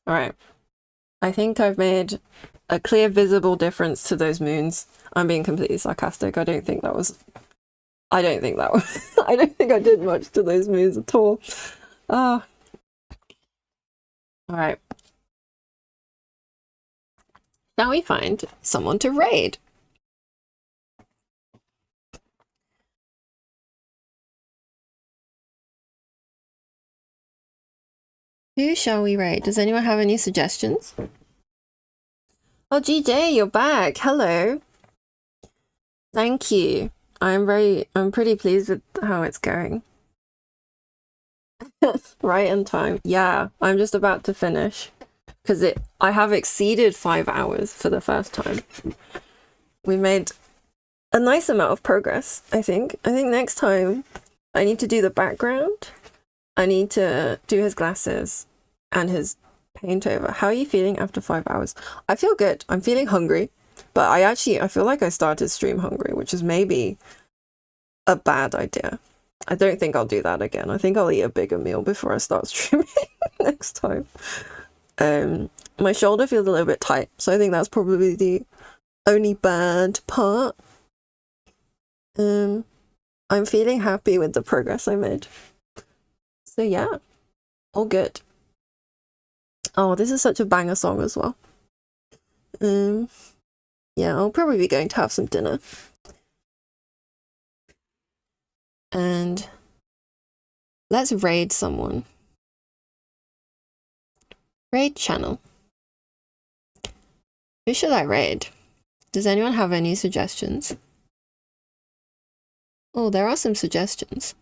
All right. I think I've made a clear, visible difference to those moons. I'm being completely sarcastic. I don't think that was... I don't think I did much to those moons at all. All right. Now we find someone to raid. Who shall we raid? Does anyone have any suggestions? Oh, GJ, you're back. Hello. Thank you. I'm pretty pleased with how it's going. Right in time. Yeah, I'm just about to finish because I have exceeded 5 hours for the first time. We made a nice amount of progress, I think. I think next time I need to do the background. I need to do his glasses and his paint over. How are you feeling after 5 hours? I feel good. I'm feeling hungry, but I feel like I started stream hungry, which is maybe a bad idea. I don't think I'll do that again. I think I'll eat a bigger meal before I start streaming next time. My shoulder feels a little bit tight, so I think that's probably the only bad part. I'm feeling happy with the progress I made. So yeah, all good. Oh, this is such a banger song as well. Yeah, I'll probably be going to have some dinner. And let's raid someone. Raid channel. Who should I raid? Does anyone have any suggestions? Oh, there are some suggestions.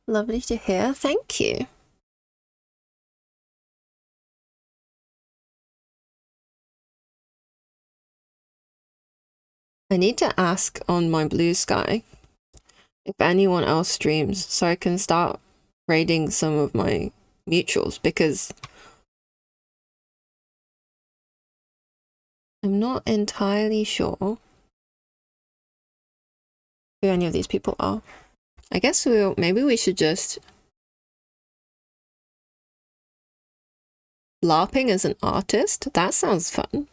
Lovely to hear. Thank you. I need to ask on my Blue Sky if anyone else streams so I can start raiding some of my mutuals because I'm not entirely sure who any of these people are. I guess maybe we should just LARPing as an artist? That sounds fun.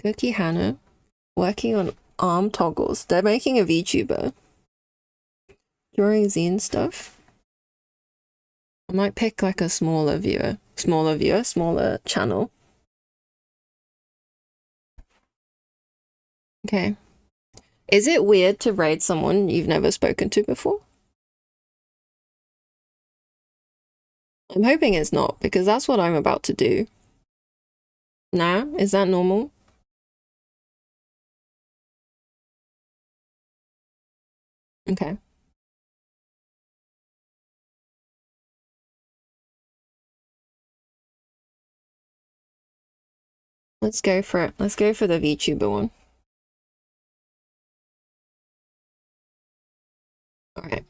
Cookie Hannah working on arm toggles. They're making a VTuber. Drawing zine stuff. I might pick like a smaller channel. Okay. Is it weird to raid someone you've never spoken to before? I'm hoping it's not, because that's what I'm about to do. Nah, is that normal? Okay. Let's go for it. Let's go for the VTuber one. Alright.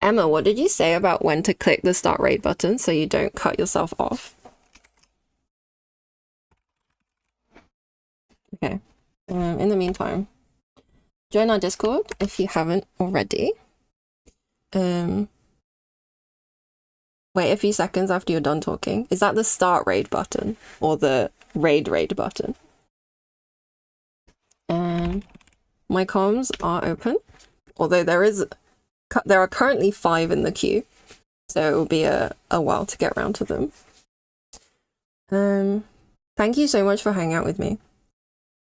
Emma, what did you say about when to click the start raid button so you don't cut yourself off? Okay. In the meantime, join our Discord if you haven't already. Wait a few seconds after you're done talking. Is that the start raid button or the raid button? My comms are open, although there are currently 5 in the queue, so it will be a while to get around to them. Thank you so much for hanging out with me.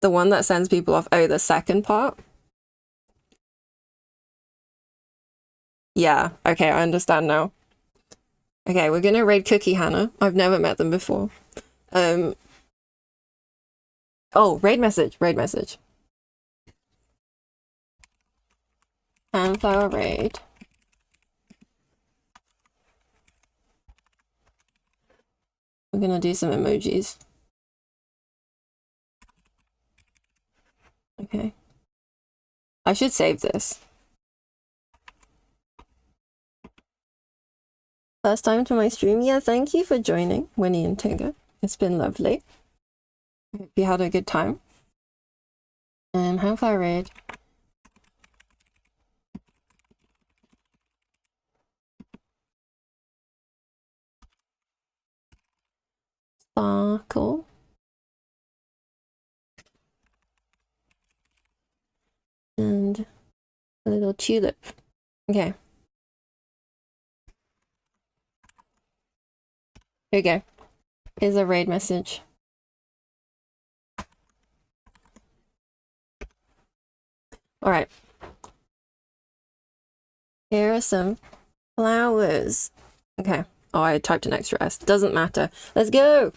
The one that sends people off. Oh, the second part? Yeah, okay, I understand now. Okay, we're gonna raid Cookie Hannah. I've never met them before. Oh, raid message. Fanflower raid. We're gonna do some emojis. Okay. I should save this. First time to my stream. Yeah, thank you for joining, Winnie and Tigger. It's been lovely. Hope you had a good time. How far raid? Sparkle. And a little tulip. Okay. Here we go. Here's a raid message. Alright. Here are some flowers. Okay. Oh, I typed an extra S. Doesn't matter. Let's go!